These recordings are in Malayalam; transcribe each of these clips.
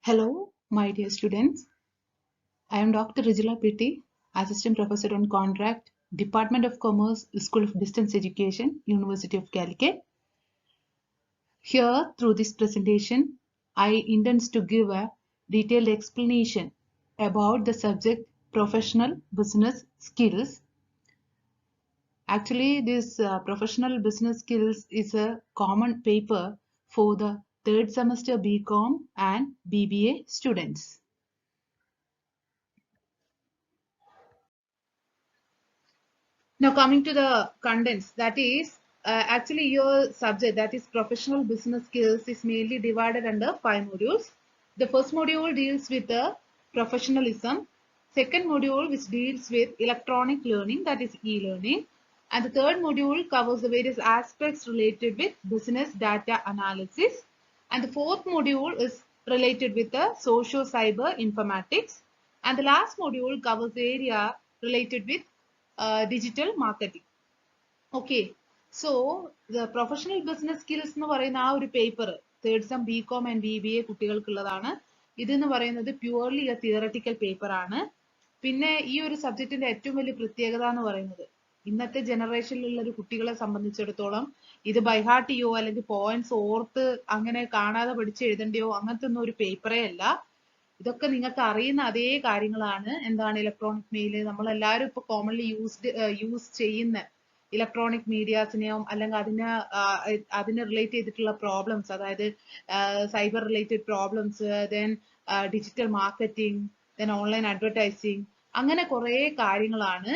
Hello, my dear students. I am Dr. Rijula Pitti, Assistant Professor on Contract, Department of Commerce, School of Distance Education, University of Calicut. Here, through this presentation, I intend to give a detailed explanation about the subject Professional Business Skills. Actually, this Professional Business Skills is a common paper for the third semester BCom and BBA students. Now coming to the contents, that is actually your subject, that is professional business skills, is mainly divided under 5 modules. The first module deals with the professionalism. Second module which deals with electronic learning, that is e-learning. And the third module covers the various aspects related with business data analysis. And the fourth module is related with the socio-cyber informatics. And the last module covers the area related with digital marketing. Okay, so the professional business skills എന്ന് പറയുന്ന ആ ഒരു paper third some BCom and BBA കുട്ടികൾക്കുള്ളതാണ്. ഇതെന്ന് പറയുന്നത് പ്യുവർലി a തിയററ്റിക്കൽ പേപ്പർ ആണ്. പിന്നെ ഈ ഒരു സബ്ജക്റ്റിന്റെ ഏറ്റവും വലിയ പ്രത്യേകത എന്ന് പറയുന്നത് ഇന്നത്തെ ജനറേഷനിലുള്ള ഒരു കുട്ടികളെ സംബന്ധിച്ചിടത്തോളം ഇത് ബൈഹാർട്ട് ചെയ്യോ അല്ലെങ്കിൽ പോയിന്റ്സ് ഓർത്ത് അങ്ങനെ കാണാതെ പഠിച്ച് എഴുതേണ്ടയോ അങ്ങനത്തെ ഒന്നും ഒരു പേപ്പറേ അല്ല. ഇതൊക്കെ നിങ്ങൾക്ക് അറിയുന്ന അതേ കാര്യങ്ങളാണ്. എന്താണ് ഇലക്ട്രോണിക് മെയിൽ, നമ്മൾ എല്ലാവരും ഇപ്പൊ കോമൺലി യൂസ് ചെയ്യുന്ന ഇലക്ട്രോണിക് മീഡിയാസിനെയോ അല്ലെങ്കിൽ അതിനെ റിലേറ്റ് ചെയ്തിട്ടുള്ള പ്രോബ്ലംസ്, അതായത് cyber related problems, then digital marketing, then online advertising, അങ്ങനെ കുറെ കാര്യങ്ങളാണ്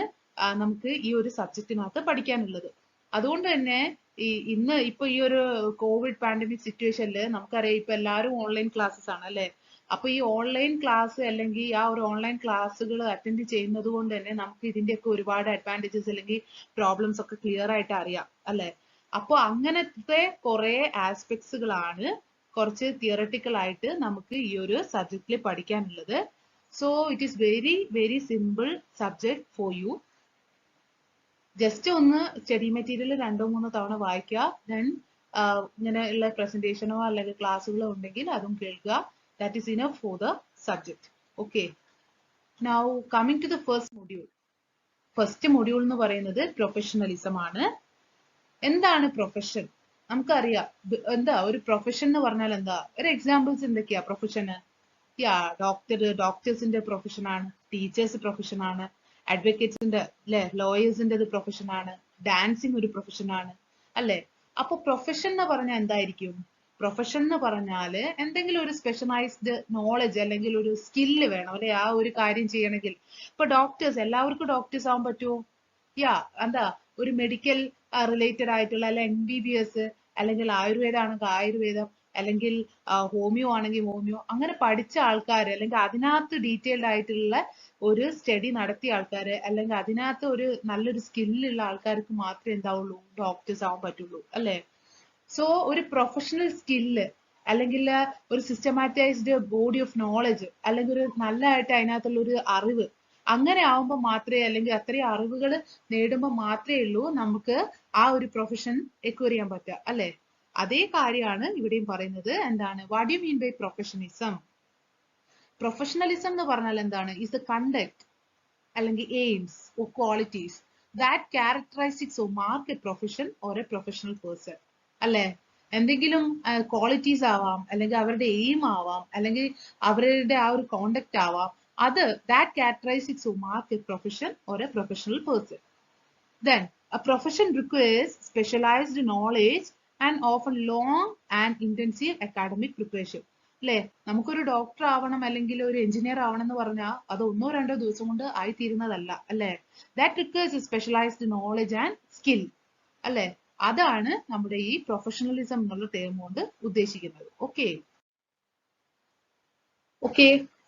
നമുക്ക് ഈ ഒരു സബ്ജക്റ്റിനകത്ത് പഠിക്കാനുള്ളത്. അതുകൊണ്ട് തന്നെ ഇന്ന് ഇപ്പൊ ഈ ഒരു കോവിഡ് പാൻഡമിക് സിറ്റുവേഷനിൽ നമുക്കറിയാം ഇപ്പൊ എല്ലാവരും ഓൺലൈൻ ക്ലാസ്സസ് ആണ് അല്ലെ. അപ്പൊ ഈ ഓൺലൈൻ ക്ലാസ് അല്ലെങ്കിൽ ആ ഒരു ഓൺലൈൻ ക്ലാസ്സുകൾ അറ്റൻഡ് ചെയ്യുന്നത് കൊണ്ട് തന്നെ നമുക്ക് ഇതിന്റെയൊക്കെ ഒരുപാട് അഡ്വാൻറ്റേജസ് അല്ലെങ്കിൽ പ്രോബ്ലംസ് ഒക്കെ ക്ലിയർ ആയിട്ട് അറിയാം അല്ലെ. അപ്പൊ അങ്ങനത്തെ കുറെ ആസ്പെക്ട്സുകളാണ് കുറച്ച് തിയറട്ടിക്കൽ ആയിട്ട് നമുക്ക് ഈ ഒരു സബ്ജക്റ്റിൽ പഠിക്കാനുള്ളത്. So it is very very simple subject for you. Just ഒന്ന് സ്റ്റഡി മെറ്റീരിയൽ 2-3 തവണ വായിക്കുക. ദെൻ ഇങ്ങനെയുള്ള പ്രസന്റേഷനോ അല്ലെങ്കിൽ ക്ലാസ്സുകളോ ഉണ്ടെങ്കിൽ അതും കേൾക്കുക. That is enough for the subject. Okay. Now coming to the first module. First module എന്ന് പറയുന്നത് പ്രൊഫഷണലിസം ആണ്. എന്താണ് പ്രൊഫഷൻ? നമുക്കറിയാം എന്താ ഒരു പ്രൊഫഷൻ എന്ന് പറഞ്ഞാൽ എന്താ. ഒരു എക്സാമ്പിൾസ് എന്തൊക്കെയാ പ്രൊഫഷന്? ഡോക്ടേഴ്സിന്റെ പ്രൊഫഷൻ ആണ്, ടീച്ചേഴ്സ് പ്രൊഫഷൻ ആണ്, അഡ്വക്കേറ്റ്സിന്റെ അല്ലെ, ലോയേഴ്സിന്റെ പ്രൊഫഷൻ ആണ്, ഡാൻസിങ് ഒരു പ്രൊഫഷൻ ആണ് അല്ലെ. അപ്പൊ പ്രൊഫഷൻ എന്ന് പറഞ്ഞാൽ എന്തായിരിക്കും? പ്രൊഫഷൻ എന്ന് പറഞ്ഞാല് എന്തെങ്കിലും ഒരു സ്പെഷ്യലൈസ്ഡ് നോളജ് അല്ലെങ്കിൽ ഒരു സ്കില്ല് വേണം അല്ലെ ആ ഒരു കാര്യം ചെയ്യണമെങ്കിൽ. ഇപ്പൊ ഡോക്ടേഴ്സ്, എല്ലാവർക്കും ഡോക്ടേഴ്സ് ആവാൻ പറ്റുമോ? എന്താ ഒരു മെഡിക്കൽ റിലേറ്റഡ് ആയിട്ടുള്ള അല്ലെ MBBS, അല്ലെങ്കിൽ ആയുർവേദം ആണെങ്കിൽ ആയുർവേദം, അല്ലെങ്കിൽ ഹോമിയോ ആണെങ്കിൽ ഹോമിയോ, അങ്ങനെ പഠിച്ച ആൾക്കാർ അല്ലെങ്കിൽ അതിനകത്ത് ഡീറ്റെയിൽഡ് ആയിട്ടുള്ള ഒരു സ്റ്റഡി നടത്തിയ ആൾക്കാര് അല്ലെങ്കിൽ അതിനകത്ത് ഒരു നല്ലൊരു സ്കില്ലുള്ള ആൾക്കാർക്ക് മാത്രമേ എന്താവുള്ളൂ ഡോക്ടേഴ്സ് ആവാൻ പറ്റുള്ളൂ അല്ലെ. സോ ഒരു പ്രൊഫഷണൽ സ്കില്ല് അല്ലെങ്കിൽ ഒരു സിസ്റ്റമാറ്റൈസ്ഡ് ബോഡി ഓഫ് നോളജ് അല്ലെങ്കിൽ ഒരു നല്ലതായിട്ട് അതിനകത്തുള്ള ഒരു അറിവ്, അങ്ങനെ ആവുമ്പോൾ മാത്രമേ അല്ലെങ്കിൽ അത്രയും അറിവുകൾ നേടുമ്പോൾ മാത്രമേ ഉള്ളൂ നമുക്ക് ആ ഒരു പ്രൊഫഷൻ എക്വയർ ചെയ്യാൻ പറ്റുക അല്ലെ. അതേ കാര്യമാണ് ഇവിടെയും പറയുന്നത്. എന്താണ് what you mean by professionalism? Professionalism എന്ന് പറഞ്ഞാൽ എന്താണ്? ഇസ് ദ കണ്ടക്ട് അല്ലെങ്കിൽ aims or qualities that characterise or mark a profession or a professional person അല്ലെ. എന്തെങ്കിലും ക്വാളിറ്റീസ് ആവാം, അല്ലെങ്കിൽ അവരുടെ എയിം ആവാം, അല്ലെങ്കിൽ അവരുടെ ആ ഒരു കോണ്ടക്ട് ആവാം. അത് that characterise or mark a profession or a professional person. Then a profession requires specialized knowledge and often long and intensive academic preparation. അല്ലെ, നമുക്കൊരു ഡോക്ടർ ആവണം അല്ലെങ്കിൽ ഒരു എഞ്ചിനീയർ ആവണം എന്ന് പറഞ്ഞാൽ അത് 1-2 ദിവസം കൊണ്ട് ആയിത്തീരുന്നതല്ല അല്ലെ. That requires a specialised knowledge and skill അല്ലെ. അതാണ് നമ്മുടെ ഈ പ്രൊഫഷണലിസം എന്നുള്ള ടേം കൊണ്ട് ഉദ്ദേശിക്കുന്നത്. Okay,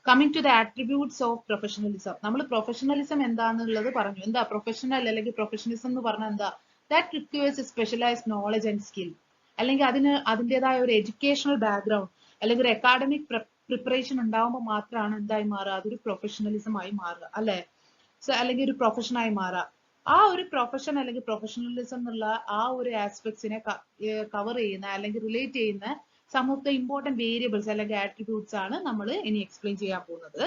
coming to the attributes of professionalism. നമ്മൾ പ്രൊഫഷണലിസം എന്താണെന്നുള്ളത് പറഞ്ഞു. എന്താ പ്രൊഫഷണൽ അല്ലെങ്കിൽ പ്രൊഫഷണലിസം എന്ന് പറഞ്ഞാൽ എന്താ? That requires a specialised knowledge and skill, അല്ലെങ്കിൽ അതിൻ്റെതായ ഒരു എഡ്യൂക്കേഷണൽ ബാക്ക്ഗ്രൗണ്ട് അല്ലെങ്കിൽ ഒരു അക്കാഡമിക് പ്രിപ്പറേഷൻ ഉണ്ടാവുമ്പോൾ മാത്രമാണ് എന്തായി മാറുക? അതൊരു പ്രൊഫഷണലിസം ആയി മാറുക അല്ലെ. അല്ലെങ്കിൽ ഒരു പ്രൊഫഷനായി മാറുക. ആ ഒരു പ്രൊഫഷൻ അല്ലെങ്കിൽ പ്രൊഫഷണലിസം എന്നുള്ള ആ ഒരു ആസ്പെക്ട്സിനെ കവർ ചെയ്യുന്ന അല്ലെങ്കിൽ റിലേറ്റ് ചെയ്യുന്ന some of the important variables അല്ലെങ്കിൽ ആട്രിബ്യൂട്ട്സ് ആണ് നമ്മൾ ഇനി എക്സ്പ്ലെയിൻ ചെയ്യാൻ പോകുന്നത്.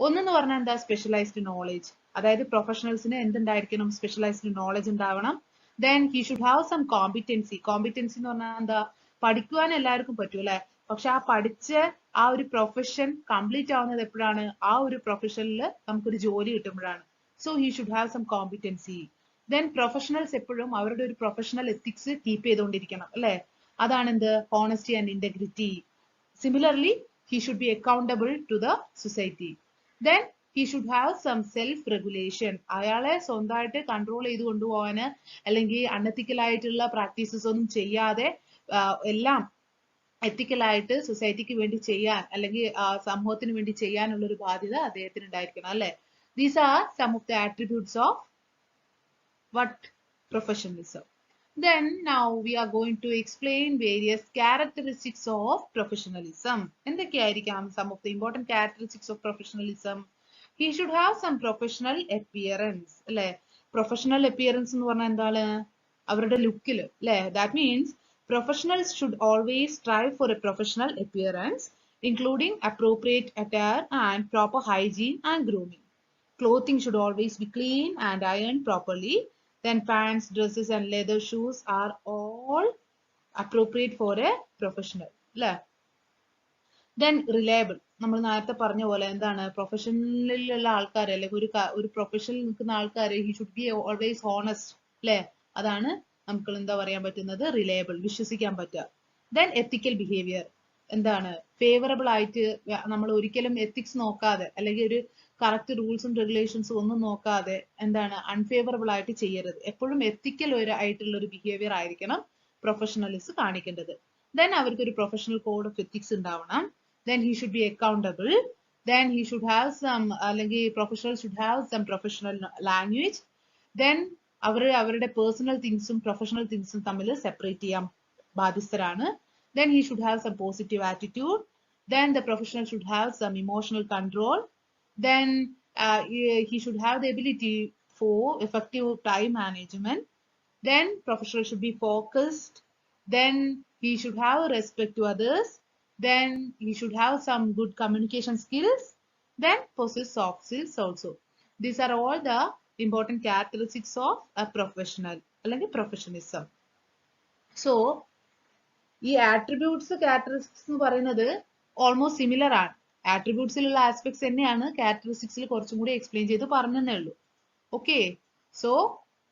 ഒന്നെന്ന് പറഞ്ഞാൽ എന്താ, സ്പെഷ്യലൈസ്ഡ് നോളജ്. അതായത് പ്രൊഫഷണൽസിന് എന്തുണ്ടായിരിക്കണം, സ്പെഷ്യലൈസ്ഡ് നോളജ് ഉണ്ടാവണം. Then he should have some competency. Competency എന്ന് പറഞ്ഞാൽ എന്താ, പഠിക്കുവാൻ എല്ലാവർക്കും പറ്റും അല്ലെ, പക്ഷെ ആ പഠിച്ച ആ ഒരു പ്രൊഫഷൻ കംപ്ലീറ്റ് ആവുന്നത് എപ്പോഴാണ്, ആ ഒരു പ്രൊഫഷനിൽ നമുക്കൊരു ജോലി കിട്ടുമ്പോഴാണ്. So he should have some competency. Then professionals എപ്പോഴും അവരുടെ ഒരു പ്രൊഫഷണൽ എത്തിക്സ് കീപ്പ് ചെയ്തുകൊണ്ടിരിക്കണം അല്ലെ, അതാണ് എന്ത്, honesty and integrity. Similarly he should be accountable to the society. Then he should have some self regulation. അയാളെ സ്വന്തമായിട്ട് കൺട്രോൾ ചെയ്ത് കൊണ്ടുപോകാന് അല്ലെങ്കിൽ അൺഎത്തിക്കൽ ആയിട്ടുള്ള പ്രാക്ടീസസ് ഒന്നും ചെയ്യാതെ എല്ലാം എത്തിക്കലായിട്ട് സൊസൈറ്റിക്ക് വേണ്ടി ചെയ്യാൻ അല്ലെങ്കിൽ സമൂഹത്തിന് വേണ്ടി ചെയ്യാനുള്ള ഒരു ബാധ്യത അദ്ദേഹത്തിന് ഉണ്ടായിരിക്കണം അല്ലെ. These are some of the attributes of what professionalism. Then now we are going to explain various characteristics of professionalism. എന്തൊക്കെയായിരിക്കാം some of the important characteristics of professionalism? He should have some professional appearance അല്ലെ. പ്രൊഫഷണൽ അപ്പിയറൻസ് എന്ന് പറഞ്ഞാൽ എന്താണ്, അവരുടെ ലുക്കിൽ അല്ലെ. That means professionals should always strive for a professional appearance, including appropriate attire and proper hygiene and grooming. Clothing should always be clean and ironed properly. Then pants, dresses and leather shoes are all appropriate for a professional. Then reliable. നമ്മൾ നേരത്തെ പറഞ്ഞ പോലെ എന്താണ്, പ്രൊഫഷനിലുള്ള ആൾക്കാർ അല്ലെങ്കിൽ ഒരു പ്രൊഫഷനിൽ നിൽക്കുന്ന ആൾക്കാർ he should be always honest അല്ലെ. അതാണ് നമുക്ക് എന്താ പറയാൻ പറ്റുന്നത്, റിലയബിൾ, വിശ്വസിക്കാൻ പറ്റുക. ദെൻ എത്തിക്കൽ ബിഹേവിയർ. എന്താണ്, ഫേവറബിൾ ആയിട്ട് നമ്മൾ ഒരിക്കലും എത്തിക്സ് നോക്കാതെ അല്ലെങ്കിൽ ഒരു കറക്റ്റ് റൂൾസും റെഗുലേഷൻസും ഒന്നും നോക്കാതെ എന്താണ് അൺഫേവറബിൾ ആയിട്ട് ചെയ്യരുത്. എപ്പോഴും എത്തിക്കൽ ആയിട്ടുള്ള ഒരു ബിഹേവിയർ ആയിരിക്കണം പ്രൊഫഷണലിസ്റ്റ് കാണിക്കേണ്ടത്. ദെൻ അവർക്ക് ഒരു പ്രൊഫഷണൽ കോഡ് ഓഫ് എത്തിക്സ് ഉണ്ടാവണം. Then he should be accountable. Then he should have some അല്ലെങ്കിൽ professional should have some professional language. Then അവരുടെ പേഴ്സണൽ തിങ്സും പ്രൊഫഷണൽ തിങ്സും തമ്മിൽ സെപ്പറേറ്റ് ചെയ്യാൻ ബാധ്യസ്ഥരാണ്. Then he should have some positive attitude. Then the professional should have some emotional control. Then he should have the ability for effective time management. Then professional should be focused. Then he should have respect to others. Then he should have some good communication skills. Then possess soft skills also. These are all the important characteristics of a professional അല്ലെങ്കിൽ professionalism. So ഈ ആട്രിബ്യൂട്ട്സ് ക്യാരക്ടറിസ്റ്റിക്സ് എന്ന് പറയുന്നത് ഓൾമോസ്റ്റ് സിമിലർ ആണ്. ആട്രിബ്യൂട്ട്സിലുള്ള ആസ്പെക്ട്സ് തന്നെയാണ് ക്യാരക്ടറിസ്റ്റിക്സിൽ കുറച്ചും കൂടി എക്സ്പ്ലെയിൻ ചെയ്ത് പറഞ്ഞതേ ഉള്ളൂ. Okay, so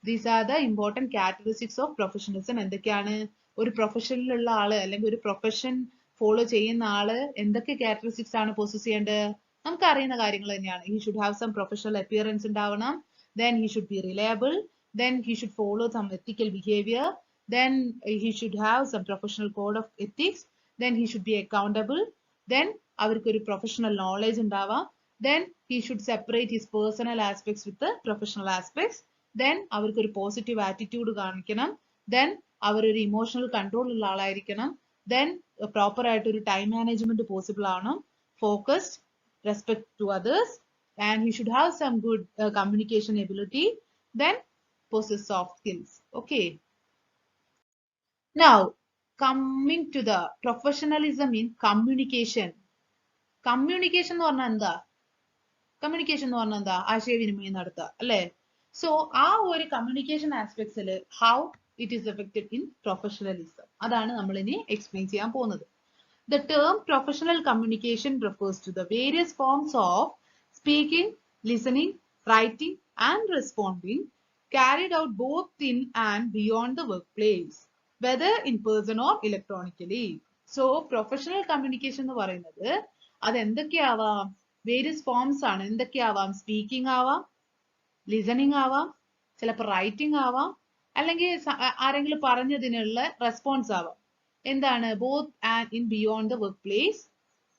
these are the important characteristics of professionalism. എന്തൊക്കെയാണ്, ഒരു പ്രൊഫഷനിലുള്ള ആള് അല്ലെങ്കിൽ ഒരു പ്രൊഫഷൻ ഫോളോ ചെയ്യുന്ന ആള് എന്തൊക്കെ ക്യാരക്ടറിസ്റ്റിക്സ് ആണ് പോസസ് ചെയ്യേണ്ടത്, നമുക്ക് അറിയുന്ന കാര്യങ്ങൾ തന്നെയാണ്. He should have some professional appearance ഉണ്ടാവണം. Then he should be reliable. Then he should follow some ethical behaviour. Then he should have some professional code of ethics. Then he should be accountable. Then avarku oru professional knowledge undava. Then he should separate his personal aspects with the professional aspects. Then avarku oru positive attitude kanikkanam. Then അവർ ഒരു ഇമോഷണൽ കൺട്രോൾ ഉള്ള ആളായിരിക്കണം. Then proper ആയിട്ട് ഒരു ടൈം മാനേജ്മെന്റ് പോസിബിൾ ആവണം. Focused, respect to others, and he should have some good communication ability. Then possess soft skills. Okay. Now, coming to the professionalism in communication. Communication എന്ന് പറഞ്ഞാൽ എന്താ? കമ്മ്യൂണിക്കേഷൻ എന്ന് പറഞ്ഞാൽ എന്താ? ആശയവിനിമയം നടത്തുക അല്ലേ? സോ ആ ഒരു കമ്മ്യൂണിക്കേഷൻ ആസ്പെക്ട്സിൽ how it is affected in professionalism, അതാണ് നമ്മൾ ഇനി എക്സ്പ്ലെയിൻ ചെയ്യാൻ പോകുന്നത്. The term professional communication refers to the various forms of speaking, listening, writing, and responding carried out both in and beyond the workplace, whether in person or electronically. So professional communication എന്ന് പറയുന്നത് അത് എന്തൊക്കെയാവാം, വേരിയസ് ഫോംസ് ആണ്. എന്തൊക്കെയാവാം, സ്പീക്കിംഗ് ആവാം, ലിസണിങ് ആവാം, ചിലപ്പോൾ റൈറ്റിംഗ് ആവാം, അല്ലെങ്കിൽ ആരെങ്കിലും പറഞ്ഞതിനുള്ള റെസ്പോൺസ് ആവാം. എന്താണ്, both and in beyond the work place.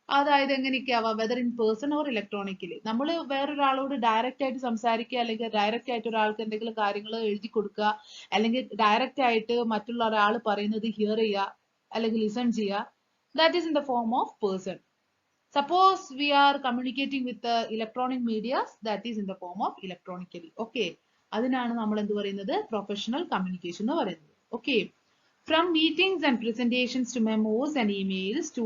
അതായത് എങ്ങനെയൊക്കെ ആവാം, whether in person or electronically. നമ്മൾ വേറൊരാളോട് ഡയറക്റ്റ് ആയിട്ട് സംസാരിക്കുക, അല്ലെങ്കിൽ ഡയറക്റ്റ് ആയിട്ട് ഒരാൾക്ക് എന്തെങ്കിലും കാര്യങ്ങൾ എഴുതി കൊടുക്കുക, അല്ലെങ്കിൽ ഡയറക്റ്റ് ആയിട്ട് മറ്റുള്ള ഒരാൾ പറയുന്നത് ഹിയർ ചെയ്യുക അല്ലെങ്കിൽ ലിസൺ ചെയ്യുക. That is in the form of person. Suppose we are communicating with electronic medias, that is in the form of electronically. Okay, അതിനാണ് നമ്മൾ എന്ത് പറയുന്നത്, പ്രൊഫഷണൽ കമ്മ്യൂണിക്കേഷൻ എന്ന് പറയുന്നത്. Okay, From meetings and presentations to memos and emails to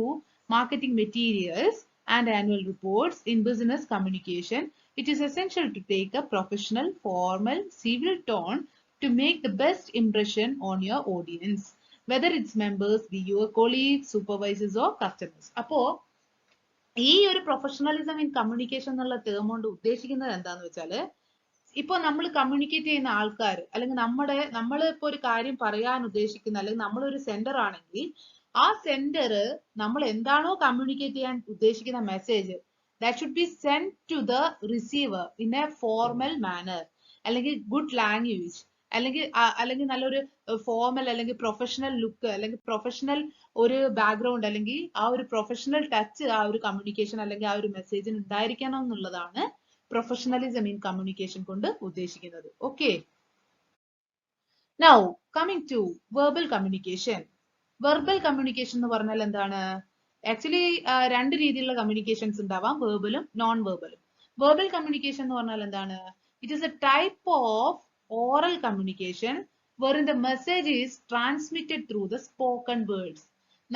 marketing materials and annual reports in business communication, it is essential to take a professional, formal, civil tone to make the best impression on your audience, whether its members be your colleagues, supervisors or customers. അപ്പോ ഈ ഒരു പ്രൊഫഷണലിസം ഇൻ കമ്മ്യൂണിക്കേഷൻ എന്നുള്ള ടേം കൊണ്ട് ഉദ്ദേശിക്കുന്നത് എന്താന്ന് വെച്ചാല് ഇപ്പൊ നമ്മൾ കമ്മ്യൂണിക്കേറ്റ് ചെയ്യുന്ന ആൾക്കാർ അല്ലെങ്കിൽ നമ്മൾ ഇപ്പൊ ഒരു കാര്യം പറയാൻ ഉദ്ദേശിക്കുന്ന അല്ലെങ്കിൽ നമ്മളൊരു സെന്റർ ആണെങ്കിൽ ആ സെന്റർ നമ്മൾ എന്താണോ കമ്മ്യൂണിക്കേറ്റ് ചെയ്യാൻ ഉദ്ദേശിക്കുന്ന message that should be send to the receiver in a formal manner അല്ലെങ്കിൽ ഗുഡ് ലാംഗ്വേജ് അല്ലെങ്കിൽ നല്ലൊരു ഫോർമൽ അല്ലെങ്കിൽ പ്രൊഫഷണൽ ലുക്ക് അല്ലെങ്കിൽ പ്രൊഫഷണൽ ഒരു ബാക്ക്ഗ്രൗണ്ട് അല്ലെങ്കിൽ ആ ഒരു പ്രൊഫഷണൽ ടച്ച് ആ ഒരു കമ്മ്യൂണിക്കേഷൻ അല്ലെങ്കിൽ ആ ഒരു മെസ്സേജിന് ഉണ്ടായിരിക്കണം എന്നുള്ളതാണ് professionalism in communication കൊണ്ട് ഉദ്ദേശിക്കുന്നത്. Okay. Now coming to verbal communication. Verbal communication എന്ന് പറഞ്ഞാൽ എന്താണ്? Actually രണ്ട് രീതിയിലുള്ള communications ഉണ്ടാവാം, verbal ഉം non verbal ഉം. Verbal communication എന്ന് പറഞ്ഞാൽ എന്താണ്? It is a type of oral communication wherein the message is transmitted through the spoken words.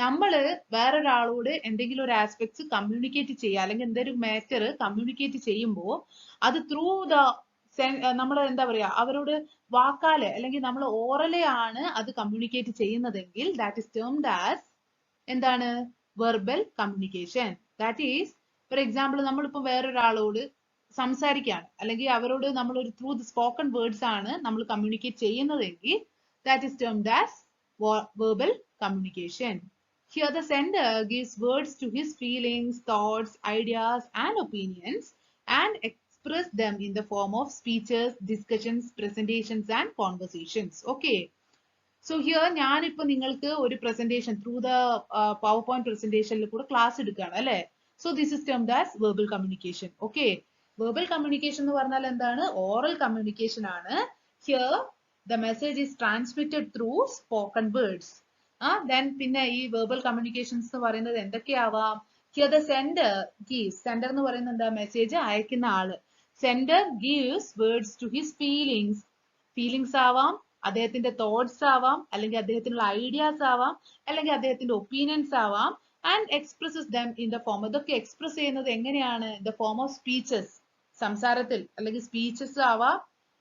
നമ്മള് വേറൊരാളോട് എന്തെങ്കിലും ഒരു ആസ്പെക്ട്സ് കമ്മ്യൂണിക്കേറ്റ് ചെയ്യുക അല്ലെങ്കിൽ എന്തൊരു മാറ്റർ കമ്മ്യൂണിക്കേറ്റ് ചെയ്യുമ്പോൾ അത് ത്രൂ ദ നമ്മൾ എന്താ പറയാ അവരോട് വാക്കാലെ അല്ലെങ്കിൽ നമ്മൾ ഓറലെ ആണ് അത് കമ്മ്യൂണിക്കേറ്റ് ചെയ്യുന്നതെങ്കിൽ ദാറ്റ് ഇസ് ടേംഡ് ആസ് എന്താണ് verbal communication. That is for example നമ്മളിപ്പോ വേറൊരാളോട് സംസാരിക്കുകയാണ് അല്ലെങ്കിൽ അവരോട് നമ്മൾ ഒരു ത്രൂ ദ സ്പോക്കൺ വേർഡ്സ് ആണ് നമ്മൾ കമ്മ്യൂണിക്കേറ്റ് ചെയ്യുന്നതെങ്കിൽ that is termed as verbal communication. Here the sender gives words to his feelings, thoughts, ideas and opinions and express them in the form of speeches, discussions, presentations and conversations. Okay. So here ഞാൻ ഇപ്പോ നിങ്ങൾക്ക് ഒരു presentation through the PowerPoint presentation കൂടെ class എടുക്കുകയാണ് അല്ലേ? So this is termed as verbal communication. Okay. Verbal communication എന്ന് പറഞ്ഞാൽ എന്താണ്? Oral communication ആണ്. Here the message is transmitted through spoken words. Then പിന്നെ ഈ verbal communications എന്ന് പറയുന്നത് എന്തൊക്കെയാവാം? Here the sender gives, sender എന്ന് പറയുന്നത് എന്താ? മെസ്സേജ് അയക്കുന്ന ആള്. Sender gives words to his feelings. Feelings ആവാം, അദ്ദേഹത്തിന്റെ thoughts ആവാം, അല്ലെങ്കിൽ അദ്ദേഹത്തിനുള്ള ഐഡിയാസ് ആവാം, അല്ലെങ്കിൽ അദ്ദേഹത്തിന്റെ ഒപ്പീനിയൻസ് ആവാം, and expresses them in the form. ഇതൊക്കെ എക്സ്പ്രസ് ചെയ്യുന്നത് എങ്ങനെയാണ്? In the form of speeches. സംസാരത്തിൽ അല്ലെങ്കിൽ സ്പീച്ചസ് ആവാം,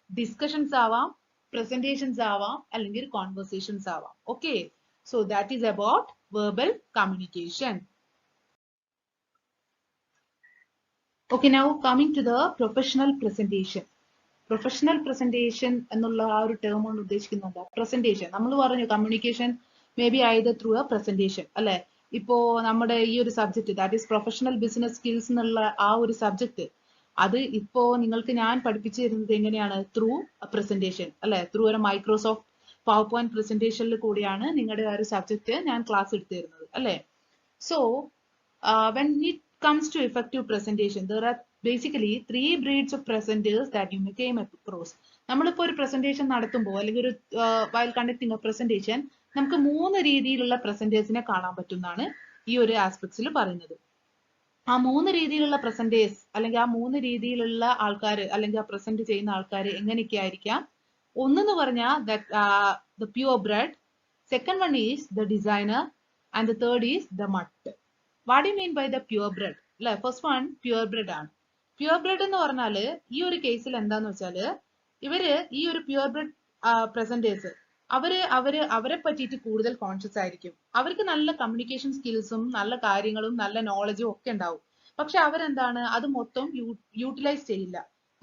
ഡിസ്കഷൻസ് ആവാം, പ്രസന്റേഷൻസ് ആവാം, അല്ലെങ്കിൽ കോൺവെർസേഷൻസ് ആവാം. Okay. So that is about verbal communication. Okay, now coming to the professional presentation. Professional presentation എന്നുള്ള ആ ഒരു ടേം കൊണ്ട് ഉദ്ദേശിക്കുന്നത് presentation. നമ്മൾ പറഞ്ഞു communication may be either through a presentation അല്ലെ? ഇപ്പോ നമ്മുടെ ഈ ഒരു subject that is professional business skills എന്നുള്ള ആ ഒരു സബ്ജക്ട് അത് ഇപ്പോ നിങ്ങൾക്ക് ഞാൻ പഠിപ്പിച്ചു തരുന്നത് എങ്ങനെയാണ്? Through a presentation അല്ലെ? Through ഒരു മൈക്രോസോഫ്റ്റ് PowerPoint പ്രസന്റേഷനിൽ കൂടിയാണ് നിങ്ങളുടെ ആ ഒരു സബ്ജക്ട് ഞാൻ ക്ലാസ് എടുത്തു തരുന്നത് അല്ലേ? So when it comes to effective presentation, there are basically 3 breeds of presenters that you may came across. നമ്മളിപ്പോ ഒരു presentation നടത്തുമ്പോൾ അല്ലെങ്കിൽ ഒരു while conducting a presentation നമുക്ക് 3 രീതിയിലുള്ള presenters-നെ കാണാൻ പറ്റുന്നതാണ് ഈ ഒരു ആസ്പെക്ട്സിൽ പറയുന്നത്. ആ 3 രീതിയിലുള്ള presenters അല്ലെങ്കിൽ ആ 3 രീതിയിലുള്ള ആൾക്കാർ അല്ലെങ്കിൽ ആ പ്രസന്റ് ചെയ്യുന്ന ആൾക്കാർ എങ്ങനെയൊക്കെ ആയിരിക്കാം? ഒന്നെന്ന് പറഞ്ഞാൽ the purebred, second one is the designer and the third is the mutt. What do you mean by the purebred? അല്ലെ, ഫസ്റ്റ് വൺ purebred ആണ്. purebred എന്ന് പറഞ്ഞാല് ഈ ഒരു കേസിൽ എന്താന്ന് വെച്ചാല് ഇവര് ഈ ഒരു purebred presenters അവരെ പറ്റിയിട്ട് കൂടുതൽ കോൺഷ്യസ് ആയിരിക്കും. അവർക്ക് നല്ല കമ്മ്യൂണിക്കേഷൻ സ്കിൽസും നല്ല കാര്യങ്ങളും നല്ല നോളജും ഒക്കെ ഉണ്ടാവും. പക്ഷെ അവരെന്താണ് അത് മൊത്തം യൂട്ടിലൈസ് ചെയ്യില്ല.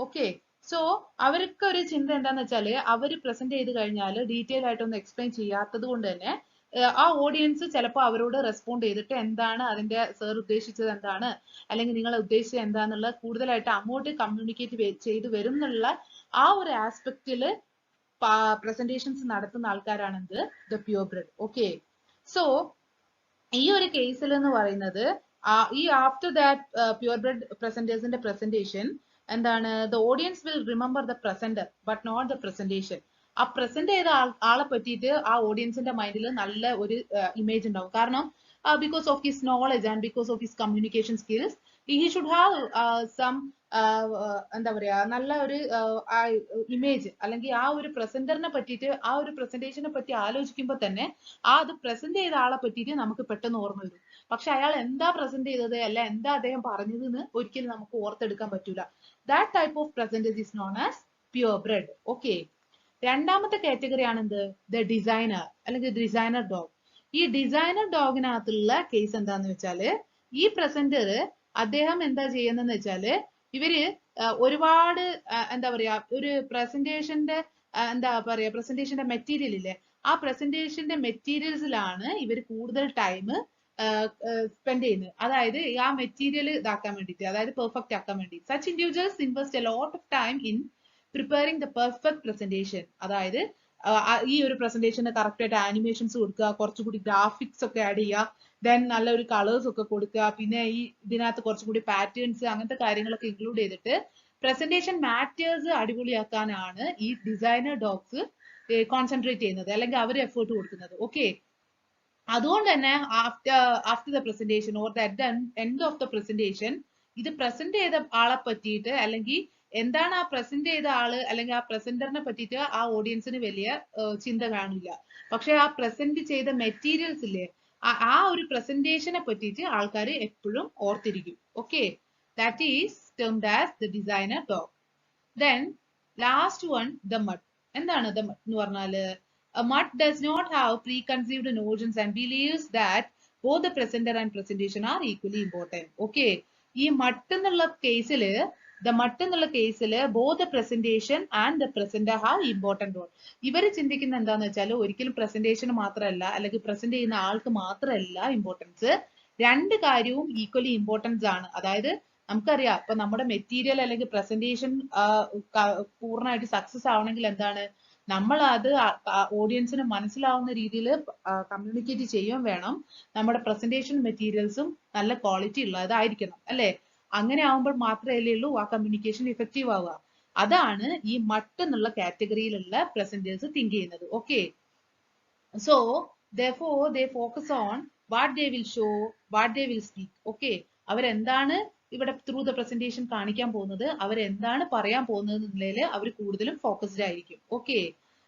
ഓക്കെ. സോ അവർക്ക് ഒരു ചിന്ത എന്താന്ന് വെച്ചാല് അവര് പ്രസന്റ് ചെയ്ത് കഴിഞ്ഞാൽ ഡീറ്റെയിൽ ആയിട്ടൊന്നും എക്സ്പ്ലെയിൻ ചെയ്യാത്തത് കൊണ്ട് തന്നെ ആ ഓഡിയൻസ് ചിലപ്പോൾ അവരോട് റെസ്പോണ്ട് ചെയ്തിട്ട് എന്താണ് അതിന്റെ സർ ഉദ്ദേശിച്ചത് എന്താണ് അല്ലെങ്കിൽ നിങ്ങൾ ഉദ്ദേശിച്ചത് എന്താന്നുള്ള കൂടുതലായിട്ട് അങ്ങോട്ട് കമ്മ്യൂണിക്കേറ്റ് ചെയ്ത് വരും എന്നുള്ള ആ ഒരു ആസ്പെക്റ്റില് പ്രസന്റേഷൻസ് നടത്തുന്ന ആൾക്കാരാണ് എന്ത്? ദ പ്യൂർബ്രെഡ്. ഓക്കെ. സോ ഈ ഒരു കേസിൽ എന്ന് പറയുന്നത് ഈ ആഫ്റ്റർ ദാറ്റ് പ്യൂർബ്രെഡ് പ്രസന്റേഴ്സിന്റെ പ്രസന്റേഷൻ എന്താണ്? The audience will remember the presenter but not the presentation. ആ പ്രസന്റ് ചെയ്ത ആളെ പറ്റിയിട്ട് ആ ഓഡിയൻസിന്റെ മൈൻഡിൽ നല്ല ഒരു ഇമേജ് ഉണ്ടാവും. കാരണം because of his knowledge and because of his communication skills he should have some എന്താ പറയാ നല്ല ഒരു ഇമേജ് അല്ലെങ്കിൽ ആ ഒരു പ്രസന്ററിനെ പറ്റിയിട്ട് ആ ഒരു പ്രസന്റേഷനെ പറ്റി ആലോചിക്കുമ്പോൾ തന്നെ അത് പ്രസന്റ് ചെയ്ത ആളെ പറ്റിയിട്ട് നമുക്ക് പെട്ടെന്ന് ഓർമ്മ വരും. പക്ഷെ അയാൾ എന്താ പ്രസന്റ് ചെയ്തത് അല്ല എന്താ അദ്ദേഹം പറഞ്ഞതെന്ന് ഒരിക്കലും നമുക്ക് ഓർത്തെടുക്കാൻ പറ്റൂല. That type of പ്രസന്റേജ് is known as pure bread. Okay. രണ്ടാമത്തെ കാറ്റഗറി ആണ് എന്ത്? ദ ഡിസൈനർ അല്ലെങ്കിൽ ഡിസൈനർ ഡോഗ്. ഈ ഡിസൈനർ ഡോഗിനകത്തുള്ള കേസ് എന്താന്ന് വെച്ചാല് ഈ പ്രസന്റർ അദ്ദേഹം എന്താ ചെയ്യുന്നതെന്ന് വെച്ചാല് ഇവര് ഒരുപാട് എന്താ പറയാ ഒരു പ്രസന്റേഷന്റെ എന്താ പറയാ പ്രസന്റേഷന്റെ മെറ്റീരിയൽ ഇല്ലേ, ആ പ്രസന്റേഷന്റെ മെറ്റീരിയൽസിലാണ് ഇവർ കൂടുതൽ ടൈം സ്പെൻഡ് ചെയ്യുന്നത്. അതായത് ആ മെറ്റീരിയൽ ഇതാക്കാൻ വേണ്ടിയിട്ട്, അതായത് പെർഫെക്റ്റ് ആക്കാൻ വേണ്ടി. Such individuals invest a lot of time in preparing the perfect presentation. അതായത് ഈ ഒരു പ്രസന്റേഷന് കറക്റ്റ് ആയിട്ട് ആനിമേഷൻസ് കൊടുക്കുക, കുറച്ചുകൂടി ഗ്രാഫിക്സ് ഒക്കെ ആഡ് ചെയ്യുക, ദെൻ നല്ലൊരു കളേഴ്സ് ഒക്കെ കൊടുക്കുക, പിന്നെ ഈ ഇതിനകത്ത് കുറച്ചുകൂടി പാറ്റേൺസ് അങ്ങനത്തെ കാര്യങ്ങളൊക്കെ ഇൻക്ലൂഡ് ചെയ്തിട്ട് പ്രസന്റേഷൻ മാറ്റേഴ്സ് അടിപൊളിയാക്കാനാണ് ഈ ഡിസൈനർ ഡോഗ്സ് കോൺസെൻട്രേറ്റ് ചെയ്യുന്നത്, അല്ലെങ്കിൽ അവർ എഫേർട്ട് കൊടുക്കുന്നത്. ഓക്കെ. അതുകൊണ്ട് തന്നെ after the presentation or at the end of the presentation ഇത് പ്രസന്റ് ചെയ്ത ആളെ പറ്റിയിട്ട് അല്ലെങ്കിൽ എന്താണ് ആ പ്രസന്റ് ചെയ്ത ആള് അല്ലെങ്കിൽ ആ പ്രസന്ററിനെ പറ്റിയിട്ട് ആ ഓഡിയൻസിന് വലിയ ചിന്ത കാണില്ല. പക്ഷെ ആ പ്രസന്റ് ചെയ്ത മെറ്റീരിയൽസ് ഇല്ലേ, ആ ഒരു പ്രസന്റേഷനെ പറ്റിയിട്ട് ആൾക്കാർ എപ്പോഴും ഓർത്തിരിക്കും. Okay. That is termed as the designer dog. Then last one the mud. എന്താണ് ദ മഡ് എന്ന് പറഞ്ഞാല്? A mutt does not have preconceived notions and believes that both the presenter and presentation are equally important. Okay. ഈ മട്ട് എന്നുള്ള കേസില് both the presentation and the presenter have important role. ഇവര് ചിന്തിക്കുന്ന എന്താന്ന് വെച്ചാൽ ഒരിക്കലും പ്രസന്റേഷൻ മാത്രമല്ല അല്ലെങ്കിൽ പ്രസന്റ് ചെയ്യുന്ന ആൾക്ക് മാത്രമല്ല ഇമ്പോർട്ടൻസ്, രണ്ട് കാര്യവും ഈക്വലി ഇമ്പോർട്ടൻസ് ആണ്. അതായത് നമുക്കറിയാം ഇപ്പൊ നമ്മുടെ മെറ്റീരിയൽ അല്ലെങ്കിൽ പ്രസന്റേഷൻ പൂർണ്ണമായിട്ട് സക്സസ് ആവണമെങ്കിൽ എന്താണ്, നമ്മൾ അത് ഓഡിയൻസിന് മനസ്സിലാവുന്ന രീതിയിൽ കമ്മ്യൂണിക്കേറ്റ് ചെയ്യുകയും വേണം. നമ്മുടെ പ്രസന്റേഷൻ മെറ്റീരിയൽസും നല്ല ക്വാളിറ്റി ഉള്ളതായിരിക്കണം, അല്ലെ? അങ്ങനെ ആവുമ്പോൾ മാത്രമേ ഉള്ളൂ ആ കമ്മ്യൂണിക്കേഷൻ ഇഫക്റ്റീവ് ആവുക. അതാണ് ഈ മട്ട് എന്നുള്ള കാറ്റഗറിയിലുള്ള പ്രസന്റേഴ്സ് തിങ്ക് ചെയ്യുന്നത്. Okay. So therefore they focus on what they will show, what they will speak. Okay. അവരെന്താണ് ഇവിടെ ത്രൂ ദ പ്രസന്റേഷൻ കാണിക്കാൻ പോകുന്നത്, അവരെന്താണ് പറയാൻ പോകുന്നത് എന്നുള്ളതിൽ അവർ കൂടുതലും ഫോക്കസ്ഡ് ആയിരിക്കും. Okay.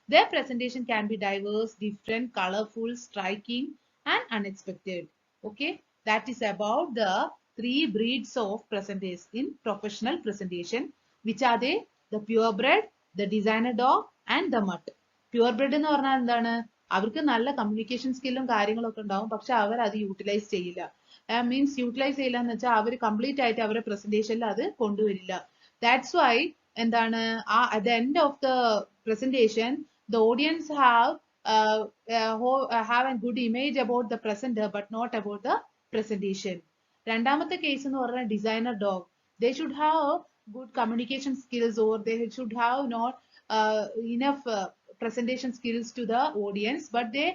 Their presentation can be diverse, different, colorful, striking and unexpected. Okay. That is about the 3 breeds of presenters in professional presentation. Which are they? The purebred, the designer dog and the mutt. Purebred എന്ന് പറഞ്ഞാൽ എന്താണ്? അവർക്ക് നല്ല കമ്മ്യൂണിക്കേഷൻ സ്കില്ലും കാര്യങ്ങളൊക്കെ ഉണ്ടാവും, പക്ഷെ അവർ അത് യൂട്ടിലൈസ് ചെയ്യില്ല. മീൻസ് യൂട്ടിലൈസ് ചെയ്യില്ല എന്ന് വെച്ചാൽ അവർ കംപ്ലീറ്റ് ആയിട്ട് അവരുടെ പ്രസന്റേഷനിൽ അത് കൊണ്ടുവരില്ല. ദാറ്റ്സ് വൈ എന്താണ് at the end of the presentation the audience have a good image about the presenter but not about the presentation. രണ്ടാമത്തെ കേസ് എന്ന് പറഞ്ഞാൽ designer dog. They should have good communication skills or they should have not enough presentation skills to the audience, but they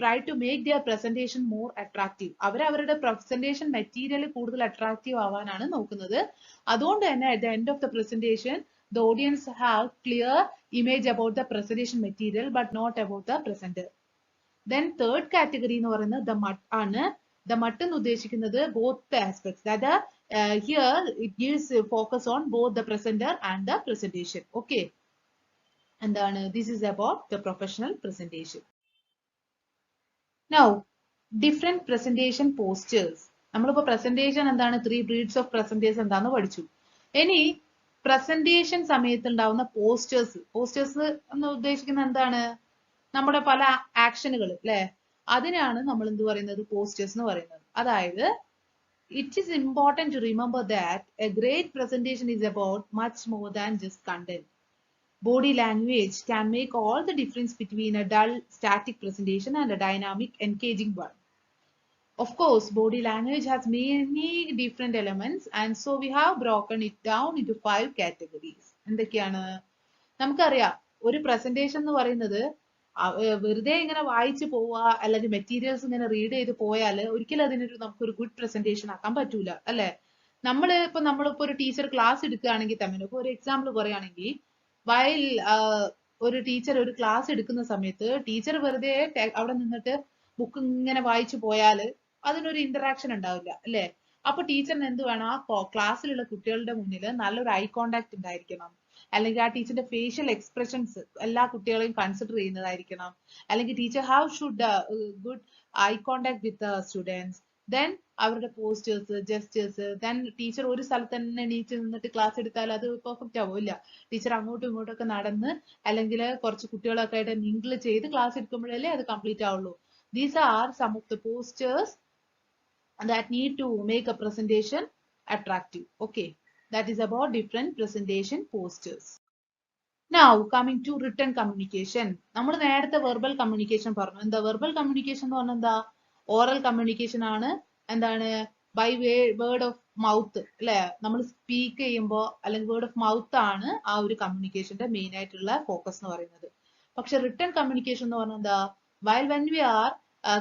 try to make their presentation more attractive. അവരുടെ presentation material കൂടുതൽ attractive ആവാനാണ് നോക്കുന്നത്. അതുകൊണ്ട് തന്നെ at the end of the presentation the audience have clear image about the presentation material but not about the presenter. Then third category എന്ന് പറയുന്നത് the mutt ആണ്. The mutt എന്ന് ഉദ്ദേശിക്കുന്നത് both the aspects. That here it gives focus on both the presenter and the presentation. Okay. എന്താണ്? This is about the professional presentation. Now, different presentation postures. നമ്മളിപ്പോ presentation എന്താണ്, 3 breeds of presenters എന്താന്ന് പഠിച്ചു. ഇനി പ്രസന്റേഷൻ സമയത്ത് ഉണ്ടാവുന്ന പോസ്റ്റേഴ്സ് എന്ന് ഉദ്ദേശിക്കുന്നത് എന്താണ്? നമ്മുടെ പല ആക്ഷനുകൾ അല്ലെ, അതിനാണ് നമ്മൾ എന്ത് പറയുന്നത്? പോസ്റ്റേഴ്സ് എന്ന് പറയുന്നത്. അതായത് it is important to remember that a great presentation is about much more than just content. Body language can make all the difference between a dull, static presentation and a dynamic, engaging one. Of course, body language has many different elements and so we have broken it down into 5 categories. എന്തൊക്കെയാണ്? നമുക്കറിയാം ഒരു പ്രസന്റേഷൻ എന്ന് പറയുന്നത് വെറുതെ ഇങ്ങനെ വായിച്ചു പോവുക അല്ലെങ്കിൽ മെറ്റീരിയൽസ് ഇങ്ങനെ റീഡ് ചെയ്ത് പോയാൽ ഒരിക്കലും അതിനൊരു നമുക്കൊരു ഗുഡ് പ്രസന്റേഷൻ ആക്കാൻ പറ്റൂല, അല്ലെ? നമ്മളിപ്പോ ഒരു ടീച്ചർ ക്ലാസ് എടുക്കുകയാണെങ്കിൽ തന്നെ ഇപ്പൊ ഒരു എക്സാമ്പിൾ പറയുകയാണെങ്കിൽ വൈൽ ഒരു ടീച്ചർ ഒരു ക്ലാസ് എടുക്കുന്ന സമയത്ത് ടീച്ചർ വെറുതെ അവിടെ നിന്നിട്ട് ബുക്ക് ഇങ്ങനെ വായിച്ചു പോയാൽ അതിനൊരു ഇന്ററാക്ഷൻ ഉണ്ടാവില്ല, അല്ലെ? അപ്പൊ ടീച്ചറിന് എന്ത് വേണം, ആ ക്ലാസ്സിലുള്ള കുട്ടികളുടെ മുന്നിൽ നല്ലൊരു ഐ കോണ്ടാക്ട് ഉണ്ടായിരിക്കണം, അല്ലെങ്കിൽ ആ ടീച്ചറിന്റെ ഫേഷ്യൽ എക്സ്പ്രഷൻസ് എല്ലാ കുട്ടികളെയും കൺസിഡർ ചെയ്യുന്നതായിരിക്കണം, അല്ലെങ്കിൽ teacher have should good eye contact with students. Then അവരുടെ പോസ്റ്റേഴ്സ്, ജെസ്റ്റേഴ്സ്. ദെൻ ടീച്ചർ ഒരു സ്ഥലത്ത് തന്നെ എണീറ്റ് നിന്നിട്ട് ക്ലാസ് എടുത്താൽ അത് പെർഫെക്റ്റ് ആവില്ല. ടീച്ചർ അങ്ങോട്ടും ഇങ്ങോട്ടും ഒക്കെ നടന്ന് അല്ലെങ്കിൽ കുറച്ച് കുട്ടികളൊക്കെ ആയിട്ട് മിങ്കിൾ ചെയ്ത് ക്ലാസ് എടുക്കുമ്പോഴല്ലേ അത് കംപ്ലീറ്റ് ആവുള്ളൂ. These are some of the posters that need to make a presentation attractive. Okay, that is about different presentation posters. Now coming to written communication. നമ്മൾ നേരത്തെ വെർബൽ കമ്മ്യൂണിക്കേഷൻ പറഞ്ഞു. എന്താ വെർബൽ കമ്മ്യൂണിക്കേഷൻ എന്ന് പറഞ്ഞാൽ എന്താ? ഓറൽ കമ്മ്യൂണിക്കേഷൻ ആണ്. എന്താണ്? ബൈ വേർഡ് ഓഫ് മൗത്ത് അല്ലെ? നമ്മൾ സ്പീക്ക് ചെയ്യുമ്പോൾ അല്ലെങ്കിൽ വേർഡ് ഓഫ് മൗത്ത് ആണ് ആ ഒരു കമ്മ്യൂണിക്കേഷന്റെ മെയിൻ ആയിട്ടുള്ള ഫോക്കസ് എന്ന് പറയുന്നത്. പക്ഷെ റിട്ടൺ കമ്മ്യൂണിക്കേഷൻ എന്ന് പറഞ്ഞാൽ എന്താ? while when we are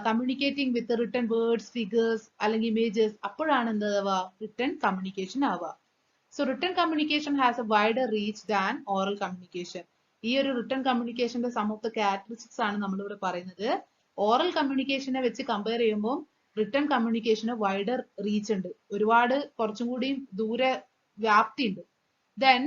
communicating with the written words, figures അല്ലെങ്കിൽ images, അപ്പോഴാണ് എന്താവുക? റിട്ടൺ കമ്മ്യൂണിക്കേഷൻ ആവുക. So written communication has a wider reach than oral communication. ഈ ഒരു റിട്ടൺ കമ്മ്യൂണിക്കേഷന്റെ സം ഓഫ് ദ ക്യാരക്ടറിസ്റ്റിക്സ് ആണ് നമ്മളിവിടെ പറയുന്നത്. ഓറൽ കമ്മ്യൂണിക്കേഷനെ വെച്ച് കമ്പയർ ചെയ്യുമ്പോൾ റിട്ടൺ കമ്മ്യൂണിക്കേഷന് വൈഡർ റീച്ച് ഉണ്ട്, ഒരുപാട് കുറച്ചും കൂടി ദൂരെ വ്യാപ്തി ഉണ്ട്. Then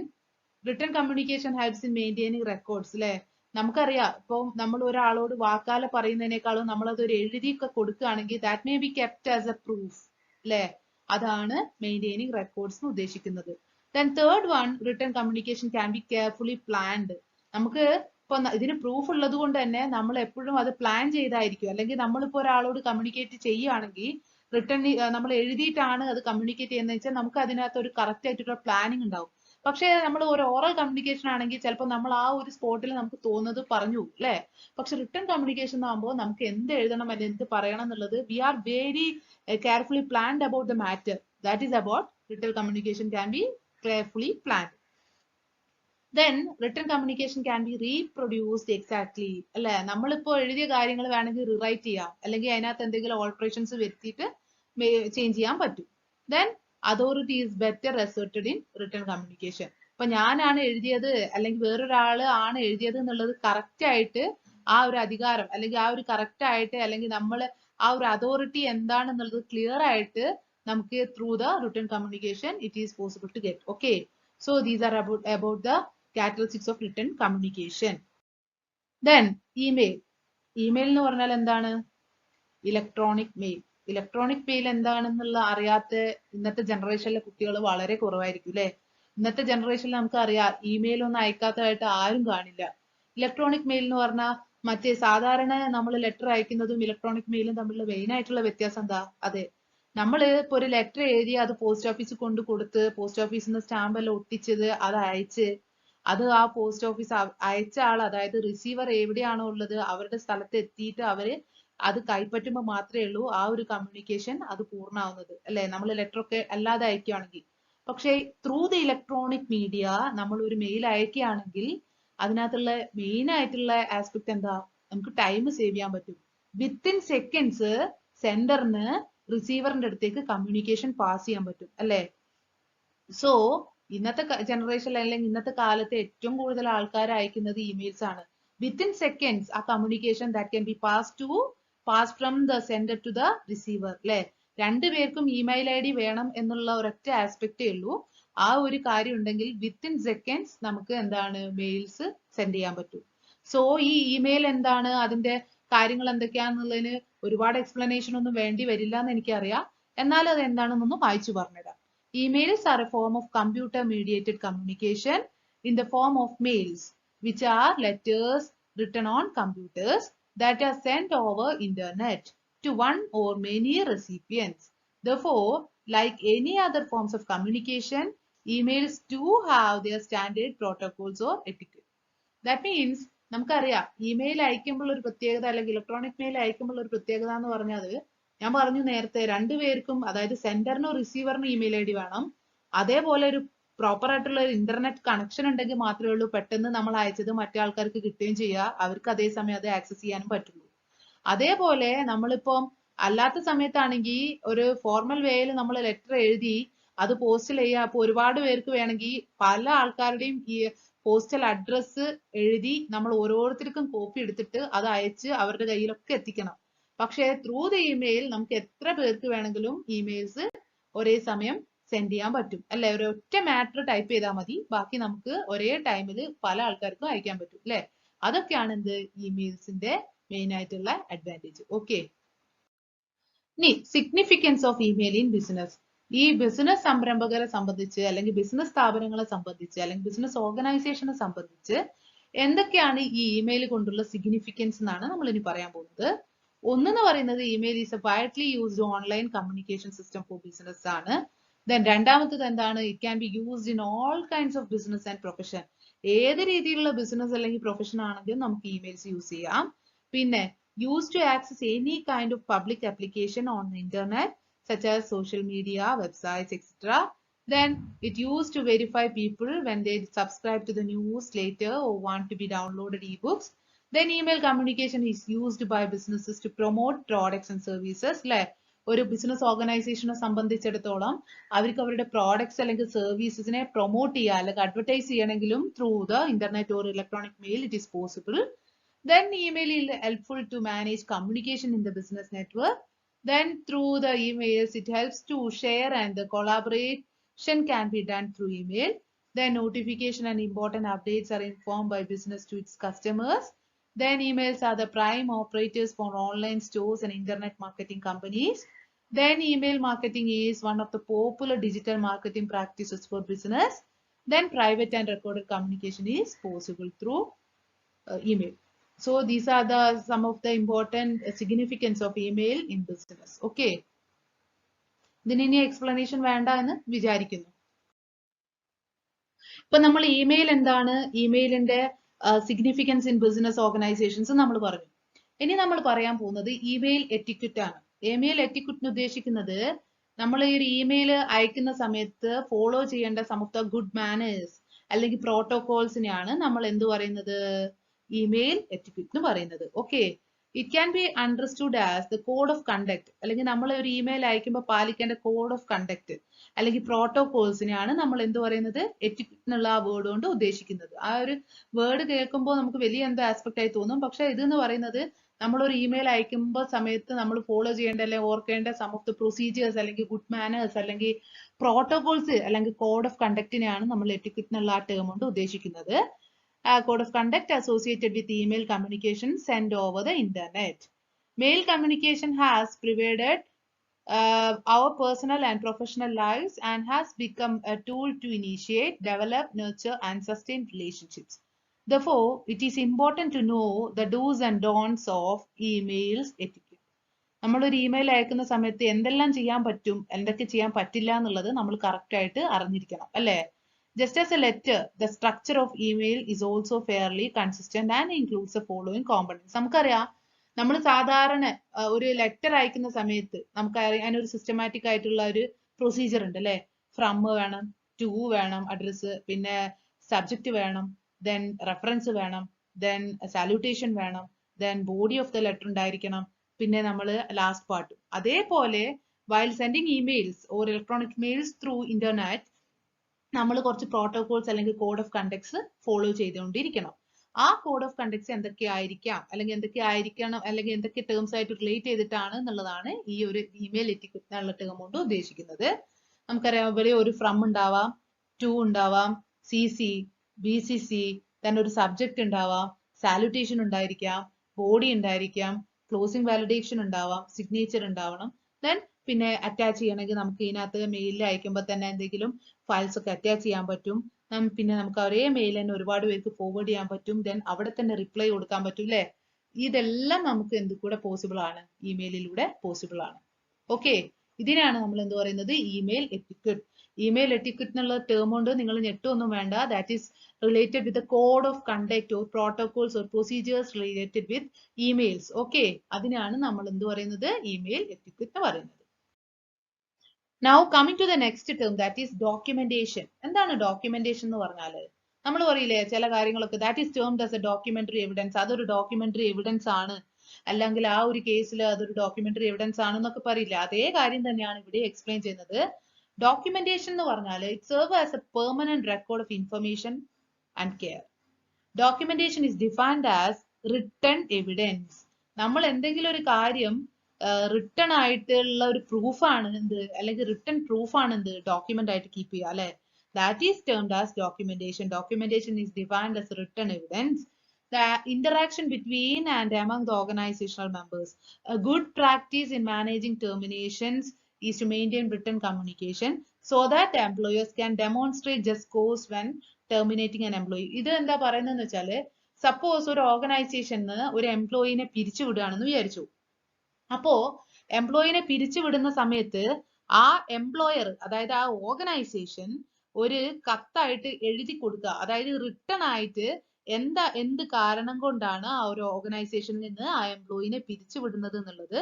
written communication helps in maintaining records അല്ലെ? നമുക്കറിയാം, ഇപ്പൊ നമ്മൾ ഒരാളോട് വാക്കാലെ പറയുന്നതിനേക്കാളും നമ്മൾ അതൊരു എഴുതിയൊക്കെ കൊടുക്കുകയാണെങ്കിൽ that may be kept as A proof അല്ലെ? അതാണ് മെയിൻറ്റെയിനിങ് റെക്കോർഡ്സ് എന്ന് ഉദ്ദേശിക്കുന്നത്. Then third one, written communication can be carefully planned. നമുക്ക് ഇപ്പൊ ഇതിന് പ്രൂഫ് ഉള്ളത് കൊണ്ട് തന്നെ നമ്മൾ എപ്പോഴും അത് പ്ലാൻ ചെയ്തായിരിക്കും. അല്ലെങ്കിൽ നമ്മളിപ്പോ ഒരാളോട് കമ്മ്യൂണിക്കേറ്റ് ചെയ്യുകയാണെങ്കിൽ റിട്ടൺ നമ്മൾ എഴുതിയിട്ടാണ് അത് കമ്മ്യൂണിക്കേറ്റ് ചെയ്യുന്നത് വെച്ചാൽ നമുക്ക് അതിനകത്ത് ഒരു കറക്റ്റ് ആയിട്ടുള്ള പ്ലാനിങ് ഉണ്ടാവും. പക്ഷേ നമ്മൾ ഒരു ഓറൽ കമ്മ്യൂണിക്കേഷൻ ആണെങ്കിൽ ചിലപ്പോൾ നമ്മൾ ആ ഒരു സ്പോട്ടിൽ നമുക്ക് തോന്നുന്നത് പറഞ്ഞു അല്ലെ? പക്ഷെ റിട്ടൺ കമ്മ്യൂണിക്കേഷൻ ആകുമ്പോൾ നമുക്ക് എന്ത് എഴുതണം അല്ലെങ്കിൽ എന്ത് പറയണം എന്നുള്ളത് we are very carefully planned about the matter. That is about written communication can be carefully planned. Then written communication can be reproduced exactly അല്ലെ? നമ്മളിപ്പോ എഴുതിയ കാര്യങ്ങൾ വേണമെങ്കിൽ റിറൈറ്റ് ചെയ്യാം, അല്ലെങ്കിൽ അതിനകത്ത് എന്തെങ്കിലും ഓൾട്ടറേഷൻസ് വരുത്തിയിട്ട് ചേഞ്ച് ചെയ്യാൻ പറ്റും. Then authority is better asserted in written communication. ഇപ്പൊ ഞാനാണ് എഴുതിയത് അല്ലെങ്കിൽ വേറൊരാള് ആണ് എഴുതിയത് എന്നുള്ളത് കറക്റ്റ് ആയിട്ട് ആ ഒരു അധികാരം അല്ലെങ്കിൽ ആ ഒരു കറക്റ്റ് ആയിട്ട് അല്ലെങ്കിൽ നമ്മൾ ആ ഒരു അതോറിറ്റി എന്താണെന്നുള്ളത് ക്ലിയർ ആയിട്ട് നമുക്ക് through the written communication it is possible to get. Okay, so these are about the characteristics of written communication. Then email. Email എന്ന് പറഞ്ഞാൽ എന്താണ്? Electronic mail. ഇലക്ട്രോണിക് മെയിൽ എന്താണെന്നുള്ള അറിയാത്ത ഇന്നത്തെ ജനറേഷനിലെ കുട്ടികൾ വളരെ കുറവായിരിക്കും അല്ലെ? ഇന്നത്തെ ജനറേഷനിൽ നമുക്ക് അറിയാം, ഇമെയിൽ ഒന്നും അയക്കാത്തതായിട്ട് ആരും കാണില്ല. ഇലക്ട്രോണിക് മെയിൽ എന്ന് പറഞ്ഞാൽ മറ്റേ സാധാരണ നമ്മൾ ലെറ്റർ അയക്കുന്നതും ഇലക്ട്രോണിക് മെയിലും തമ്മിലുള്ള മെയിൻ ആയിട്ടുള്ള വ്യത്യാസം എന്താ? അതെ, നമ്മൾ ഇപ്പൊ ഒരു ലെറ്റർ എഴുതി അത് പോസ്റ്റ് ഓഫീസിൽ കൊണ്ട് കൊടുത്ത് പോസ്റ്റ് ഓഫീസിൽ നിന്ന് സ്റ്റാമ്പ് എല്ലാം ഒട്ടിച്ചത് അത് അയച്ച് അത് ആ പോസ്റ്റ് ഓഫീസ് അയച്ച ആൾ അതായത് റിസീവർ എവിടെയാണോ ഉള്ളത് അവരുടെ സ്ഥലത്ത് എത്തിയിട്ട് അവര് അത് കൈപ്പറ്റുമ്പോൾ മാത്രമേ ഉള്ളൂ ആ ഒരു കമ്മ്യൂണിക്കേഷൻ അത് പൂർണ്ണമാവുന്നത് അല്ലെ? നമ്മൾ ലെറ്റർ ഒക്കെ അല്ലാതെ അയക്കുകയാണെങ്കിൽ. പക്ഷേ ത്രൂ ദി ഇലക്ട്രോണിക് മീഡിയ നമ്മൾ ഒരു മെയിൽ അയക്കുകയാണെങ്കിൽ അതിനകത്തുള്ള മെയിൻ ആയിട്ടുള്ള ആസ്പെക്ട് എന്താ? നമുക്ക് ടൈം സേവ് ചെയ്യാൻ പറ്റും. വിത്തിൻ സെക്കൻഡ്സ് സെൻഡറിന് റിസീവറിന്റെ അടുത്തേക്ക് കമ്മ്യൂണിക്കേഷൻ പാസ് ചെയ്യാൻ പറ്റും അല്ലെ? സോ ഇന്നത്തെ ജനറേഷനിൽ അല്ലെങ്കിൽ ഇന്നത്തെ കാലത്ത് ഏറ്റവും കൂടുതൽ ആൾക്കാർ അയക്കുന്നത് ഇമെയിൽസ് ആണ്. വിത്തിൻ സെക്കൻഡ്സ് ആ communication that can be pass from the sender to the receiver അല്ലെ? രണ്ടുപേർക്കും ഇമെയിൽ ഐ ഡി വേണം എന്നുള്ള ഒരൊറ്റ ആസ്പെക്റ്റേ ഉള്ളൂ. ആ ഒരു കാര്യം ഉണ്ടെങ്കിൽ വിത്തിൻ സെക്കൻഡ്സ് നമുക്ക് എന്താണ് മെയിൽസ് സെൻഡ് ചെയ്യാൻ പറ്റും. സോ ഈ ഇമെയിൽ എന്താണ്, അതിന്റെ കാര്യങ്ങൾ എന്തൊക്കെയാണെന്നുള്ളതിന് ഒരുപാട് എക്സ്പ്ലനേഷൻ ഒന്നും വേണ്ടി വരില്ല എന്ന് എനിക്കറിയാം. എന്നാൽ അത് എന്താണെന്നൊന്ന് വായിച്ചു പറഞ്ഞുതരാം. Emails are a form of computer mediated communication in the form of mails, which are letters written on computers that are sent over internet to one or many recipients. Therefore, like any other forms of communication, emails do have their standard protocols or etiquette. That means നമുക്കറിയാം ഇമെയിൽ അയക്കുമ്പോൾ ഒരു പ്രത്യേകത അല്ലെങ്കിൽ ഇലക്ട്രോണിക് മെയിൽ അയക്കുമ്പോൾ ഒരു പ്രത്യേകത എന്ന് പറഞ്ഞാൽ ഞാൻ പറഞ്ഞു നേരത്തെ രണ്ടുപേർക്കും അതായത് സെൻഡറിനും റിസീവറിനും ഇമെയിൽ ഐ ഡി വേണം. അതേപോലെ ഒരു പ്രോപ്പർ ആയിട്ടുള്ള ഒരു ഇന്റർനെറ്റ് കണക്ഷൻ ഉണ്ടെങ്കിൽ മാത്രമേ ഉള്ളൂ പെട്ടെന്ന് നമ്മൾ അയച്ചത് മറ്റേ ആൾക്കാർക്ക് കിട്ടുകയും ചെയ്യുക, അവർക്ക് അതേസമയം അത് ആക്സസ് ചെയ്യാനും പറ്റുള്ളൂ. അതേപോലെ നമ്മളിപ്പം അല്ലാത്ത സമയത്താണെങ്കിൽ ഒരു ഫോർമൽ വേയിൽ നമ്മൾ ലെറ്റർ എഴുതി അത് പോസ്റ്റിൽ ചെയ്യുക. അപ്പൊ ഒരുപാട് പേർക്ക് വേണമെങ്കിൽ പല ആൾക്കാരുടെയും ഈ പോസ്റ്റൽ അഡ്രസ്സ് എഴുതി നമ്മൾ ഓരോരുത്തർക്കും കോപ്പി എടുത്തിട്ട് അത് അയച്ച് അവരുടെ കയ്യിലൊക്കെ എത്തിക്കണം. പക്ഷേ ത്രൂ ദ ഇമെയിൽ നമുക്ക് എത്ര പേർക്ക് വേണമെങ്കിലും ഇമെയിൽസ് ഒരേ സമയം സെൻഡ് ചെയ്യാൻ പറ്റും അല്ലെ. ഒരൊറ്റ മാറ്റർ ടൈപ്പ് ചെയ്താൽ മതി, ബാക്കി നമുക്ക് ഒരേ ടൈമിൽ പല ആൾക്കാർക്കും അയക്കാൻ പറ്റും അല്ലെ. അതൊക്കെയാണ് എന്ത് ഇമെയിൽസിന്റെ മെയിൻ ആയിട്ടുള്ള അഡ്വാൻറ്റേജ്. ഓക്കെ, ഇനി significance of email in business. ഈ ബിസിനസ് സംരംഭകരെ സംബന്ധിച്ച് അല്ലെങ്കിൽ ബിസിനസ് സ്ഥാപനങ്ങളെ സംബന്ധിച്ച് അല്ലെങ്കിൽ ബിസിനസ് ഓർഗനൈസേഷനെ സംബന്ധിച്ച് എന്തൊക്കെയാണ് ഈ ഇമെയിൽ കൊണ്ടുള്ള സിഗ്നിഫിക്കൻസ് എന്നാണ് നമ്മൾ ഇനി പറയാൻ പോകുന്നത്. ഒന്നെന്ന് പറയുന്നത് email is A widely used online communication system for business ആണ്. ദെൻ രണ്ടാമത്തത് എന്താണ്, it can be used in all kinds of business and profession. ഏത് രീതിയിലുള്ള ബിസിനസ് അല്ലെങ്കിൽ പ്രൊഫഷൻ ആണെങ്കിലും നമുക്ക് ഇമെയിൽസ് യൂസ് ചെയ്യാം. പിന്നെ used to access any kind of public application on the internet such as social media, websites, etc. Then it used to verify people when they subscribe to the newsletter or want to be downloaded ebooks. Then email communication is used by businesses to promote products and services. Like ഒരു ബിസിനസ് ഓർഗനൈസേഷനെ സംബന്ധിച്ചിടത്തോളം അവർക്ക് അവരുടെ പ്രോഡക്ട്സ് അല്ലെങ്കിൽ സർവീസസിനെ പ്രൊമോട്ട് ചെയ്യുക അല്ലെങ്കിൽ അഡ്വർടൈസ് ചെയ്യണമെങ്കിലും through the internet or electronic mail it is possible. Then email is helpful to manage communication in the business network. Then through the emails, it helps to share and the collaboration can be done through email. Then notification and important updates are informed by business to its customers. Then emails are the prime operators for online stores and internet marketing companies. Then email marketing is one of the popular digital marketing practices for business. Then private and recorded communication is possible through email. So these are the some of the important significance of email in business. Okay. ഇതിന് ഇനി എക്സ്പ്ലനേഷൻ വേണ്ട എന്ന് വിചാരിക്കുന്നു. ഇപ്പൊ നമ്മൾ ഇമെയിൽ എന്താണ്, ഇമെയിലിന്റെ സിഗ്നിഫിക്കൻസ് ഇൻ ബിസിനസ് ഓർഗനൈസേഷൻസ് നമ്മൾ പറഞ്ഞു. ഇനി നമ്മൾ പറയാൻ പോകുന്നത് ഇമെയിൽ എറ്റിക്വറ്റ് ആണ്. ഇമെയിൽ എറ്റിക്വറ്റ് ഉദ്ദേശിക്കുന്നത് നമ്മൾ ഈ ഒരു ഇമെയിൽ അയക്കുന്ന സമയത്ത് ഫോളോ ചെയ്യേണ്ട some of the good manners അല്ലെങ്കിൽ പ്രോട്ടോകോൾസിനെയാണ് നമ്മൾ എന്ത് പറയുന്നത്, ഇമെയിൽ എറ്റിക്വറ്റ് എന്ന് പറയുന്നത്. Okay, it can be understood as the code of conduct, അല്ലെങ്കിൽ നമ്മൾ ഒരു ഇമെയിൽ അയക്കുമ്പോൾ പാലിക്കേണ്ട കോഡ് ഓഫ് കണ്ടക്ട് അല്ലെങ്കിൽ പ്രോട്ടോകോൾസിനെയാണ് നമ്മൾ എന്ത് പറയുന്നത്, എറ്റിക്വറ്റ് എന്നുള്ള ആ വേർഡ് കൊണ്ട് ഉദ്ദേശിക്കുന്നത്. ആ ഒരു വേർഡ് കേൾക്കുമ്പോൾ നമുക്ക് വലിയ എന്തോ ആസ്പെക്ട് ആയി തോന്നും, പക്ഷെ ഇതെന്ന് പറയുന്നത് നമ്മൾ ഒരു ഇമെയിൽ അയക്കുമ്പോൾ സമയത്ത് നമ്മൾ ഫോളോ ചെയ്യേണ്ട അല്ലെങ്കിൽ ഓർക്കേണ്ട സം ഓഫ് ദ പ്രൊസീജിയേഴ്സ് അല്ലെങ്കിൽ ഗുഡ് മാനേഴ്സ് അല്ലെങ്കിൽ പ്രോട്ടോകോൾസ് അല്ലെങ്കിൽ കോഡ് ഓഫ് കണ്ടക്റ്റിനെയാണ് നമ്മൾ എറ്റിക്വറ്റ് എന്നുള്ള ആ ടേം കൊണ്ട് ഉദ്ദേശിക്കുന്നത്. Code of conduct associated with email communication sent over the internet. Mail communication has pervaded our personal and professional lives and has become a tool to initiate, develop, nurture and sustain relationships. Therefore, it is important to know the do's and don'ts of emails etiquette. നമ്മൾ ഒരു ഇമെയിൽ അയക്കുന്ന സമയത്ത് എന്തെല്ലാം ചെയ്യാൻ പറ്റും എന്തൊക്കെ ചെയ്യാൻ പറ്റില്ല എന്നുള്ളത് നമ്മൾ കറക്റ്റ് ആയിട്ട് അറിഞ്ഞിരിക്കണം അല്ലേ. Just as a letter, the structure of email is also fairly consistent and includes the following components. നമുക്കറിയാം, നമ്മൾ സാധാരണ ഒരു ലെറ്റർ അയക്കുന്ന സമയത്ത് നമുക്ക് അതിനൊരു സിസ്റ്റമാറ്റിക് ആയിട്ടുള്ള ഒരു പ്രൊസീജിയർ ഉണ്ട് അല്ലെ. ഫ്രം വേണം, ടു വേണം അഡ്രസ്, പിന്നെ സബ്ജക്റ്റ് വേണം, ദെൻ റെഫറൻസ് വേണം, ദെൻ സാല്യൂട്ടേഷൻ വേണം, then body of the letter ഉണ്ടായിരിക്കണം, പിന്നെ നമ്മൾ ലാസ്റ്റ് പാർട്ട്. അതേപോലെ while sending emails or electronic mails through internet നമ്മൾ കുറച്ച് പ്രോട്ടോകോൾസ് അല്ലെങ്കിൽ കോഡ് ഓഫ് കണ്ടക്ട്സ് ഫോളോ ചെയ്തുകൊണ്ടിരിക്കണം. ആ കോഡ് ഓഫ് കണ്ടക്ട്സ് എന്തൊക്കെ ആയിരിക്കാം അല്ലെങ്കിൽ എന്തൊക്കെ ആയിരിക്കണം അല്ലെങ്കിൽ എന്തൊക്കെ ടേംസ് ആയിട്ട് റിലേറ്റ് ചെയ്തിട്ടാണ് എന്നുള്ളതാണ് ഈ ഒരു ഇമെയിൽ എറ്റിക്വറ്റ് എന്നുള്ള ടേം കൊണ്ട് ഉദ്ദേശിക്കുന്നത്. നമുക്കറിയാം, ഇവിടെ ഒരു ഫ്രം ഉണ്ടാവാം, ടു ഉണ്ടാവാം, CC, BCC, തന്നെ ഒരു സബ്ജക്ട് ഉണ്ടാവാം, സാല്യൂട്ടേഷൻ ഉണ്ടായിരിക്കാം, ബോഡി ഉണ്ടായിരിക്കാം, ക്ലോസിംഗ് വാലിഡേഷൻ ഉണ്ടാവാം, സിഗ്നേച്ചർ ഉണ്ടാവണം. ദെൻ പിന്നെ അറ്റാച്ച് ചെയ്യണമെങ്കിൽ നമുക്ക് ഇതിനകത്ത് മെയിലിൽ അയക്കുമ്പോൾ തന്നെ എന്തെങ്കിലും ഫയൽസ് ഒക്കെ അറ്റാച്ച് ചെയ്യാൻ പറ്റും. പിന്നെ നമുക്ക് ഒരേ മെയിൽ തന്നെ ഒരുപാട് പേർക്ക് ഫോർവേഡ് ചെയ്യാൻ പറ്റും. ദെൻ അവിടെ തന്നെ റിപ്ലൈ കൊടുക്കാൻ പറ്റും അല്ലെ. ഇതെല്ലാം നമുക്ക് എന്ത് കൂടെ പോസിബിൾ ആണ്, ഇമെയിലിലൂടെ പോസിബിൾ ആണ്. ഓക്കെ, ഇതിനാണ് നമ്മൾ എന്ത് പറയുന്നത്, ഇമെയിൽ എറ്റിക്വറ്റ്. ഇമെയിൽ എറ്റിക്വറ്റ് എന്നുള്ള ടേം കൊണ്ട് നിങ്ങൾ ഞെട്ടൊന്നും വേണ്ട. That is related with the code of conduct or protocols or procedures related with emails. Okay, അതിനാണ് നമ്മൾ എന്ത് പറയുന്നത്, ഇമെയിൽ എറ്റിക്വറ്റ് എന്ന് പറയുന്നത്. Now coming to the next term, that is documentation. എന്താണ് documentation എന്ന് പറഞ്ഞാൽ, നമ്മൾ പറയില്ലേ ചില കാര്യങ്ങളൊക്കെ that is termed as a documentary evidence. അതൊരു documentary evidence ആണ്, അല്ലെങ്കിൽ ആ ഒരു കേസിൽ അതൊരു documentary evidence ആണെന്നൊക്കെ പറയില്ല. അതേ കാര്യം തന്നെയാണ് ഇവിടെ എക്സ്പ്ലെയിൻ ചെയ്യുന്നത്. Documentation എന്ന് പറഞ്ഞാൽ it serves as a permanent record of information and care. Documentation is defined as written evidence. നമ്മൾ എന്തെങ്കിലും ഒരു കാര്യം റിട്ടൺ ആയിട്ടുള്ള ഒരു പ്രൂഫാണ് എന്ത്, അല്ലെങ്കിൽ റിട്ടൺ പ്രൂഫാണ് എന്ത്, ഡോക്യുമെന്റ് ആയിട്ട് കീപ്പ് ചെയ്യുക അല്ലെ. That is termed as documentation. Documentation is defined as written evidence. The interaction between and among the organizational members. A good practice in managing terminations is to maintain written communication so that employers can demonstrate just cause when terminating an employee. ഇത് എന്താ പറയുന്നതെന്ന് വെച്ചാല്, സപ്പോസ് ഒരു ഓർഗനൈസേഷന് ഒരു എംപ്ലോയിനെ പിരിച്ചു വിടുകയാണെന്ന് വിചാരിച്ചു. അപ്പോ എംപ്ലോയിനെ പിരിച്ചു വിടുന്ന സമയത്ത് ആ എംപ്ലോയർ, അതായത് ആ ഓർഗനൈസേഷൻ ഒരു കത്തായിട്ട് എഴുതി കൊടുക്കുക, അതായത് റിട്ടൺ ആയിട്ട് എന്ത് കാരണം കൊണ്ടാണ് ആ ഒരു ഓർഗനൈസേഷനിൽ നിന്ന് ആ എംപ്ലോയിനെ പിരിച്ചു വിടുന്നത് എന്നുള്ളത്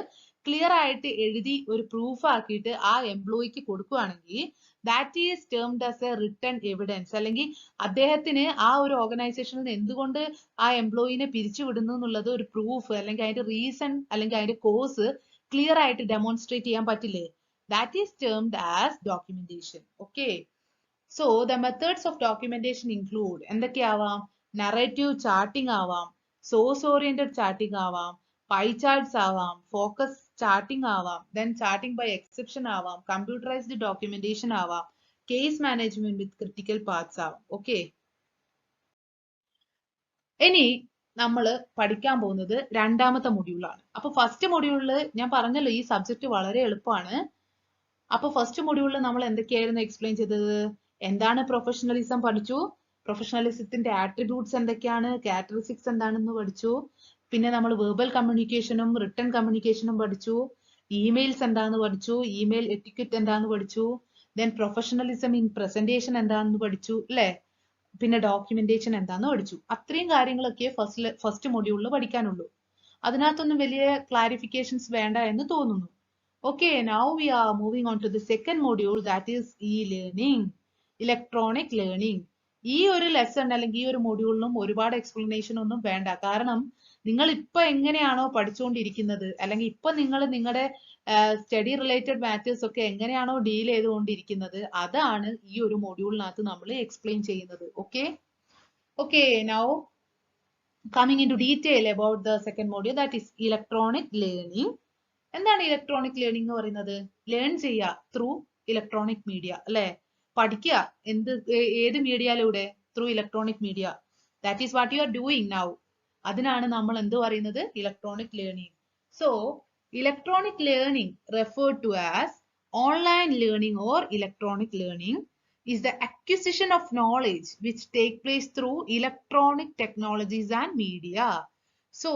ക്ലിയർ ആയിട്ട് എഴുതി ഒരു പ്രൂഫ് ആക്കിയിട്ട് ആ എംപ്ലോയിക്ക് കൊടുക്കുകയാണെങ്കിൽ that is termed as A written evidence. അല്ലെങ്കിൽ അദ്ദേഹത്തിന് ആ ഒരു ഓർഗനൈസേഷനിൽ നിന്ന് എന്തുകൊണ്ട് ആ എംപ്ലോയിനെ പിരിച്ചു വിടുന്നു എന്നുള്ളത് ഒരു പ്രൂഫ്, അല്ലെങ്കിൽ അതിന്റെ റീസൺ, അല്ലെങ്കിൽ അതിന്റെ കോസ് ക്ലിയർ ആയിട്ട് ഡെമോൺസ്ട്രേറ്റ് ചെയ്യാൻ പറ്റില്ലേ? That is termed as documentation. Okay, so the methods of documentation include എന്തൊക്കെയാവാം? നറേറ്റീവ് ചാർട്ടിംഗ് ആവാം, സോഴ്സ് ഓറിയന്റഡ് ചാർട്ടിംഗ് ആവാം, പൈ ചാർട്ട്സ് ആവാം, ഫോക്കസ് ചാർട്ടിംഗ് ആവാം, ദെൻ ചാർട്ടിംഗ് ബൈ എക്സെപ്ഷൻ ആവാം, കമ്പ്യൂട്ടറൈസ്ഡ് ഡോക്യുമെന്റേഷൻ ആവാം, case management with critical parts ആവാം. ഓക്കെ, ഇനി നമ്മൾ പഠിക്കാൻ പോകുന്നത് രണ്ടാമത്തെ മൊഡ്യൂളാണ്. അപ്പൊ ഫസ്റ്റ് മൊഡ്യൂളിൽ ഞാൻ പറഞ്ഞല്ലോ ഈ സബ്ജക്ട് വളരെ എളുപ്പമാണ്. അപ്പൊ ഫസ്റ്റ് മൊഡ്യൂളിൽ നമ്മൾ എന്തൊക്കെയായിരുന്നു എക്സ്പ്ലെയിൻ ചെയ്തത്? എന്താണ് പ്രൊഫഷണലിസം പഠിച്ചു, പ്രൊഫഷണലിസത്തിന്റെ ആട്രിബ്യൂട്ട്സ് എന്തൊക്കെയാണ്, ക്യാരക്ടറിസ്റ്റിക്സ് എന്താണെന്ന് പഠിച്ചു, പിന്നെ നമ്മൾ വെർബൽ കമ്മ്യൂണിക്കേഷനും റിട്ടൺ കമ്മ്യൂണിക്കേഷനും പഠിച്ചു, ഇമെയിൽസ് എന്താണെന്ന് പഠിച്ചു, ഇമെയിൽ എറ്റിക്വറ്റ് എന്താണെന്ന് പഠിച്ചു, ദെൻ പ്രൊഫഷണലിസം ഇൻ പ്രസന്റേഷൻ എന്താണെന്ന് പഠിച്ചു അല്ലെ, പിന്നെ ഡോക്യുമെന്റേഷൻ എന്താണെന്ന് പഠിച്ചു. അത്രയും കാര്യങ്ങളൊക്കെ ഫസ്റ്റ് മൊഡ്യൂളിൽ പഠിക്കാനുള്ളൂ. അതിനകത്തൊന്നും വലിയ ക്ലാരിഫിക്കേഷൻസ് വേണ്ട എന്ന് തോന്നുന്നു. Okay, now we are moving on to the second module, that is e-learning, electronic learning. ഈ ഒരു ലെസൺ അല്ലെങ്കിൽ ഈ ഒരു മൊഡ്യൂളിനും ഒരുപാട് എക്സ്പ്ലനേഷൻ ഒന്നും വേണ്ട. കാരണം നിങ്ങൾ ഇപ്പൊ എങ്ങനെയാണോ പഠിച്ചുകൊണ്ടിരിക്കുന്നത്, അല്ലെങ്കിൽ ഇപ്പൊ നിങ്ങൾ നിങ്ങളുടെ സ്റ്റഡി റിലേറ്റഡ് മാറ്റേഴ്സ് ഒക്കെ എങ്ങനെയാണോ ഡീൽ ചെയ്തുകൊണ്ടിരിക്കുന്നത്, അതാണ് ഈ ഒരു മൊഡ്യൂളിനകത്ത് നമ്മൾ എക്സ്പ്ലെയിൻ ചെയ്യുന്നത്. Okay, okay, now coming into detail about the second module, that is electronic learning. എന്താണ് ഇലക്ട്രോണിക് ലേണിംഗ് എന്ന് പറയുന്നത്? ലേൺ ചെയ്യുക ത്രൂ ഇലക്ട്രോണിക് മീഡിയ അല്ലെ, പഠിക്കുക ഏത് മീഡിയയിലൂടെ? Through electronic media. That is what you are doing now. അതിനാണ് നമ്മൾ എന്ത് പറയുന്നത്? Electronic learning. So electronic learning referred to as online learning or electronic learning is the acquisition of knowledge which take place through electronic technologies and media. So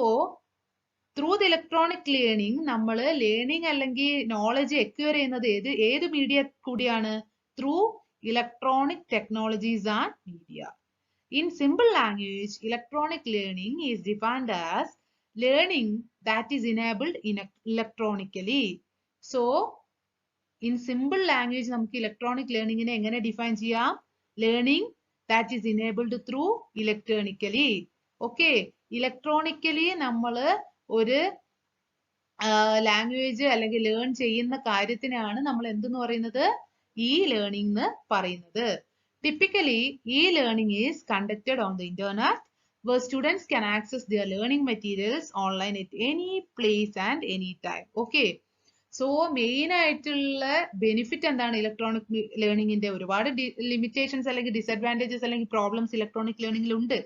through the electronic learning നമ്മൾ ലേണിംഗ് അല്ലെങ്കിൽ നോളജ് എക്വയർ ചെയ്യുന്നത് ഏത് മീഡിയ കൂടിയാണ്? Through electronic technologies and media. In simple language, electronic learning is defined as learning that is enabled electronically. So in simple language നമുക്ക് ഇലക്ട്രോണിക് ലേണിംഗിനെ എങ്ങനെ ഡിഫൈൻ ചെയ്യാം? Learning that is enabled through electronically. Okay, electronically നമ്മൾ ഒരു ലാംഗ്വേജ് അല്ലെങ്കിൽ ലേൺ ചെയ്യുന്ന കാര്യത്തിനാണ് നമ്മൾ എന്തെന്ന് പറയുന്നത്? ഇ ലേണിംഗ് എന്ന് പറയുന്നത്. Typically E learning is conducted on the internet where students can access their learning materials online at any place and any time. Okay, so main ആയിട്ടുള്ള ബെനിഫിറ്റ് എന്താണ് ഇലക്ട്രോണിക് ലേണിംഗിന്റെ? ഒരുപാട് ലിമിറ്റേഷൻസ് അല്ലെങ്കിൽ ഡിസഡ്വാൻറ്റേജസ് അല്ലെങ്കിൽ പ്രോബ്ലംസ് ഇലക്ട്രോണിക് ലേണിംഗിൽ ഉണ്ട്.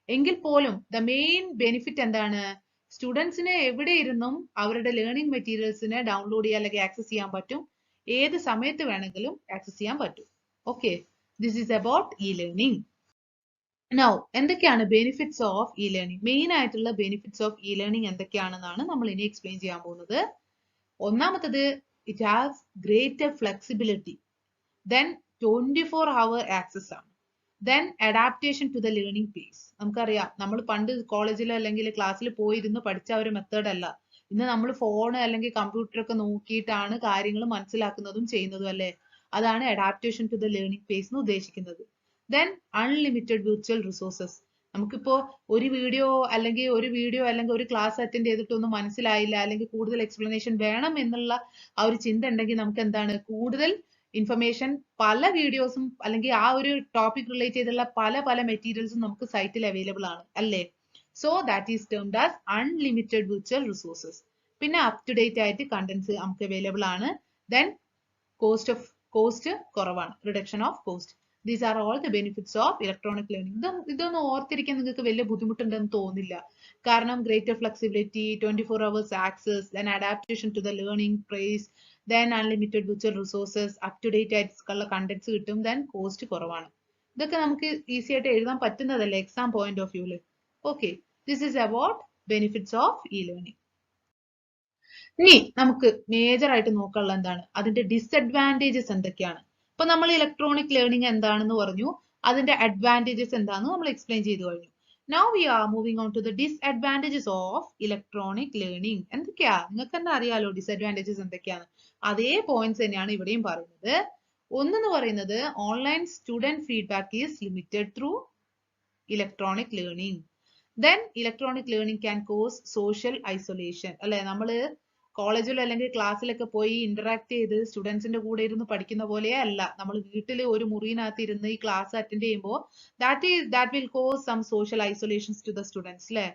എങ്കിൽ പോലും ദ മെയിൻ ബെനിഫിറ്റ് എന്താണ്? സ്റ്റുഡൻസിന് എവിടെ ഇരുന്നും അവരുടെ ലേണിംഗ് മെറ്റീരിയൽസിനെ ഡൗൺലോഡ് ചെയ്യാൻ അല്ലെങ്കിൽ ആക്സസ് ചെയ്യാൻ പറ്റും. ഏത് സമയത്ത് വേണമെങ്കിലും ആക്സസ് ചെയ്യാൻ പറ്റും. Okay, this is about e learning. Now എന്തൊക്കെയാണ് benefits of e learning? Main ആയിട്ടുള്ള ബെനിഫിറ്റ്സ് ഓഫ് ഇ ലേണിംഗ് എന്തൊക്കെയാണെന്നാണ് നമ്മൾ ഇനി എക്സ്പ്ലെയിൻ ചെയ്യാൻ പോകുന്നത്. ഒന്നാമത്തത്, it has greater flexibility. Then 24-hour access ആണ്. Then adaptation to the learning pace. നമുക്കറിയാം, നമ്മൾ പണ്ട് കോളേജിൽ അല്ലെങ്കിൽ ക്ലാസ്സിൽ പോയിരുന്ന് പഠിച്ച ഒരു മെത്തേഡ് അല്ല. ഇന്ന് നമ്മൾ ഫോൺ അല്ലെങ്കിൽ കമ്പ്യൂട്ടർ ഒക്കെ നോക്കിയിട്ടാണ് കാര്യങ്ങൾ മനസ്സിലാക്കുന്നതും ചെയ്യുന്നതും അല്ലെ. അതാണ് adaptation to the learning pace എന്ന് ഉദ്ദേശിക്കുന്നത്. Then unlimited virtual resources. നമുക്കിപ്പോ ഒരു വീഡിയോ അല്ലെങ്കിൽ ഒരു ക്ലാസ് അറ്റൻഡ് ചെയ്തിട്ടൊന്നും മനസ്സിലായില്ല, അല്ലെങ്കിൽ കൂടുതൽ എക്സ്പ്ലനേഷൻ വേണം എന്നുള്ള ആ ഒരു ചിന്ത ഉണ്ടെങ്കിൽ നമുക്ക് എന്താണ്? കൂടുതൽ ഇൻഫർമേഷൻ, പല വീഡിയോസും അല്ലെങ്കിൽ ആ ഒരു ടോപ്പിക് റിലേറ്റ് ചെയ്തുള്ള പല മെറ്റീരിയൽസും നമുക്ക് സൈറ്റിൽ അവൈലബിൾ ആണ് അല്ലേ. So that is termed as unlimited virtual resources. പിന്നെ അപ് ടു ഡേറ്റ് ആയിട്ട് കണ്ടന്റ്സ് നമുക്ക് അവൈലബിൾ ആണ്. ദെൻ കോസ്റ്റ് കുറവാണ്, reduction of cost. These are all the benefits of electronic learning. ഇതൊന്നും ഓർത്തിരിക്കാൻ നിങ്ങൾക്ക് വലിയ ബുദ്ധിമുട്ടുണ്ടെന്ന് തോന്നില്ല. കാരണം greater flexibility, 24 hours access, then adaptation to the learning pace, then unlimited virtual resources, up to date ആയിട്ടുള്ള കണ്ടന്റ്സ് കിട്ടും, then കോസ്റ്റ് കുറവാണ്. ഇതൊക്കെ നമുക്ക് ഈസി ആയിട്ട് എഴുതാൻ പറ്റുന്നതല്ലേ എക്സാം പോയിന്റ് ഓഫ് വ്യൂല്. Okay, this is about benefits of e learning. ഇനി നമുക്ക് മേജർ ആയിട്ട് നോക്കാനുള്ള എന്താണ് അതിന്റെ ഡിസഡ്വാൻറ്റേജസ് എന്തൊക്കെയാണ്. ഇപ്പൊ നമ്മൾ ഇലക്ട്രോണിക് ലേണിംഗ് എന്താണെന്ന് പറഞ്ഞു, അതിന്റെ അഡ്വാൻറ്റേജസ് എന്താണെന്ന് നമ്മൾ എക്സ്പ്ലെയിൻ ചെയ്തു കഴിഞ്ഞു. Now we are moving on to the disadvantages of electronic learning. എന്തൊക്കെയാ നിങ്ങൾക്ക് തന്നെ അറിയാലോ ഡിസഡ്വാൻറ്റേജസ് എന്തൊക്കെയാണ്. അതേ പോയിന്റ്സ് തന്നെയാണ് ഇവിടെയും പറയുന്നത്. ഒന്നെന്ന് പറയുന്നത് online student feedback is limited through electronic learning. Then electronic learning can cos social isolation. അല്ലെ, നമ്മള് കോളേജിലോ അല്ലെങ്കിൽ ക്ലാസ്സിലൊക്കെ പോയി ഇന്ററാക്ട് ചെയ്ത് സ്റ്റുഡൻസിന്റെ കൂടെ ഇരുന്ന് പഠിക്കുന്ന പോലെ അല്ല, നമ്മൾ വീട്ടിൽ ഒരു മുറിനകത്ത് ഇരുന്ന് ഈ ക്ലാസ് അറ്റൻഡ് ചെയ്യുമ്പോൾ that will cause some social isolations to the students. അല്ലെ,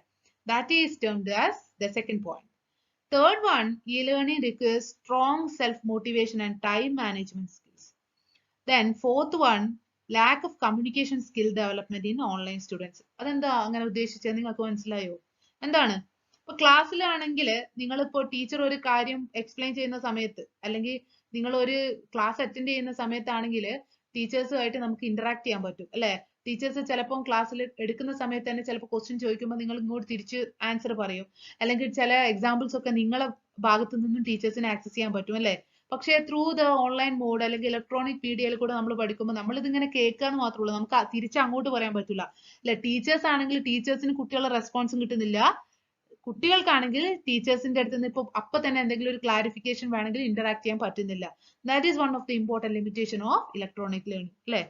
that is termed as the second point. Third one, e-learning requires strong self-motivation and time management skills. Then fourth one, lack of communication skill development in online students. അതെന്താ അങ്ങനെ ഉദ്ദേശിച്ചത് നിങ്ങൾക്ക് മനസ്സിലായോ? എന്താണ്, ഇപ്പൊ ക്ലാസ്സിലാണെങ്കിൽ നിങ്ങളിപ്പോ ടീച്ചർ ഒരു കാര്യം എക്സ്പ്ലെയിൻ ചെയ്യുന്ന സമയത്ത് അല്ലെങ്കിൽ നിങ്ങൾ ഒരു ക്ലാസ് അറ്റൻഡ് ചെയ്യുന്ന സമയത്താണെങ്കിൽ ടീച്ചേഴ്സുമായിട്ട് നമുക്ക് ഇന്ററാക്ട് ചെയ്യാൻ പറ്റും അല്ലെ. ടീച്ചേഴ്സ് ചിലപ്പോൾ ക്ലാസ്സിൽ എടുക്കുന്ന സമയത്ത് തന്നെ ചിലപ്പോൾ ക്വസ്റ്റ്യൻ ചോദിക്കുമ്പോൾ നിങ്ങൾ ഇങ്ങോട്ട് തിരിച്ച് ആൻസർ പറയും, അല്ലെങ്കിൽ ചില എക്സാമ്പിൾസ് ഒക്കെ നിങ്ങളെ ഭാഗത്തു നിന്നും ടീച്ചേഴ്സിന് ആക്സസ് ചെയ്യാൻ പറ്റും അല്ലെ. പക്ഷേ ത്രൂ ദ ഓൺലൈൻ മോഡ് അല്ലെങ്കിൽ ഇലക്ട്രോണിക് മീഡിയയിൽ കൂടെ നമ്മൾ പഠിക്കുമ്പോൾ നമ്മൾ ഇതിങ്ങനെ കേൾക്കാന്ന് മാത്രമേ ഉള്ളൂ, നമുക്ക് തിരിച്ച് അങ്ങോട്ട് പറയാൻ പറ്റില്ല അല്ലെ. ടീച്ചേഴ്സ് ആണെങ്കിൽ ടീച്ചേഴ്സിന് കുട്ടികളുടെ റെസ്പോൺസും കിട്ടുന്നില്ല, കുട്ടികൾക്കാണെങ്കിൽ ടീച്ചേഴ്സിന്റെ അടുത്ത് നിന്ന് ഇപ്പൊ അപ്പൊ തന്നെ എന്തെങ്കിലും ഒരു ക്ലാരിഫിക്കേഷൻ വേണമെങ്കിൽ ഇന്ററാക്ട് ചെയ്യാൻ പറ്റുന്നില്ല. That is one of the important limitation of electronic learning അല്ലെ.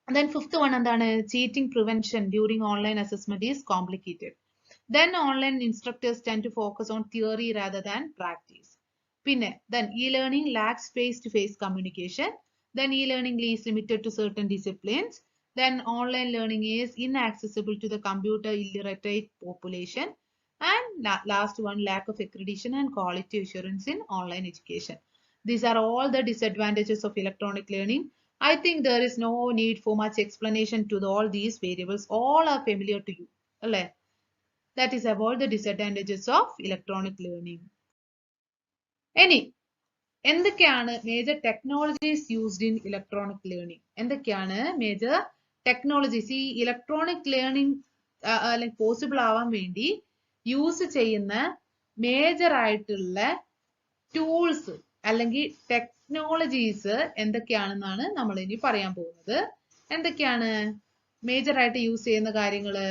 ദെൻ ഫിഫ്ത്ത് വൺ എന്താണ്, cheating prevention during online assessment is complicated. Then online instructors tend to focus on theory rather than practice. പിന്നെ then e learning lacks face to face communication. Then e learning is limited to certain disciplines. Then online learning is inaccessible to the computer illiterate population. And last one, lack of accreditation and quality assurance in online education. These are all the disadvantages of electronic learning. I think there is no need for much explanation to all these variables. All are familiar to you. That is about the disadvantages of electronic learning. Any എന്തൊക്കെയാണ് major technologies used in electronic learning? എന്തൊക്കെയാണ് മേജർ ടെക്നോളജീസ് ഈ ഇലക്ട്രോണിക് ലേണിംഗ് അല്ലെങ്കിൽ പോസിബിൾ ആവാൻ വേണ്ടി യൂസ് ചെയ്യുന്ന മേജർ ആയിട്ടുള്ള ടൂൾസ് അല്ലെങ്കിൽ ടെക്നോളജീസ് എന്തൊക്കെയാണെന്നാണ് നമ്മൾ ഇനി പറയാൻ പോകുന്നത്. എന്തൊക്കെയാണ് മേജർ ആയിട്ട് യൂസ് ചെയ്യുന്ന കാര്യങ്ങള്?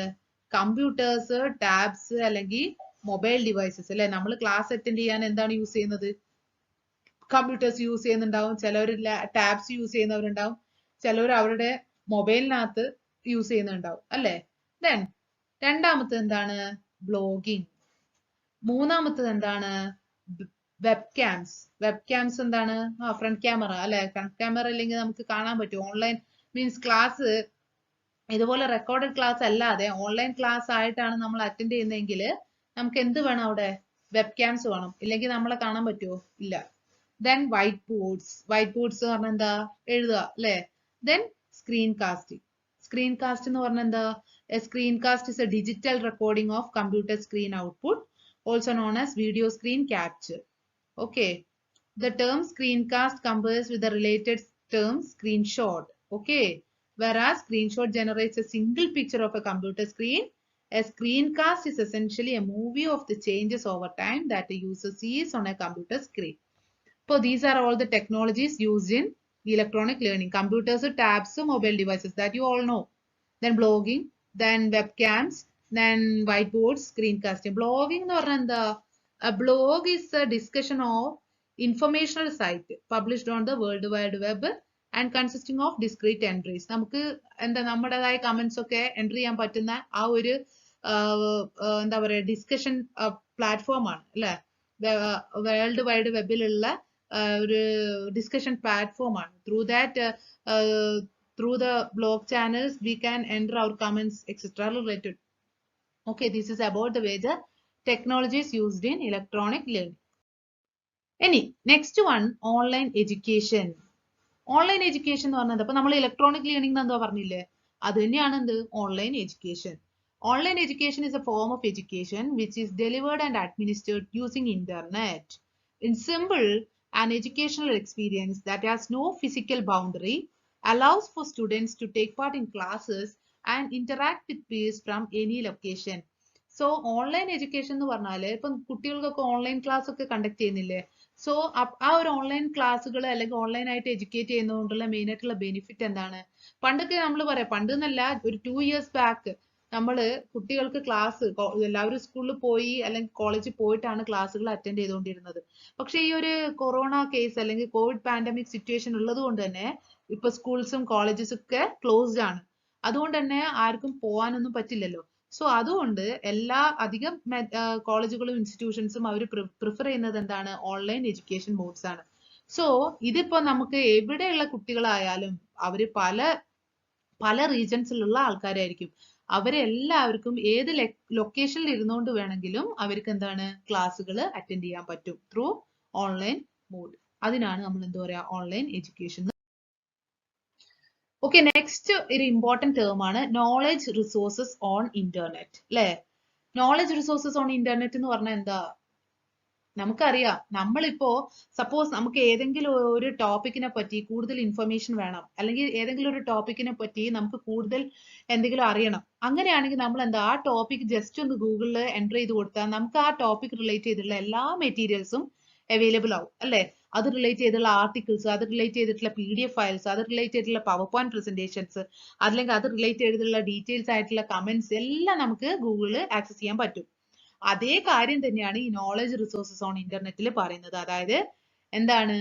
കമ്പ്യൂട്ടേഴ്സ്, ടാബ്സ് അല്ലെങ്കിൽ മൊബൈൽ ഡിവൈസസ് അല്ലെ. നമ്മൾ ക്ലാസ് അറ്റൻഡ് ചെയ്യാൻ എന്താണ് യൂസ് ചെയ്യുന്നത്? കമ്പ്യൂട്ടേഴ്സ് യൂസ് ചെയ്യുന്നുണ്ടാവും, ചിലവർ ടാബ്സ് യൂസ് ചെയ്യുന്നവരുണ്ടാവും, ചിലവർ അവരുടെ മൊബൈലിനകത്ത് യൂസ് ചെയ്യുന്നുണ്ടാവും അല്ലെ. ദെൻ രണ്ടാമത്തെ എന്താണ്, ബ്ലോഗിങ്. മൂന്നാമത്തത് എന്താണ്, വെബ് ക്യാംസ്. വെബ് ക്യാംസ് എന്താണ്, ഫ്രണ്ട് ക്യാമറ അല്ലെ. ഫ്രണ്ട് ക്യാമറ ഇല്ലെങ്കിൽ നമുക്ക് കാണാൻ പറ്റും. ഓൺലൈൻ മീൻസ് ക്ലാസ് ഇതുപോലെ റെക്കോർഡഡ് ക്ലാസ് അല്ലാതെ ഓൺലൈൻ ക്ലാസ് ആയിട്ടാണ് നമ്മൾ അറ്റൻഡ് ചെയ്യുന്നതെങ്കിൽ നമുക്ക് എന്ത് വേണം അവിടെ? വെബ് ക്യാംസ് വേണം, ഇല്ലെങ്കിൽ നമ്മളെ കാണാൻ പറ്റുമോ? ഇല്ല. Then white boards. White boards എന്ന് പറഞ്ഞാൽ എന്താ? എഴുതുക അല്ലെ. Then screen casting. Screen cast എന്ന് പറഞ്ഞാൽ എന്താ? A screencast is a digital recording of computer screen output, also known as video screen capture. Okay. The term screencast compares with the related term screenshot. Okay. Whereas screenshot generates a single picture of a computer screen, a screencast is essentially a movie of the changes over time that a user sees on a computer screen. So these are all the technologies used in electronic learning. Computers, tabs, mobile devices that you all know. Then blogging, then webcams, then whiteboards, screencasting. Blogging എന്ന് പറഞ്ഞാൽ എന്താ? A blog is a discussion of informational site published on the World Wide Web and consisting of discrete entries. നമുക്ക് എന്താ നമ്മുടേതായ കമന്റ്സ് ഒക്കെ എൻട്രി ചെയ്യാൻ പറ്റുന്ന ആ ഒരു എന്താ പറയുക ഡിസ്കഷൻ പ്ലാറ്റ്ഫോം ആണ് അല്ലെ. വേൾഡ് വൈഡ് വെബിലുള്ള ഒരു ഡിസ്കഷൻ പ്ലാറ്റ്ഫോം ആണ്. Through the blog channels we can enter our comments etc related. Okay, this is about the major technologies used in electronic learning. Next one, online education. Online education എന്ന് പറഞ്ഞത് അപ്പൊ നമ്മൾ ഇലക്ട്രോണിക് ലേണിംഗ് എന്താ പറഞ്ഞില്ലേ, അത് തന്നെയാണ് എന്ത് online education. Online education is A form of education which is delivered and administered using internet. In simple, an educational experience that has no physical boundary allows for students to take part in classes and interact with peers from any location. So online education എന്ന് പറഞ്ഞാല് ഇപ്പം കുട്ടികൾക്കൊക്കെ ഓൺലൈൻ ക്ലാസ് ഒക്കെ കണ്ടക്ട് ചെയ്യുന്നില്ലേ, സോ ആ ഒരു ഓൺലൈൻ ക്ലാസ്സുകൾ അല്ലെങ്കിൽ ഓൺലൈൻ ആയിട്ട് എഡ്യൂക്കേറ്റ് ചെയ്യുന്നതുകൊണ്ടുള്ള മെയിൻ ആയിട്ടുള്ള ബെനിഫിറ്റ് എന്താണ്? പണ്ടൊക്കെ നമ്മൾ പറയാം, പണ്ട് എന്നല്ല, ഒരു 2 years ബാക്ക് നമ്മള് കുട്ടികൾക്ക് ക്ലാസ് എല്ലാവരും സ്കൂളിൽ പോയി അല്ലെങ്കിൽ കോളേജിൽ പോയിട്ടാണ് ക്ലാസ്സുകൾ അറ്റൻഡ് ചെയ്തുകൊണ്ടിരുന്നത്. പക്ഷെ ഈ ഒരു കൊറോണ കേസ് അല്ലെങ്കിൽ കോവിഡ് പാൻഡമിക് സിറ്റുവേഷൻ ഉള്ളത് കൊണ്ട് തന്നെ ഇപ്പൊ സ്കൂൾസും കോളേജസും ഒക്കെ ക്ലോസ്ഡ് ആണ്. അതുകൊണ്ട് തന്നെ ആർക്കും പോകാനൊന്നും പറ്റില്ലല്ലോ. സോ അതുകൊണ്ട് എല്ലാ അധികം കോളേജുകളും ഇൻസ്റ്റിറ്റ്യൂഷൻസും അവർ പ്രിഫർ ചെയ്യുന്നത് എന്താണ്? ഓൺലൈൻ എഡ്യൂക്കേഷൻ മോഡ്സ് ആണ്. സോ ഇതിപ്പോ നമുക്ക് എവിടെയുള്ള കുട്ടികളായാലും അവര് പല റീജൻസിലുള്ള ആൾക്കാരായിരിക്കും, അവരെല്ലാവർക്കും ഏത് ലൊക്കേഷനിൽ ഇരുന്നുകൊണ്ട് വേണമെങ്കിലും അവർക്ക് എന്താണ് ക്ലാസ്സുകൾ അറ്റൻഡ് ചെയ്യാൻ പറ്റും ത്രൂ ഓൺലൈൻ മോഡ്. അതിനാണ് നമ്മൾ എന്താ പറയാ ഓൺലൈൻ എഡ്യൂക്കേഷൻ. ഓക്കെ, നെക്സ്റ്റ് ഒരു ഇമ്പോർട്ടന്റ് ടേം ആണ് നോളജ് റിസോഴ്സസ് ഓൺ ഇന്റർനെറ്റ്. അല്ലെ, നോളജ് റിസോഴ്സസ് ഓൺ ഇന്റർനെറ്റ് എന്ന് പറഞ്ഞാൽ എന്താ? നമുക്കറിയാം, നമ്മളിപ്പോ സപ്പോസ് നമുക്ക് ഏതെങ്കിലും ഒരു ടോപ്പിക്കിനെ പറ്റി കൂടുതൽ ഇൻഫർമേഷൻ വേണം, അല്ലെങ്കിൽ ഏതെങ്കിലും ഒരു ടോപ്പിക്കിനെ പറ്റി നമുക്ക് കൂടുതൽ എന്തെങ്കിലും അറിയണം. അങ്ങനെയാണെങ്കിൽ നമ്മൾ എന്താ ആ ടോപ്പിക് ജസ്റ്റ് ഒന്ന് ഗൂഗിളിൽ എൻ്റർ ചെയ്ത് കൊടുത്താൽ നമുക്ക് ആ ടോപ്പിക് റിലേറ്റ് ചെയ്തിട്ടുള്ള എല്ലാ മെറ്റീരിയൽസും അവൈലബിൾ ആവും അല്ലെ. അത് റിലേറ്റ് ചെയ്തിട്ടുള്ള ആർട്ടിക്കിൾസ്, അത് റിലേറ്റ് ചെയ്തിട്ടുള്ള PDF ഫയൽസ്, അത് റിലേറ്റ് ചെയ്തിട്ടുള്ള പവർ പോയിന്റ് പ്രസന്റേഷൻസ്, അല്ലെങ്കിൽ അത് റിലേറ്റ് ചെയ്തിട്ടുള്ള ഡീറ്റെയിൽസ് ആയിട്ടുള്ള കമന്റ്സ് എല്ലാം നമുക്ക് ഗൂഗിളിൽ ആക്സസ് ചെയ്യാൻ പറ്റും. അതേ കാര്യം തന്നെയാണ് ഈ നോളജ് റിസോഴ്സസ് ഓൺ ഇന്റർനെറ്റിൽ പറയുന്നത്. അതായത് എന്താണ്?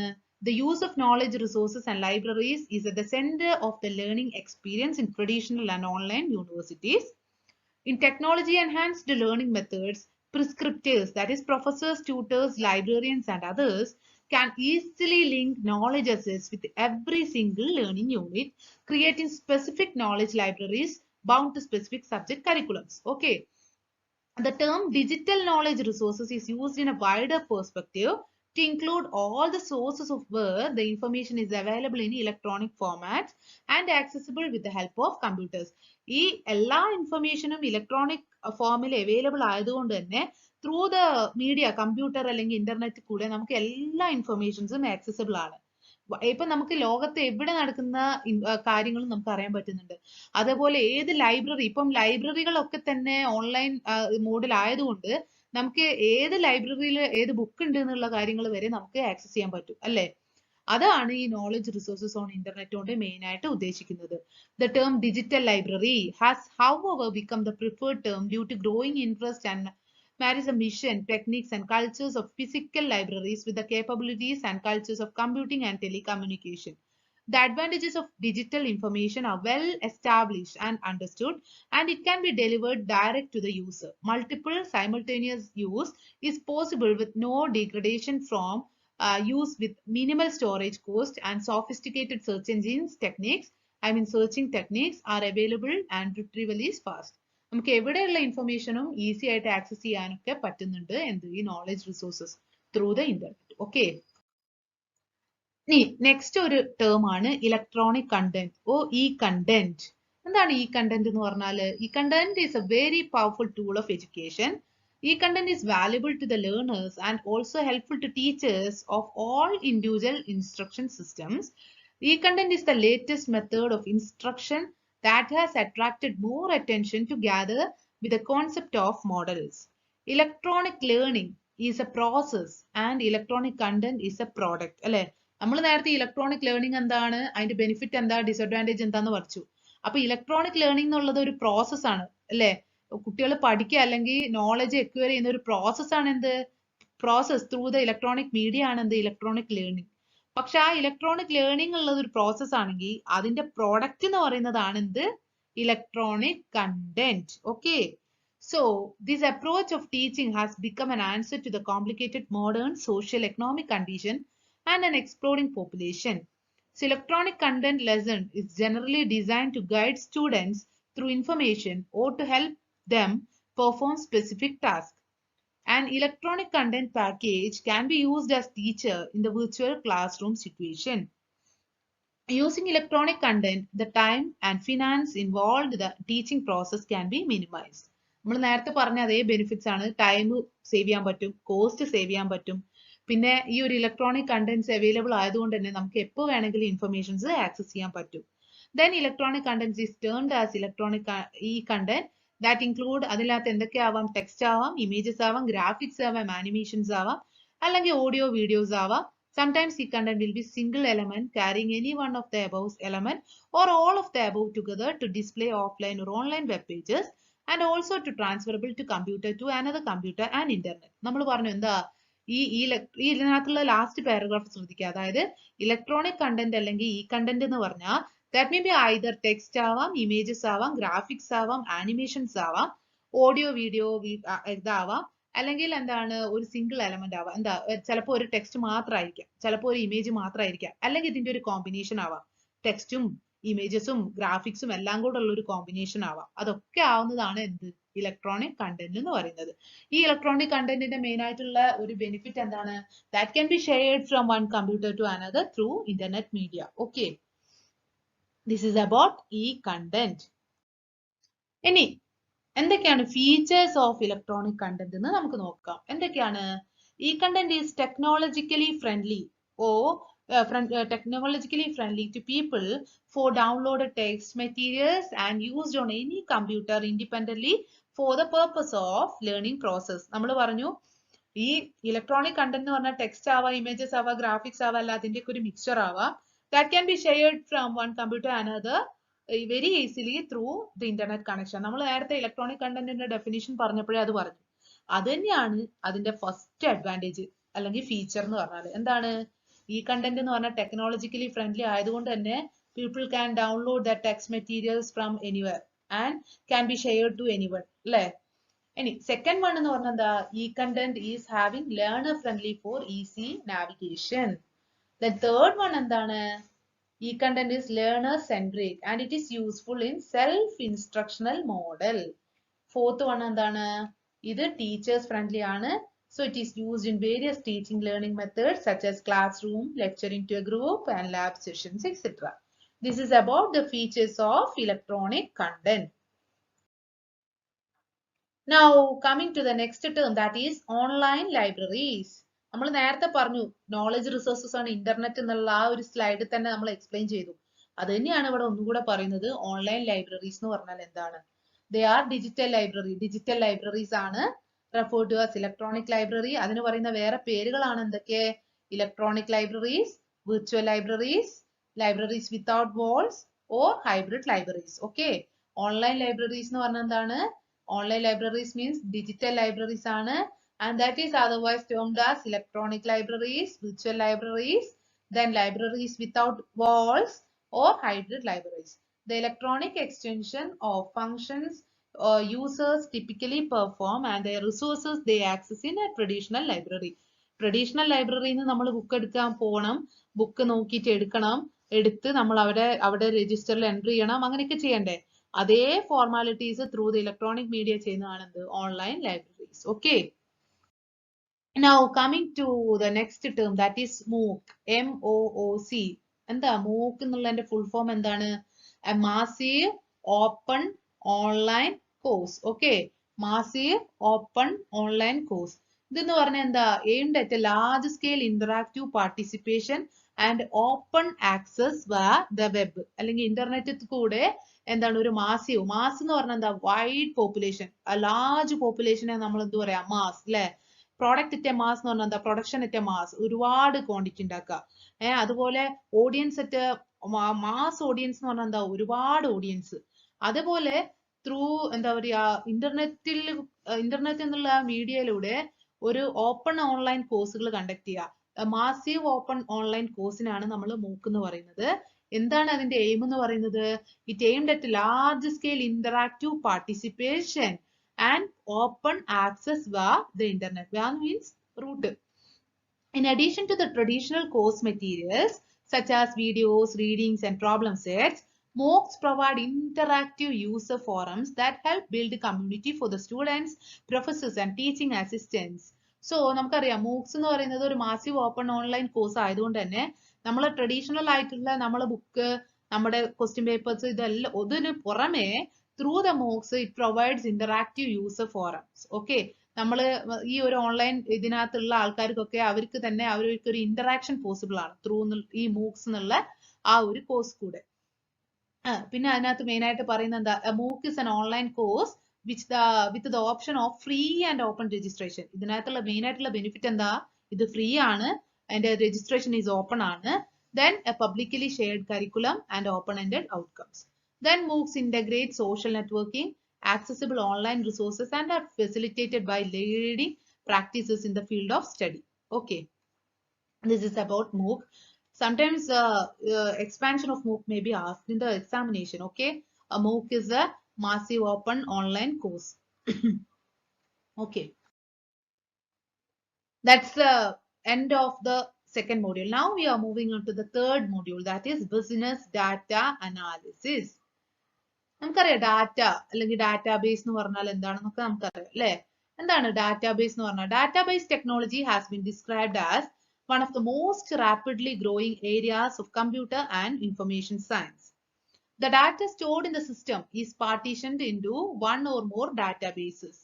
The use of knowledge resources and libraries is at the center of the learning experience in traditional and online universities. In technology enhanced learning methods, prescriptors, that is professors, tutors, librarians and others, can easily link knowledge assets with every single learning unit, creating specific knowledge libraries bound to specific subject curriculums. Okay. The term digital knowledge resources is used in a wider perspective to include all the sources of where the information is available in electronic formats and accessible with the help of computers. ഈ എല്ലാ ഇൻഫർമേഷനും ഇലക്ട്രോണിക് ഫോമിൽ അവൈലബിൾ ആയതുകൊണ്ട് തന്നെ ത്രൂ ദ മീഡിയ, കമ്പ്യൂട്ടർ അല്ലെങ്കിൽ ഇന്റർനെറ്റ് കൂടെ നമുക്ക് എല്ലാ ഇൻഫർമേഷൻസും ആക്സസിബിൾ ആണ്. ഇപ്പൊ നമുക്ക് ലോകത്ത് എവിടെ നടക്കുന്ന കാര്യങ്ങളും നമുക്ക് അറിയാൻ പറ്റുന്നുണ്ട്. അതേപോലെ ഏത് ലൈബ്രറി, ഇപ്പം ലൈബ്രറികളൊക്കെ തന്നെ ഓൺലൈൻ മോഡിൽ ആയതുകൊണ്ട് നമുക്ക് ഏത് ലൈബ്രറിയിൽ ഏത് ബുക്ക് ഉണ്ട് എന്നുള്ള കാര്യങ്ങൾ വരെ നമുക്ക് ആക്സസ് ചെയ്യാൻ പറ്റും അല്ലെ. അതാണ് ഈ നോളജ് റിസോഴ്സസ് ഓൺ ഇന്റർനെറ്റ് കൊണ്ട് മെയിൻ ആയിട്ട് ഉദ്ദേശിക്കുന്നത്. The term digital library has however become the preferred term due to growing interest and marries a mission, techniques and cultures of physical libraries with the capabilities and cultures of computing and telecommunication. The advantages of digital information are well established and understood, and it can be delivered direct to the user. Multiple simultaneous use is possible with no degradation from use with minimal storage cost, and sophisticated search engines techniques, searching techniques are available and retrieval is fast. നമുക്ക് എവിടെയുള്ള ഇൻഫർമേഷനും ഈസി ആയിട്ട് ആക്സസ് ചെയ്യാനൊക്കെ പറ്റുന്നുണ്ട് എന്ത് ഈ knowledge resources through the internet. Okay, ഇനി നെക്സ്റ്റ് ഒരു ടേം ആണ് ഇലക്ട്രോണിക് കണ്ടന്റ് ഇ കണ്ടന്റ്. എന്താണ് ഇ കണ്ടന്റ് എന്ന് പറഞ്ഞാല്? E content is A very powerful tool of education. E-content is valuable to the learners and also helpful to teachers of all individual instruction systems. E-content is the latest method of instruction that has attracted more attention together with the concept of models. Electronic learning is a process and electronic content is a product. അല്ലെ, നമ്മൾ നേരത്തെ ഇലക്ട്രോണിക് ലേണിംഗ് എന്താണ്, അതിന്റെ ബെനിഫിറ്റ് എന്താ, ഡിസഡ്വാൻറ്റേജ് എന്താന്ന് പറഞ്ഞു. അപ്പൊ ഇലക്ട്രോണിക് ലേണിംഗ് എന്നുള്ളത് ഒരു പ്രോസസ് ആണ് അല്ലെ. കുട്ടികൾ പഠിക്കുക അല്ലെങ്കിൽ നോളജ് എക്വയർ ചെയ്യുന്ന ഒരു പ്രോസസ് ആണ് എന്ത്, process through the electronic media ആണ് എന്ത്, ഇലക്ട്രോണിക് ലേണിംഗ്. പക്ഷെ ആ ഇലക്ട്രോണിക് ലേണിംഗ് ഉള്ളത് ഒരു പ്രോസസ് ആണെങ്കിൽ അതിന്റെ പ്രോഡക്റ്റ് എന്ന് പറയുന്നതാണ് എന്ത്, electronic content. Okay, so this approach of teaching has become an answer to the complicated modern social economic condition and an exploding population. So electronic content lesson is generally designed to guide students through information or to help them perform specific tasks. An electronic content package can be used as teacher in the virtual classroom situation. Using electronic content, the time and finance involved in the teaching process can be minimized. നമ്മൾ നേരത്തെ പറഞ്ഞ അതേ ബെനിഫിറ്റ്സ് ആണ്. ടൈം സേവ് ചെയ്യാൻ പറ്റും, കോസ്റ്റ് സേവ് ചെയ്യാൻ പറ്റും. പിന്നെ ഈ ഒരു ഇലക്ട്രോണിക് കണ്ടന്റ്സ് അവൈലബിൾ ആയതുകൊണ്ട് തന്നെ നമുക്ക് എപ്പോൾ വേണമെങ്കിലും ഇൻഫർമേഷൻസ് ആക്സസ് ചെയ്യാൻ പറ്റും. Then electronic contents is termed as electronic content that include അതിനകത്ത് എന്തൊക്കെ ആവാം? ടെക്സ്റ്റ് ആവാം, ഇമേജസ് ആവാം, ഗ്രാഫിക്സ് ആവാം, ആനിമേഷൻസ് ആവാം, അല്ലെങ്കിൽ ഓഡിയോ വീഡിയോസ് ആവാം. Sometimes the content will be single element carrying any one of the above element or all of the above together to display offline or online web pages and also to transferable to computer to another computer and internet. നമ്മൾ പറഞ്ഞു എന്താ ഈ ഇതിനകത്തുള്ള ലാസ്റ്റ് പാരഗ്രാഫ് ശ്രദ്ധിക്കുക. അതായത് ഇലക്ട്രോണിക് കണ്ടന്റ് അല്ലെങ്കിൽ ഈ കണ്ടന്റ് എന്ന് പറഞ്ഞാൽ that may be either text ആവാം, ഇമേജസ് ആവാം, ഗ്രാഫിക്സ് ആവാം, ആനിമേഷൻസ് ആവാം, ഓഡിയോ വീഡിയോ ഇതാവാം, അല്ലെങ്കിൽ എന്താണ് ഒരു സിംഗിൾ എലമെന്റ് ആവാം. എന്താ ചിലപ്പോൾ ഒരു ടെക്സ്റ്റ് മാത്രമായിരിക്കാം, ചിലപ്പോൾ ഒരു ഇമേജ് മാത്രമായിരിക്കാം, അല്ലെങ്കിൽ ഇതിന്റെ ഒരു കോമ്പിനേഷൻ ആവാം. ടെക്സ്റ്റും ഇമേജസും ഗ്രാഫിക്സും എല്ലാം കൂടെ ഉള്ള ഒരു കോമ്പിനേഷൻ ആവാം. അതൊക്കെ ആവുന്നതാണ് എന്ത് ഇലക്ട്രോണിക് കണ്ടന്റ് എന്ന് പറയുന്നത്. ഈ ഇലക്ട്രോണിക് കണ്ടന്റിന്റെ മെയിൻ ആയിട്ടുള്ള ഒരു ബെനിഫിറ്റ് എന്താണ്? That can be shared from one computer to another through internet media. Okay, this is about ഈ കണ്ടന്റ്. ഇനി എന്തൊക്കെയാണ് ഫീച്ചേഴ്സ് ഓഫ് ഇലക്ട്രോണിക് കണ്ടന്റ് എന്ന് നമുക്ക് നോക്കാം. എന്തൊക്കെയാണ്? ഈ content is technologically friendly technologically friendly to people for downloaded text materials and used on any computer independently for the purpose of learning process. നമ്മൾ പറഞ്ഞു ഈ ഇലക്ട്രോണിക് കണ്ടന്റ് എന്ന് പറഞ്ഞാൽ ടെക്സ്റ്റ് ആവാം, ഇമേജസ് ആവാം, ഗ്രാഫിക്സ് ആവാം, അല്ല അതിന്റെ ഒരു മിക്സ്ചർ ആവാം. That can be shared from one computer to another very easily through the internet connection. നമ്മൾ നേരത്തെ ഇലക്ട്രോണിക് കണ്ടന്റിന്റെ ഡെഫിനിഷൻ പറഞ്ഞപ്പോഴേ അത് പറഞ്ഞു. അത് തന്നെയാണ് അതിന്റെ ഫസ്റ്റ് അഡ്വാൻറ്റേജ് അല്ലെങ്കിൽ ഫീച്ചർ എന്ന് പറഞ്ഞാൽ. എന്താണ് ഈ കണ്ടന്റ് എന്ന് പറഞ്ഞാൽ ടെക്നോളജിക്കലി ഫ്രണ്ട്ലി ആയതുകൊണ്ട് തന്നെ people can download the text materials from anywhere and can be shared to anyone. അല്ലേ? ഇനി സെക്കൻഡ് വൺ എന്ന് പറഞ്ഞാൽ എന്താ? ഈ content is having learner friendly for easy navigation. The third one എന്താണ്? E-content is learner centric and it is useful in self-instructional model. Fourth one എന്താണ്? ഇത് teachers friendly ആണ്. So it is used in various teaching learning methods such as classroom, lecturing to a group and lab sessions, etc. This is about the features of electronic content. Now coming to the next term, that is online libraries. നമ്മൾ നേരത്തെ പറഞ്ഞു നോളജ് റിസോഴ്സസ് ആണ് ഇന്റർനെറ്റ് എന്നുള്ള ആ ഒരു സ്ലൈഡിൽ തന്നെ നമ്മൾ എക്സ്പ്ലെയിൻ ചെയ്തു. അത് തന്നെയാണ് ഇവിടെ ഒന്നുകൂടെ പറയുന്നത്. ഓൺലൈൻ ലൈബ്രറീസ് എന്ന് പറഞ്ഞാൽ എന്താണ്? They are digital library. Digital libraries ആണ് referred to as electronic library. അതിന് പറയുന്ന വേറെ പേരുകളാണ് എന്തൊക്കെ? Electronic libraries, virtual libraries, libraries without walls or hybrid libraries. Okay, online libraries എന്ന് പറഞ്ഞാൽ എന്താണ്? Online libraries means digital libraries ആണ്. And that is otherwise termed as electronic libraries, virtual libraries, then libraries without walls or hybrid libraries. The electronic extension of functions users typically perform and their resources they access in a traditional library. Traditional library ന്ന് നമ്മൾ ബുക്ക് എടുക്കാൻ പോകണം, ബുക്ക് നോക്കിയിട്ട് എടുത്ത് നമ്മൾ അവിടെ രജിസ്റ്ററിൽ എൻട്രി ചെയ്യണം, അങ്ങനെയൊക്കെ ചെയ്യണ്ടേ? അതേ formalities through the electronic media ചെയ്യുന്നതാണ് എന്ത്? Online libraries. Okay, now coming to the next term, that is MOOC. MOOC. എന്താ MOOC എന്നുള്ളതിന്റെ ഫുൾ ഫോം എന്താണ്? A massive open online course. Okay, massive open online course. ഇതെന്ന് പറഞ്ഞാൽ എന്താ? aimed at a large scale interactive participation and open access via the web. അല്ലെങ്കിൽ ഇന്റർനെറ്റിൽ കൂടെ എന്താണ് ഒരു മാസ് എന്ന് പറഞ്ഞാൽ എന്താ? വൈഡ് പോപ്പുലേഷൻ, ലാർജ് പോപ്പുലേഷനെ നമ്മൾ എന്ത് പറയാ? മാസ്. അല്ലെ? പ്രോഡക്റ്റ് അറ്റ് എ മാസ് എന്ന് പറഞ്ഞാൽ എന്താ? പ്രൊഡക്ഷൻ അറ്റ് എ മാസ്, ഒരുപാട് ക്വാണ്ടിറ്റി ഉണ്ടാക്കുക. അതുപോലെ ഓഡിയൻസ് അറ്റ് മാസ് ഓഡിയൻസ് എന്ന് പറഞ്ഞാൽ എന്താ? ഒരുപാട് ഓഡിയൻസ്. അതുപോലെ ത്രൂ എന്താ പറയാ ഇന്റർനെറ്റ് എന്നുള്ള മീഡിയയിലൂടെ ഒരു ഓപ്പൺ ഓൺലൈൻ കോഴ്സുകൾ കണ്ടക്ട് ചെയ്യുക. മാസീവ് ഓപ്പൺ ഓൺലൈൻ കോഴ്സിനാണ് നമ്മൾ മൂക്ക് എന്ന് പറയുന്നത്. എന്താണ് അതിന്റെ എയിം എന്ന് പറയുന്നത്? It aimed at large scale interactive participation and open access via the internet. Via means route. In addition to the traditional course materials such as videos, readings and problem sets, MOOCs provide interactive user forums that help build a community for the students, professors and teaching assistants. So നമുക്കറിയാം MOOCs എന്ന് പറയുന്നത് ഒരു മാസീവ് ഓപ്പൺ ഓൺലൈൻ കോഴ്സ് ആയതുകൊണ്ട് തന്നെ നമ്മൾ ട്രഡീഷണൽ ആയിട്ടുള്ള നമ്മളെ ബുക്ക് നമ്മുടെ ക്വസ്റ്റ്യൻ പേപ്പേഴ്സ് ഇതെല്ലാം അതിന് പുറമെ through the MOOCs it provides interactive user forums. Okay, നമ്മൾ ഈ ഒരു ഓൺലൈൻ ഇതിനകത്തുള്ള ആൾക്കാർക്കൊക്കെ അവർക്ക് തന്നെ അവർക്ക് ഒരു ഇന്ററാക്ഷൻ പോസിബിൾ ആണ് ത്രൂ ഈ MOOCs എന്നുള്ള ആ ഒരു കോഴ്സ് കൂടെ. പിന്നെ അതിനകത്ത് മെയിൻ ആയിട്ട് പറയുന്നത് എന്താ, MOOC is an online course with the option of free and open registration. ഇതിനകത്തുള്ള മെയിൻ ആയിട്ടുള്ള ബെനിഫിറ്റ് എന്താ, ഇത് ഫ്രീ ആണ്, അതിന്റെ രജിസ്ട്രേഷൻ ഈസ് ഓപ്പൺ ആണ്. Then a publicly shared curriculum and open-ended outcomes. Then MOOCs integrate social networking, accessible online resources and are facilitated by leading practices in the field of study. Okay, this is about MOOC. Sometimes expansion of MOOC may be asked in the examination. Okay, a MOOC is a massive open online course. Okay, that's the end of the second module. Now we are moving on to the third module, that is business data analysis. നമുക്കറിയാം ഡാറ്റ അല്ലെങ്കിൽ ഡാറ്റാബേസ് എന്ന് പറഞ്ഞാൽ എന്താണെന്നൊക്കെ നമുക്കറിയാം അല്ലെ. എന്താണ് ഡാറ്റാബേസ് എന്ന് പറഞ്ഞാൽ, database technology has been described as one of the most rapidly growing areas of computer and information science. The data stored in the system is partitioned into one or more databases.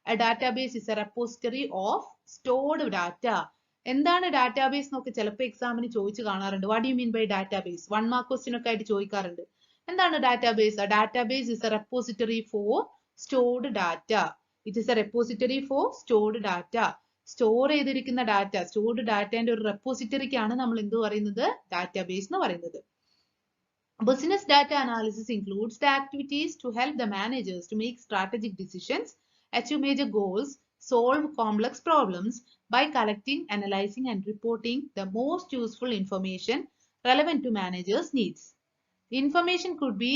A database is a repository of stored data. എന്താണ് ഡാറ്റാബേസ് എന്നൊക്കെ ചിലപ്പോൾ എക്സാമിന് ചോദിച്ചു കാണാറുണ്ട്. What you mean by database? 1 mark question ഒക്കെ ആയിട്ട് ചോദിക്കാറുണ്ട്. എന്താണ് database? A database is a repository for stored data. It is a repository for stored data. Store ചെയ്തിരിക്കുന്ന ഡാറ്റ, സ്റ്റോർഡ് ഡാറ്റേന്റെ ഒരു റെപ്പോസിറ്ററിക്കാണ് നമ്മൾ എന്ത് പറയുന്നത്, ഡാറ്റാബേസ് എന്ന് പറയുന്നത്. Business data analysis includes the activities to help the managers to make strategic decisions, achieve major goals, solve complex problems by collecting, analyzing and reporting the most useful information relevant to managers' needs. Information could be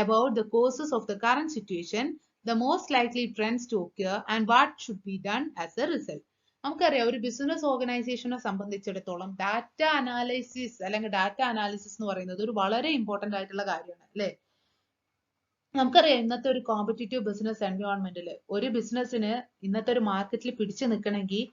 about the causes of the current situation, the most likely trends to occur and what should be done as a result. നമുക്കറിയാം ഒരു ബിസിനസ് ഓർഗനൈസേഷനെ സംബന്ധിച്ചിടത്തോളം ഡാറ്റ അനാലിസിസ് അല്ലെങ്കിൽ ഡാറ്റ അനാലിസിസ് എന്ന് പറയുന്നത് ഒരു വളരെ ഇമ്പോർട്ടന്റ് ആയിട്ടുള്ള കാര്യമാണ് അല്ലെ. നമുക്കറിയാം ഇന്നത്തെ ഒരു കോമ്പറ്റീറ്റീവ് ബിസിനസ് എൻവയോൺമെന്റിൽ ഒരു ബിസിനസ്സിന് ഇന്നത്തെ ഒരു മാർക്കറ്റിൽ പിടിച്ചു നിൽക്കണമെങ്കിൽ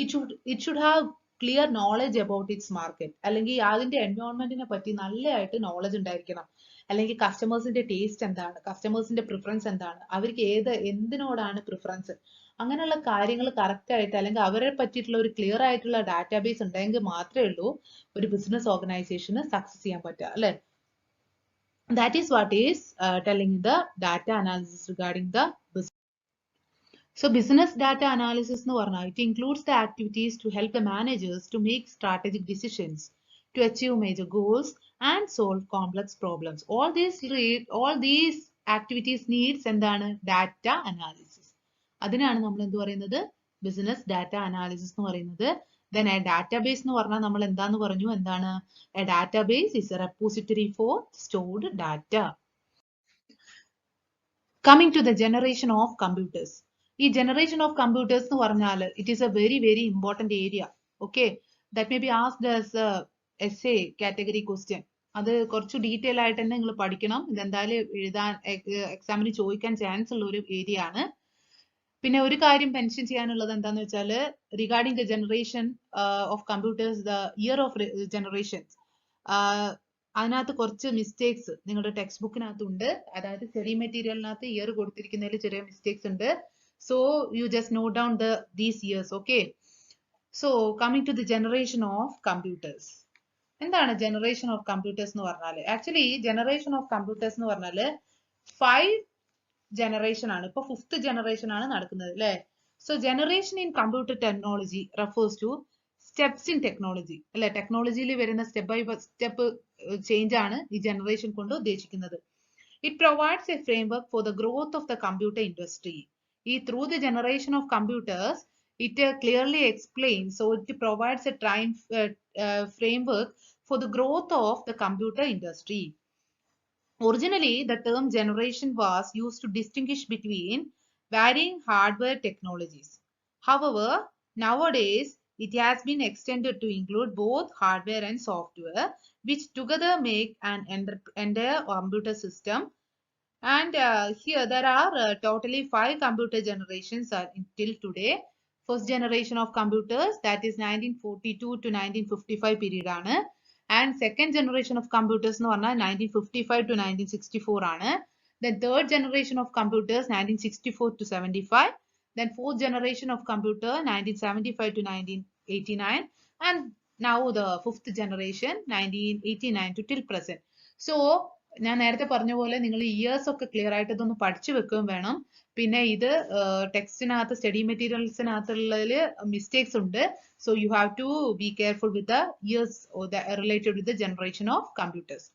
it should have clear knowledge about its market, അല്ലെങ്കിൽ അതിന്റെ എൻവയോൺമെന്റിനെ പറ്റി നല്ലതായിട്ട് നോളജ് ഉണ്ടായിരിക്കണം. അല്ലെങ്കിൽ കസ്റ്റമേഴ്സിന്റെ ടേസ്റ്റ് എന്താണ്, കസ്റ്റമേഴ്സിന്റെ പ്രിഫറൻസ് എന്താണ്, അവർക്ക് എന്തിനോടാണ് പ്രിഫറൻസ്, അങ്ങനെയുള്ള കാര്യങ്ങൾ കറക്റ്റ് ആയിട്ട് അല്ലെങ്കിൽ അവരെ പറ്റിയിട്ടുള്ള ഒരു ക്ലിയർ ആയിട്ടുള്ള ഡാറ്റാബേസ് ഉണ്ടെങ്കിൽ മാത്രമേ ഉള്ളൂ ഒരു ബിസിനസ് ഓർഗനൈസേഷന് സക്സസ് ചെയ്യാൻ പറ്റുക അല്ലെ. That is what is telling the data analysis regarding the business. So business data analysis എന്ന് പറഞ്ഞാൽ it includes the activities to help the managers to make strategic decisions, to achieve major goals and solve complex problems. All these activities needs എന്താണ്, data analysis. അതിനാണ് നമ്മൾ എന്ത് പറയുന്നത്, ബിസിനസ് ഡാറ്റ അനാലിസിസ് എന്ന് പറയുന്നത്. Then a database എന്ന് പറഞ്ഞാൽ നമ്മൾ എന്താന്ന് പറഞ്ഞു, എന്താണ് a database is a repository for stored data. Coming to the generation of computers. ഈ generation of computers എന്ന് പറഞ്ഞാൽ it is a very very important area. Okay, that may be asked as a essay category question. അത് കുറച്ച് ഡീറ്റെയിൽ ആയിട്ട് തന്നെ നിങ്ങൾ പഠിക്കണം. ഇതെന്തായാലും എഴുതാൻ എക്സാമിന് ചോദിക്കാൻ ചാൻസ് ഉള്ള ഒരു ഏരിയ ആണ്. പിന്നെ ഒരു കാര്യം മെൻഷൻ ചെയ്യാനുള്ളത് എന്താന്ന് വെച്ചാൽ regarding the generation of computers, the year of generation, അതിനകത്ത് കുറച്ച് മിസ്റ്റേക്സ് നിങ്ങളുടെ ടെക്സ്റ്റ് ബുക്കിനകത്ത് ഉണ്ട്. അതായത് സ്റ്റഡി മെറ്റീരിയലിനകത്ത് ഇയർ കൊടുത്തിരിക്കുന്നതിൽ ചെറിയ മിസ്റ്റേക്സ് ഉണ്ട്. So you just note down these years. Okay, so coming to the generation of computers. എന്താണ് ജനറേഷൻ ഓഫ് കമ്പ്യൂട്ടേഴ്സ് എന്ന് പറഞ്ഞാൽ? ആക്ച്വലി ജനറേഷൻ ഓഫ് കമ്പ്യൂട്ടേഴ്സ് എന്ന് പറഞ്ഞാൽ 5 ജനറേഷൻ ആണ്. ഇപ്പൊ 5th ജനറേഷൻ ആണ് നടക്കുന്നത് അല്ലെ. So generation in computer technology refers to steps in technology അല്ലെ. ടെക്നോളജിയിൽ വരുന്ന സ്റ്റെപ്പ് ബൈ സ്റ്റെപ്പ് ചേഞ്ച് ആണ് ഈ ജനറേഷൻ കൊണ്ട് ഉദ്ദേശിക്കുന്നത്. It provides a framework for the growth of the computer industry. ഈ through the generation of computers it clearly explains, so it provides a framework for the growth of the computer industry. Originally, the term generation was used to distinguish between varying hardware technologies. However, nowadays it has been extended to include both hardware and software which together make an entire computer system. And here there are totally 5 computer generations till today. First generation of computers, that is 1942 to 1955 period ആണ്. And second generation of computers എന്ന് പറഞ്ഞാൽ 1955 to 1964 ആണ്. Then third generation of computers 1964 to 75. Then fourth generation of computer 1975 to 1989. And now the fifth generation 1989 to till present. So ഞാൻ നേരത്തെ പറഞ്ഞ പോലെ നിങ്ങൾ ഇയേഴ്സ് ഒക്കെ ക്ലിയർ ആയിട്ട് ഇതൊന്ന് പഠിച്ചു വെക്കുകയും വേണം. പിന്നെ ഇത് ടെക്സ്റ്റിനകത്ത് സ്റ്റഡി മെറ്റീരിയൽസിനകത്തുള്ളതിൽ മിസ്റ്റേക്സ് ഉണ്ട്. So you have to be careful with the years related with the generation of computers.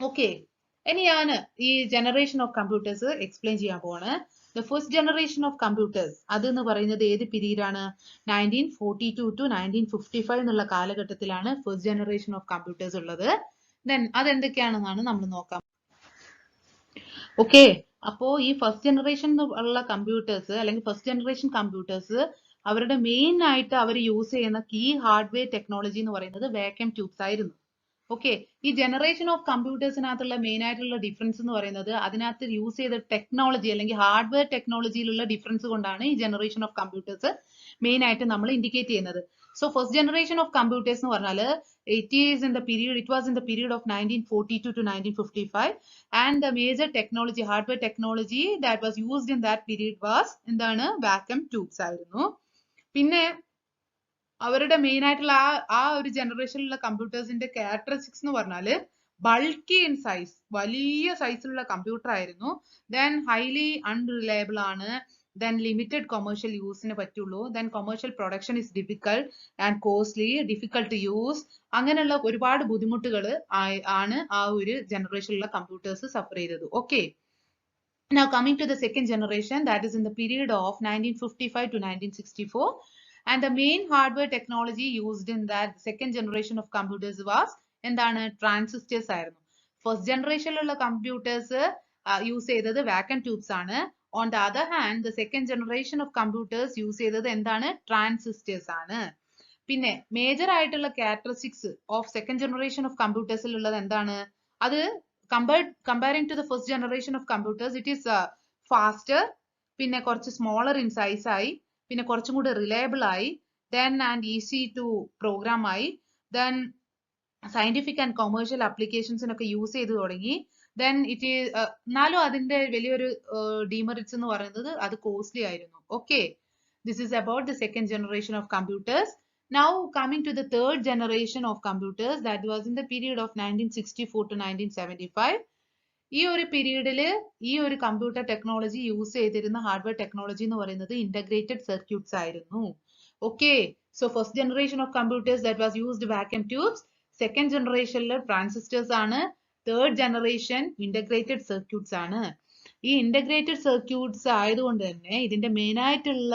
Okay, ഇനി ഞാൻ ഈ ജനറേഷൻ ഓഫ് കമ്പ്യൂട്ടേഴ്സ് എക്സ്പ്ലെയിൻ ചെയ്യാൻ പോവാണ്. The first generation of computers അതെന്ന് പറയുന്നത് ഏത് പീരീഡ് ആണ്? 1942 to 1955 എന്നുള്ള കാലഘട്ടത്തിലാണ് ഫസ്റ്റ് ജനറേഷൻ ഓഫ് കമ്പ്യൂട്ടേഴ്സ് ഉള്ളത്. Then അതെന്തൊക്കെയാണെന്നാണ് നമ്മൾ നോക്കാം. ഓക്കെ, അപ്പോ ഈ ഫസ്റ്റ് ജനറേഷൻ ഉള്ള കമ്പ്യൂട്ടേഴ്സ് അല്ലെങ്കിൽ ഫസ്റ്റ് ജനറേഷൻ കമ്പ്യൂട്ടേഴ്സ് അവരുടെ മെയിൻ ആയിട്ട് അവർ യൂസ് ചെയ്യുന്ന കീ ഹാർഡ്വെയർ ടെക്നോളജി എന്ന് പറയുന്നത് വാക്യൂം ട്യൂബ്സ് ആയിരുന്നു. ഓക്കെ, ഈ ജനറേഷൻ ഓഫ് കമ്പ്യൂട്ടേഴ്സിനകത്തുള്ള മെയിൻ ആയിട്ടുള്ള ഡിഫറൻസ് എന്ന് പറയുന്നത് അതിനകത്ത് യൂസ് ചെയ്ത ടെക്നോളജി അല്ലെങ്കിൽ ഹാർഡ്വെയർ ടെക്നോളജിയിലുള്ള ഡിഫറൻസ് കൊണ്ടാണ് ഈ ജനറേഷൻ ഓഫ് കമ്പ്യൂട്ടേഴ്സ് മെയിൻ ആയിട്ട് നമ്മൾ ഇൻഡിക്കേറ്റ് ചെയ്യുന്നത്. So first generation of computers എന്ന് പറഞ്ഞാൽ it was in the period of 1942 to 1955, and the major technology, hardware technology that was used in that period was എന്താണ്? വാക്യൂം ട്യൂബ്സ് ആയിരുന്നു. പിന്നെ അവരുടെ മെയിൻ ആയിട്ടുള്ള ആ ഒരു ജനറേഷനിലുള്ള കമ്പ്യൂട്ടേഴ്സിന്റെ ക്യാരക്ടറിസ്റ്റിക്സ് എന്ന് പറഞ്ഞാൽ ബൾക്കി ഇൻ സൈസ്, വലിയ സൈസിലുള്ള കമ്പ്യൂട്ടർ ആയിരുന്നു. ദെൻ ഹൈലി അൺറിലയബിൾ ആണ്. Then limited commercial use നെ പറ്റുള്ളൂ. Then commercial production is difficult and costly, difficult to use. അങ്ങനെയുള്ള ഒരുപാട് ബുദ്ധിമുട്ടുകൾ ആണ് ആ ഒരു ജനറേഷനിലുള്ള കമ്പ്യൂട്ടേഴ്സ് സഫർ ചെയ്തത്. Okay, now coming to the second generation, that is in the period of 1955 to 1964, and the main hardware technology used in that second generation of computers was എന്താണ്? ട്രാൻസിസ്റ്റേഴ്സ് ആയിരുന്നു. ഫസ്റ്റ് ജനറേഷനിലുള്ള കമ്പ്യൂട്ടേഴ്സ് യൂസ് ചെയ്തത് വാക്യൂം ട്യൂബ്സ് ആണ്. On the other hand, the second generation of computers use ചെയ്തത് എന്താണ്? ട്രാൻസിസ്റ്റേഴ്സ് ആണ്. പിന്നെ മേജർ ആയിട്ടുള്ള characteristics of second generation of കമ്പ്യൂട്ടേഴ്സിൽ ഉള്ളത് എന്താണ്? അത് comparing to the first generation of computers, it is faster, പിന്നെ കുറച്ച് സ്മോളർ ഇൻ സൈസ് ആയി, പിന്നെ കുറച്ചും കൂടി റിലയബിൾ ആയി, then and easy to program ആയി, then scientific and commercial applicationസിനൊക്കെ യൂസ് ചെയ്ത് തുടങ്ങി. Then it is എന്നാലും അതിന്റെ വലിയൊരു demerits എന്ന് പറയുന്നത് അത് കോസ്റ്റ്ലി ആയിരുന്നു. Okay, this is about the second generation of computers. Now coming to the third generation of computers, that was in the period of 1964 to 1975. ഈ ഒരു പീരീഡില് ഈ ഒരു കമ്പ്യൂട്ടർ ടെക്നോളജി യൂസ് ചെയ്തിരുന്ന ഹാർഡ്വെയർ ടെക്നോളജി എന്ന് പറയുന്നത് ഇന്റഗ്രേറ്റഡ് സർക്യൂട്ട്സ് ആയിരുന്നു. Okay, so first generation of computers that was used vacuum tubes, second ജനറേഷനിൽ ട്രാൻസിസ്റ്റേഴ്സ് ആണ്, തേർഡ് ജനറേഷൻ ഇന്റഗ്രേറ്റഡ് സർക്യൂട്ട്സ് ആണ്. ഈ ഇന്റഗ്രേറ്റഡ് സർക്യൂട്ട്സ് ആയതുകൊണ്ട് തന്നെ ഇതിന്റെ മെയിൻ ആയിട്ടുള്ള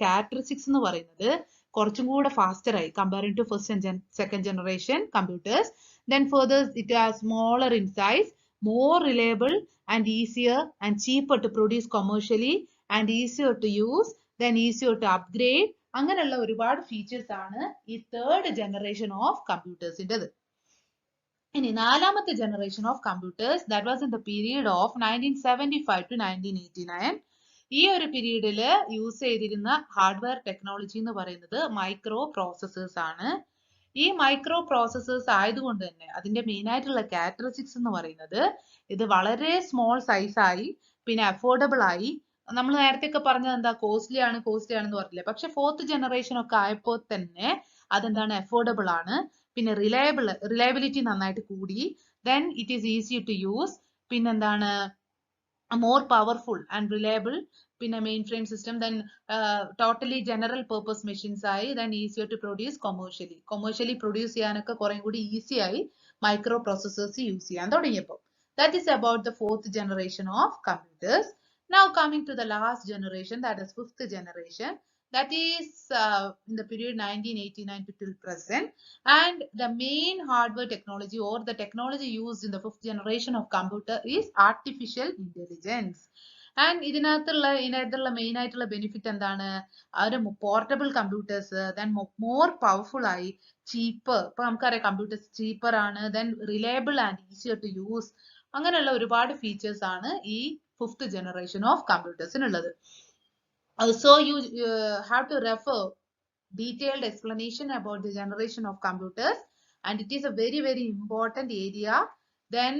ക്യാരക്ടറിസ്റ്റിക്സ് എന്ന് പറയുന്നത് കുറച്ചും കൂടെ ഫാസ്റ്റർ ആയി comparing to first and second generation computers. Then further it is smaller in size, more reliable and easier and cheaper to produce commercially and easier to use, then easier to upgrade. അങ്ങനെയുള്ള ഒരുപാട് ഫീച്ചേഴ്സ് ആണ് ഈ തേർഡ് ജനറേഷൻ ഓഫ് കമ്പ്യൂട്ടേഴ്സിൻ്റെത്. ഇനി നാലാമത്തെ generation of computers, that was in the period of 1975 to 1989. ഈ ഒരു പീരീഡിൽ യൂസ് ചെയ്തിരുന്ന ഹാർഡ്വെയർ ടെക്നോളജി എന്ന് പറയുന്നത് മൈക്രോ പ്രോസസ്സേഴ്സ് ആണ്. ഈ മൈക്രോ പ്രോസസ്സേഴ്സ് ആയതുകൊണ്ട് തന്നെ അതിന്റെ മെയിൻ ആയിട്ടുള്ള ക്യാരക്ടറിസ്റ്റിക്സ് എന്ന് പറയുന്നത് ഇത് വളരെ സ്മോൾ സൈസ് ആയി, പിന്നെ അഫോർഡബിൾ ആയി. നമ്മൾ നേരത്തെ ഒക്കെ പറഞ്ഞത് എന്താ? കോസ്റ്റ്ലി ആണെന്ന് പറഞ്ഞില്ലേ? പക്ഷെ ഫോർത്ത് ജനറേഷൻ ഒക്കെ ആയപ്പോൾ തന്നെ അതെന്താണ്? അഫോർഡബിൾ ആണ്. പിന്നെ റിലയബിലിറ്റി നന്നായിട്ട് കൂടി. Then it is easy to use. പിന്നെന്താണ്? More powerful and reliable. പിന്നെ mainframe system. Then totally general purpose machines ആയി. Then easier to produce commercially produce ചെയ്യാനൊക്കെ കുറെ കൂടി ഈസി ആയി മൈക്രോ പ്രോസസ്സേഴ്സ് യൂസ് ചെയ്യാൻ തുടങ്ങിയപ്പോൾ. That is about the fourth generation of computers. Now coming to the last generation, that is fifth generation. That is in the period 1989 to till present. And the main hardware technology or the technology used in the fifth generation of computer is artificial intelligence. And ഇതിനകത്തുള്ള മെയിൻ ആയിട്ടുള്ള ബെനിഫിറ്റ് എന്താണ്? ഒരു portable computers, then more powerful ആയി, ചീപ്പ്. ഇപ്പൊ നമുക്കറിയാം കമ്പ്യൂട്ടേഴ്സ് ചീപ്പർ ആണ്, then reliable and easier to use. അങ്ങനെയുള്ള ഒരുപാട് ഫീച്ചേഴ്സ് ആണ് ഈ 5th generation ഓഫ് കമ്പ്യൂട്ടേഴ്സിനുള്ളത്. So you have to refer detailed explanation about the generation of computers, and it is a very important area. Then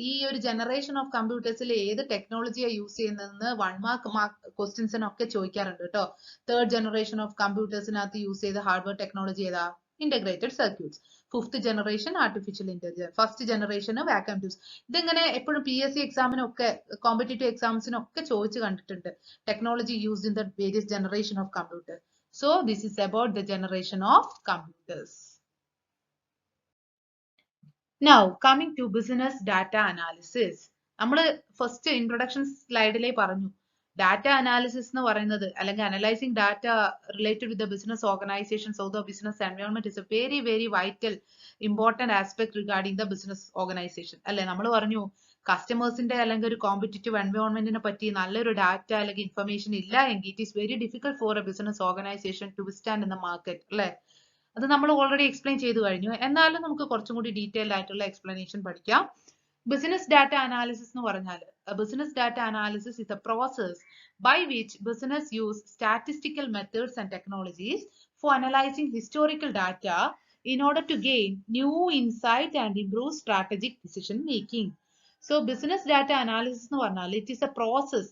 ഈ ഒരു ജനറേഷൻ ഓഫ് കമ്പ്യൂട്ടേഴ്സിൽ ഏത് ടെക്നോളജിയാ യൂസ് ചെയ്യുന്നതെന്ന് 1 മാർക്ക് ക്വസ്റ്റ്യൻസിനൊക്കെ ചോദിക്കാറുണ്ട് കേട്ടോ. 3rd generation ഓഫ് കമ്പ്യൂട്ടേഴ്സിനകത്ത് യൂസ് ചെയ്ത ഹാർഡ്വെയർ ടെക്നോളജി ഏതാ? Integrated circuits. 5th generation artificial intelligence. 1st generation vacuum tubes. ഇതിങ്ങനെ എപ്പോഴും PSC എക്സാമിനൊക്കെ കോമ്പറ്റേറ്റീവ് എക്സാംസിനൊക്കെ ചോദിച്ചു കണ്ടിട്ടുണ്ട്. Technology used in the various generation of computer. So this is about the generation of computers. Now coming to business data analysis. നമ്മൾ ഫസ്റ്റ് ഇൻട്രൊഡക്ഷൻ സ്ലൈഡിലേ പറഞ്ഞു ഡാറ്റ അനാലിസിസ് എന്ന് പറയുന്നത് അല്ലെങ്കിൽ analysing data related with the business organisations of the business environment is A very vital important aspect regarding the business organisation അല്ലെ. നമ്മൾ പറഞ്ഞു കസ്റ്റമേഴ്സിന്റെ അല്ലെങ്കിൽ ഒരു കോമ്പറ്റീറ്റീവ് എൻവയോൺമെന്റിനെ പറ്റി നല്ലൊരു ഡാറ്റ അല്ലെങ്കിൽ ഇൻഫർമേഷൻ ഇല്ല എങ്കിൽ it is very difficult for a business organisation to withstand in the market അല്ലെ. അത് നമ്മൾ ഓൾറെഡി എക്സ്പ്ലെയിൻ ചെയ്തു കഴിഞ്ഞു. എന്നാലും നമുക്ക് കുറച്ചും കൂടി ഡീറ്റെയിൽഡ് ആയിട്ടുള്ള എക്സ്പ്ലനേഷൻ പഠിക്കാം. ബിസിനസ് ഡാറ്റ അനാലിസിസ് എന്ന് പറഞ്ഞാൽ business data analysis is a process by which business use statistical methods and technologies for analyzing historical data in order to gain new insight and improve strategic decision making. So business data analysis എന്ന് പറഞ്ഞാൽ it is a process.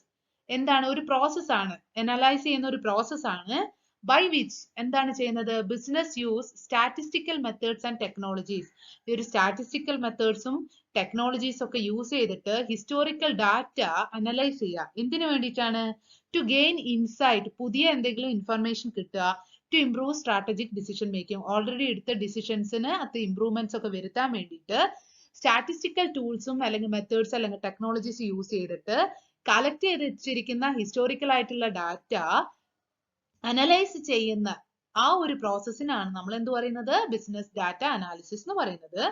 എന്താണ്? ഒരു പ്രോസസ് ആണ്. അനലൈസ് ചെയ്യുന്ന ഒരു പ്രോസസ് ആണ്. By which എന്താണ് ചെയ്യുന്നത്? Business use statistical methods and technologies. ഈ ഒരു സ്റ്റാറ്റിസ്റ്റിക്കൽ മെത്തേഡ്സും ടെക്നോളജീസ് ഒക്കെ യൂസ് ചെയ്തിട്ട് ഹിസ്റ്റോറിക്കൽ ഡാറ്റ അനലൈസ് ചെയ്യുക. എന്തിനു വേണ്ടിയിട്ടാണ്? ടു ഗെയിൻ ഇൻസൈറ്റ്, പുതിയ എന്തെങ്കിലും ഇൻഫർമേഷൻ കിട്ടുക. To improve strategic decision making, already എടുത്ത ഡിസിഷൻസിന് അത് ഇംപ്രൂവ്മെന്റ്സ് ഒക്കെ വരുത്താൻ വേണ്ടിയിട്ട് സ്റ്റാറ്റിസ്റ്റിക്കൽ ടൂൾസും അല്ലെങ്കിൽ മെത്തേഡ്സ് അല്ലെങ്കിൽ ടെക്നോളജീസ് യൂസ് ചെയ്തിട്ട് കളക്ട് ചെയ്ത് വെച്ചിരിക്കുന്ന ഹിസ്റ്റോറിക്കൽ ആയിട്ടുള്ള ഡാറ്റ അനലൈസ് ചെയ്യുന്ന ആ ഒരു പ്രോസസ്സിനാണ് നമ്മൾ എന്ത് പറയുന്നത്? ബിസിനസ് ഡാറ്റ അനാലിസിസ് എന്ന് പറയുന്നത്.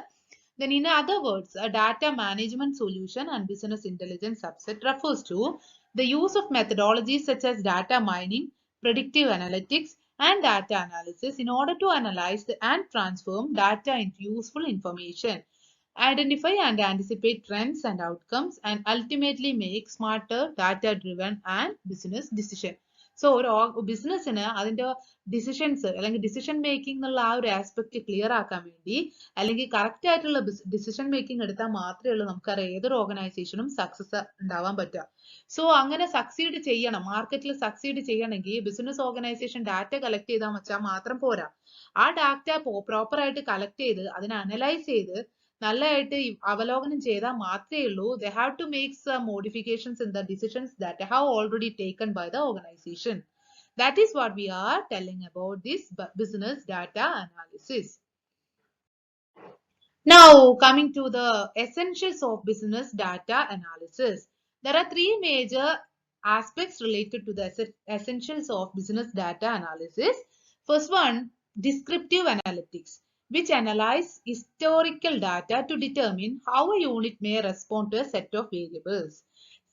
Then in other words, a data management solution and business intelligence subset refers to the use of methodologies such as data mining, predictive analytics, and data analysis in order to analyze and transform data into useful information, identify and anticipate trends and outcomes, and ultimately make smarter data-driven and business decision. So ഒരു ബിസിനസ്സിന് അതിന്റെ ഡിസിഷൻസ് അല്ലെങ്കിൽ ഡിസിഷൻ മേക്കിംഗ് എന്നുള്ള ആ ഒരു ആസ്പെക്ട് ക്ലിയർ ആക്കാൻ വേണ്ടി അല്ലെങ്കിൽ കറക്റ്റ് ആയിട്ടുള്ള ഡിസിഷൻ മേക്കിംഗ് എടുത്താൽ മാത്രമേ ഉള്ളൂ നമുക്കറിയാം ഏതൊരു ഓർഗനൈസേഷനും സക്സസ് ഉണ്ടാവാൻ പറ്റുക. സോ അങ്ങനെ സക്സീഡ് ചെയ്യണം, മാർക്കറ്റിൽ സക്സീഡ് ചെയ്യണമെങ്കിൽ ബിസിനസ് ഓർഗനൈസേഷൻ ഡാറ്റ കളക്ട് ചെയ്താൽ വെച്ചാൽ മാത്രം പോരാ. ആ ഡാറ്റ പ്രോപ്പർ ആയിട്ട് കളക്ട് ചെയ്ത് അതിനെ അനലൈസ് ചെയ്ത് നല്ലതായിട്ട് അവലോകനം ചെയ്താൽ മാത്രമേ ഉള്ളൂ they have to make some modifications in the decisions that have already taken by the organization. That is what we are telling about this business data analysis. Now coming to the essentials of business data analysis. There are 3 major aspects related to the essentials of business data analysis. First one, descriptive analytics, which analyze historical data to determine how a unit may respond to a set of variables.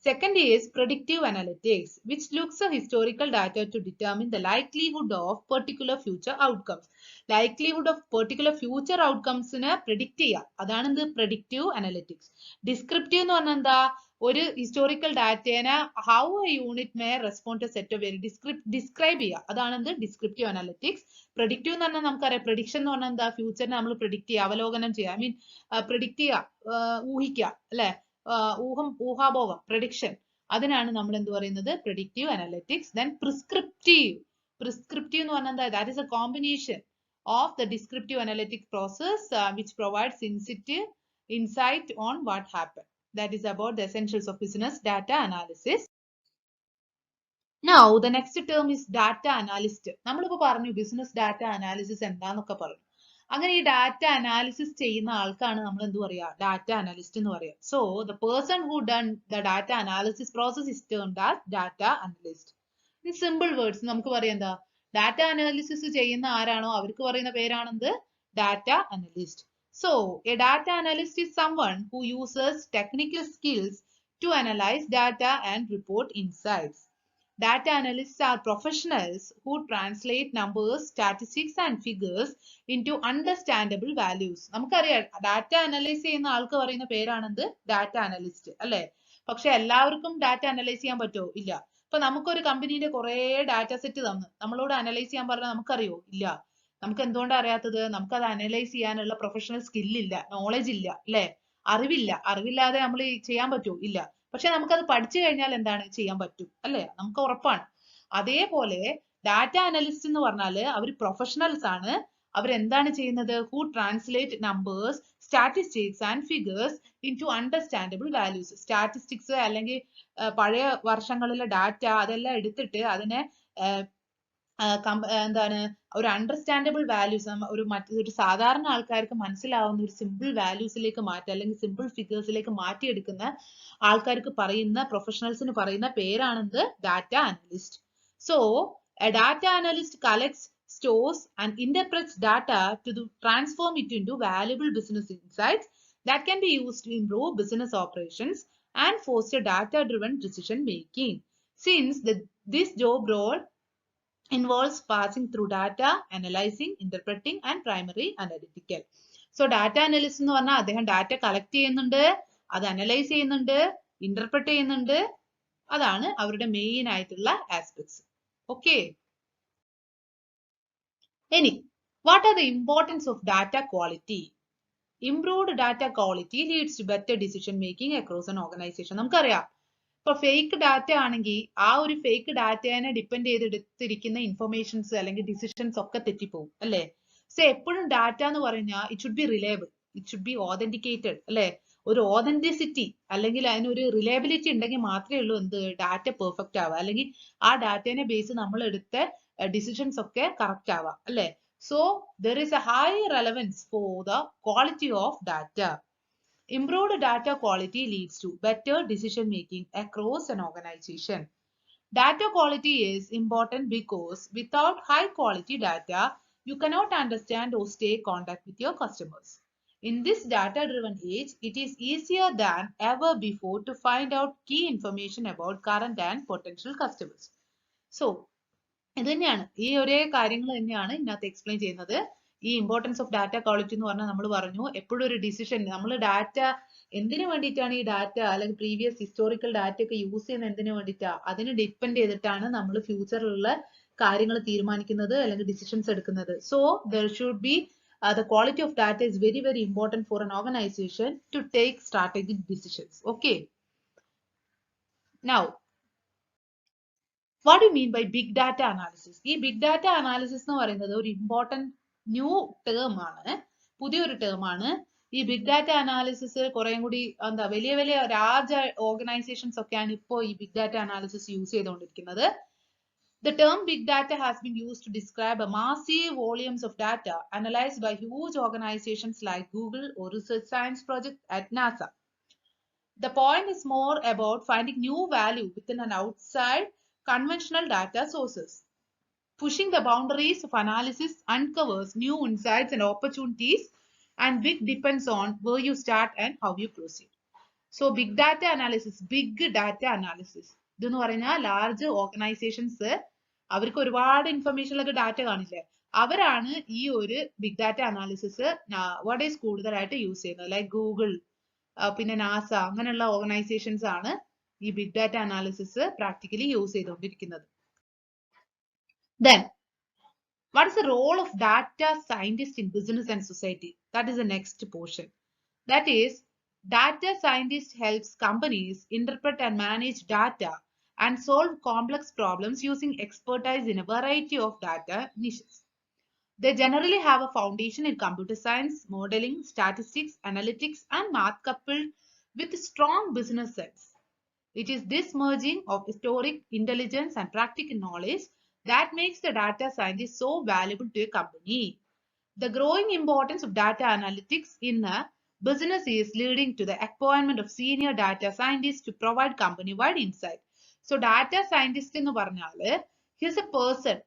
Second is predictive analytics, which looks at historical data to determine the likelihood of particular future outcomes. Likelihood of particular future outcomes നെ predict ചെയ്യുക. അതാണ് എന്ത്? predictive analytics. Descriptive എന്ന് പറഞ്ഞാൽ എന്താ? ഒരു ഹിസ്റ്റോറിക്കൽ ഡാറ്റേനെ how a unit may respond to set of variables describe ചെയ്യുക. അതാണ് എന്ത്? Descriptive analytics. പ്രഡിക്റ്റീവ് എന്ന് പറഞ്ഞാൽ നമുക്കറിയാം പ്രഡിക്ഷൻ എന്ന് പറഞ്ഞാൽ എന്താ? ഫ്യൂച്ചറിനെ നമ്മൾ പ്രിഡിക്റ്റ് ചെയ്യുക, അവലോകനം ചെയ്യുക, ഐ മീൻ പ്രിഡിക്റ്റ് ചെയ്യുക, ഊഹിക്കുക അല്ലെ, ഊഹാഭോഗം, പ്രഡിക്ഷൻ. അതിനാണ് നമ്മൾ എന്ത് പറയുന്നത്? Predictive analytics. Then prescriptive. Prescriptive എന്ന് പറഞ്ഞാൽ എന്താ? That is A combination of the descriptive analytic process which provides insight on what happened. That is about the essentials of business data analysis. Now the next term is data analyst. നമ്മളിപ്പോ പറഞ്ഞു ബിസിനസ് ഡാറ്റ അനാലിസിസ് എന്താന്നൊക്കെ പറഞ്ഞു. അങ്ങനെ ഈ ഡാറ്റ അനാലിസിസ് ചെയ്യുന്ന ആൾക്കാണ് നമ്മൾ എന്ത് പറയാ? ഡാറ്റ അനലിസ്റ്റ് എന്ന് പറയാം. So the person who done the data analysis process is termed as data analyst. In simple words നമുക്ക് പറയാം എന്താ? ഡാറ്റ അനാലിസിസ് ചെയ്യുന്ന ആരാണോ അവർക്ക് പറയുന്ന പേരാണെന്ത്? Data analyst. So a data analyst is someone who uses technical skills to analyze data and report insights. Data analysts are professionals who translate numbers, statistics and figures into understandable values. നമുക്കറിയാം ഡാറ്റ അനലൈസ് ചെയ്യുന്ന ആൾക്ക് പറയുന്ന പേരാണെന്ത് ഡാറ്റ അനലിസ്റ്റ് അല്ലെ. പക്ഷെ എല്ലാവർക്കും ഡാറ്റ അനലൈസ് ചെയ്യാൻ പറ്റുമോ? ഇല്ല. ഇപ്പൊ നമുക്കൊരു കമ്പനിയുടെ കുറെ ഡാറ്റ സെറ്റ് തന്നു നമ്മളോട് അനലൈസ് ചെയ്യാൻ പറഞ്ഞാൽ നമുക്കറിയോ? ഇല്ല. നമുക്ക് എന്തുകൊണ്ടാണ് അറിയാത്തത്? നമുക്കത് അനലൈസ് ചെയ്യാനുള്ള പ്രൊഫഷണൽ സ്കില്ലില്ല, നോളജ് ഇല്ല അല്ലെ, അറിവില്ല. അറിവില്ലാതെ നമ്മൾ ചെയ്യാൻ പറ്റുമോ? ഇല്ല. പക്ഷെ നമുക്കത് പഠിച്ചു കഴിഞ്ഞാൽ എന്താണ് ചെയ്യാൻ പറ്റും അല്ലെ, നമുക്ക് ഉറപ്പാണ്. അതേപോലെ ഡാറ്റ അനലിസ്റ്റ് എന്ന് പറഞ്ഞാല് അവർ പ്രൊഫഷണൽസ് ആണ്. അവരെന്താണ് ചെയ്യുന്നത്? Who translate numbers, statistics and figures in to understandable values. Statistics അല്ലെങ്കിൽ പഴയ വർഷങ്ങളിലെ ഡാറ്റ അതെല്ലാം എടുത്തിട്ട് അതിനെ എന്താണ് ഒരു അണ്ടർസ്റ്റാൻഡബിൾ വാല്യൂസ്, ഒരു സാധാരണ ആൾക്കാർക്ക് മനസ്സിലാവുന്ന ഒരു സിമ്പിൾ വാല്യൂസിലേക്ക് മാറ്റുക അല്ലെങ്കിൽ സിമ്പിൾ ഫിഗേഴ്സിലേക്ക് മാറ്റിയെടുക്കുന്ന ആൾക്കാർക്ക് പറയുന്ന പ്രൊഫഷണൽസിന് പറയുന്ന പേരാണെന്ത്? Data analyst. So a data analyst collects, stores and interprets data to transform it into valuable business insights that can be used to improve business operations and foster data driven decision making. Since this job role involves passing through data, analyzing, interpreting and primary analytical. So data analyst എന്ന് പറഞ്ഞാൽ അദ്ദേഹം ഡാറ്റ കളക്ട് ചെയ്യുന്നുണ്ട്, അത് അനലൈസ് ചെയ്യുന്നുണ്ട്, ഇന്റർപ്രറ്റ് ചെയ്യുന്നുണ്ട്. അതാണ് അവരുടെ മെയിൻ ആയിട്ടുള്ള ആസ്പെക്ട്സ്. ഓക്കെ. ഇനി what are the importance of data quality? Improved data quality leads to better decision making across an organization. നമുക്കറിയാം ഇപ്പൊ ഫേക്ക് ഡാറ്റ ആണെങ്കിൽ ആ ഒരു ഫേക്ക് ഡാറ്റേനെ ഡിപ്പെൻഡ് ചെയ്തെടുത്തിരിക്കുന്ന ഇൻഫർമേഷൻസ് അല്ലെങ്കിൽ ഡിസിഷൻസ് ഒക്കെ തെറ്റിപ്പോകും അല്ലെ. സോ എപ്പോഴും ഡാറ്റ എന്ന് പറഞ്ഞാൽ it should be reliable, it should be authenticated അല്ലെ. ഒരു ഓതന്റിസിറ്റി അല്ലെങ്കിൽ അതിനൊരു റിലയബിലിറ്റി ഉണ്ടെങ്കിൽ മാത്രമേ ഉള്ളൂ എന്ത് ഡാറ്റ പെർഫെക്റ്റ് ആവുക, അല്ലെങ്കിൽ ആ ഡാറ്റേനെ ബേസ് നമ്മൾ എടുത്ത ഡിസിഷൻസ് ഒക്കെ കറക്റ്റ് ആവുക അല്ലെ. So there is A high relevance for the quality of data. Improved data quality leads to better decision making across an organization. Data quality is important because without high quality data, you cannot understand or stay in contact with your customers. In this data driven age, it is easier than ever before to find out key information about current and potential customers. So, ഇത് തന്നെയാണ് ഈ ഒരേ കാര്യങ്ങൾ തന്നെയാണ് ഇതിനകത്ത് എക്സ്പ്ലെയിൻ ചെയ്യുന്നത്. ഈ ഇമ്പോർട്ടൻസ് ഓഫ് ഡാറ്റ ക്വാളിറ്റി എന്ന് പറഞ്ഞാൽ നമ്മൾ പറഞ്ഞു എപ്പോഴും ഒരു ഡിസിഷൻ നമ്മൾ ഡാറ്റ എന്തിനു വേണ്ടിയിട്ടാണ് ഈ ഡാറ്റ അല്ലെങ്കിൽ പ്രീവിയസ് ഹിസ്റ്റോറിക്കൽ ഡാറ്റ ഒക്കെ യൂസ് ചെയ്യുന്നത് എന്തിനു വേണ്ടിയിട്ടാണ്? അതിന് ഡിപ്പെൻഡ് ചെയ്തിട്ടാണ് നമ്മൾ ഫ്യൂച്ചറിലുള്ള കാര്യങ്ങൾ തീരുമാനിക്കുന്നത് അല്ലെങ്കിൽ ഡിസിഷൻസ് എടുക്കുന്നത്. So there should be the quality of data is very very important for an organization to take strategic decisions. Okay. Now, what do you mean by big data analysis? ഈ ബിഗ് ഡാറ്റ അനാലിസിസ് എന്ന് പറയുന്നത് ഒരു ഇമ്പോർട്ടന്റ് ന്യൂ ടേം ആണ്, പുതിയൊരു ടേം ആണ്. ഈ ബിഗ് ഡാറ്റ അനാലിസിസ് കുറേം കൂടി എന്താ വലിയ വലിയ രാജ ഓർഗനൈസേഷൻസ് ഒക്കെയാണ് ഇപ്പോൾ ഈ ബിഗ് ഡാറ്റ അനാലിസിസ് യൂസ് ചെയ്തുകൊണ്ടിരിക്കുന്നത്. The term big data has been used to describe a massive volumes of data analyzed by huge organizations like Google or research science project at NASA. The point is more about finding new value within and outside conventional data sources. Pushing the boundaries of analysis uncovers new insights and opportunities, and big depends on where you start and how you proceed. So big data analysis, ഇതെന്ന് പറഞ്ഞാൽ ലാർജ് ഓർഗനൈസേഷൻസ് അവർക്ക് ഒരുപാട് ഇൻഫർമേഷനിലൊക്കെ ഡാറ്റ കാണില്ലേ, അവരാണ് ഈ ഒരു ബിഗ് ഡാറ്റ അനാലിസിസ് വാട്ടേഴ്സ് കൂടുതലായിട്ട് യൂസ് ചെയ്യുന്നത്. ലൈക്ക് ഗൂഗിൾ, പിന്നെ നാസ അങ്ങനെയുള്ള ഓർഗനൈസേഷൻസ് ആണ് ഈ big data analysis practically use ചെയ്തുകൊണ്ടിരിക്കുന്നത്. Then, what is the role of data scientist in business and society? That is the next portion. That is, data scientist helps companies interpret and manage data and solve complex problems using expertise in a variety of data niches. They generally have a foundation in computer science, modeling, statistics, analytics, and math coupled with strong business sense. It is this merging of historic intelligence and practical knowledge that makes the data scientist so valuable to a company. The growing importance of data analytics in a business is leading to the appointment of senior data scientists to provide company-wide insight. So data scientist എന്ന് പറഞ്ഞാൽ he is a person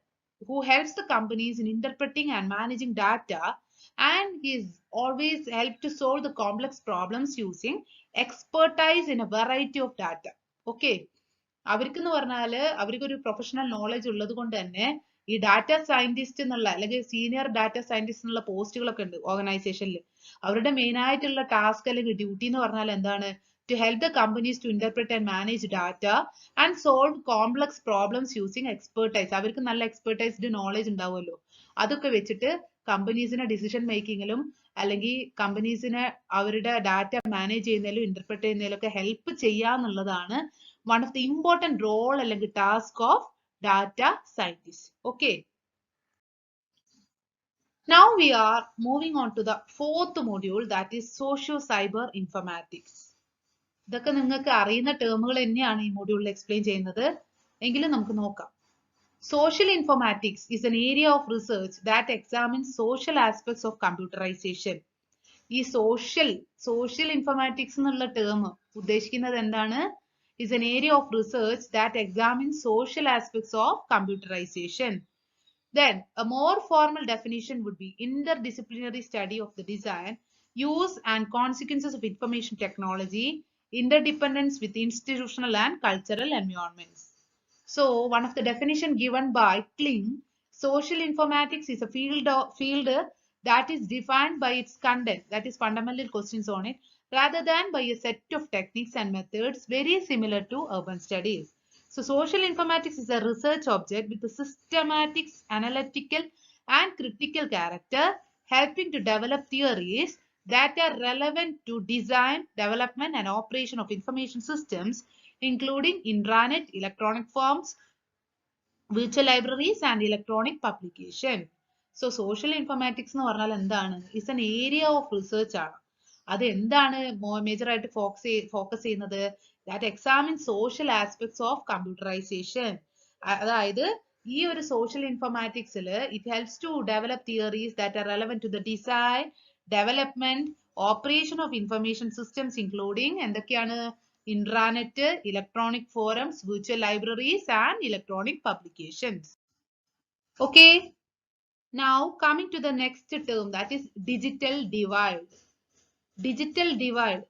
who helps the companies in interpreting and managing data and he's always helped to solve the complex problems using expertise in a variety of data. Okay. അവർക്കെന്ന് പറഞ്ഞാല് അവർക്കൊരു പ്രൊഫഷണൽ നോളജ് ഉള്ളത് കൊണ്ട് തന്നെ ഈ ഡാറ്റ സയന്റിസ്റ്റ് എന്നുള്ള അല്ലെങ്കിൽ സീനിയർ ഡാറ്റ സയന്റിസ്റ്റ് എന്നുള്ള പോസ്റ്റുകളൊക്കെ ഉണ്ട് ഓർഗനൈസേഷനിൽ. അവരുടെ മെയിൻ ആയിട്ടുള്ള ടാസ്ക് അല്ലെങ്കിൽ ഡ്യൂട്ടി എന്ന് പറഞ്ഞാൽ എന്താണ്? To help the companies to interpret and manage data and solve complex problems using expertise. അവർക്ക് നല്ല എക്സ്പെർട്ടൈസ്ഡ് നോളജ് ഉണ്ടാവുമല്ലോ. അതൊക്കെ വെച്ചിട്ട് കമ്പനീസിനെ ഡിസിഷൻ മേക്കിങ്ങിലും അല്ലെങ്കിൽ കമ്പനീസിനെ അവരുടെ ഡാറ്റ മാനേജ് ചെയ്യുന്നതിലും ഇന്റർപ്രറ്റ് ചെയ്യുന്നതിലും ഒക്കെ help ചെയ്യാന്നുള്ളതാണ് one of the important role അല്ലെങ്കിൽ task of data scientist. Okay. Now we are moving on to the fourth module, that is socio-cyber informatics. ഇതൊക്കെ നിങ്ങൾക്ക് അറിയുന്ന ടേമുകൾ തന്നെയാണ് ഈ മൊഡ്യൂളിൽ എക്സ്പ്ലെയിൻ ചെയ്യുന്നത്. എങ്കിലും നമുക്ക് നോക്കാം. Social informatics is an area of research that examines social aspects of computerization. ഈ social informatics എന്നുള്ള ടേം ഉദ്ദേശിക്കുന്നത് എന്താണ്? Is an area of research that examines social aspects of computerization. Then a more formal definition would be interdisciplinary study of the design, use and consequences of information technology, interdependence with institutional and cultural environments. So one of the definition given by Kling, social informatics is a field that is defined by its content, that is fundamental questions on it, rather than by a set of techniques and methods very similar to urban studies. So social informatics is a research object with a systematic, analytical and critical character, helping to develop theories that are relevant to design, development and operation of information systems, including intranet, electronic forms, virtual libraries and electronic publication. So social informatics എന്ന് പറഞ്ഞാൽ എന്താണ്? Is an area of research ആണ്. അത് എന്താണ് മേജർ ആയിട്ട് ഫോക്കസ് ചെയ്യുന്നത്? That examines social aspects of computerization. അതായത് ഈ ഒരു social informaticsൽ it helps to develop theories that are relevant to the design, development, operation of information systems, including എന്തൊക്കെയാണ്? Intranet, electronic forums, virtual libraries and electronic publications. Okay. Now coming to the next term, that is digital divide. Digital divide.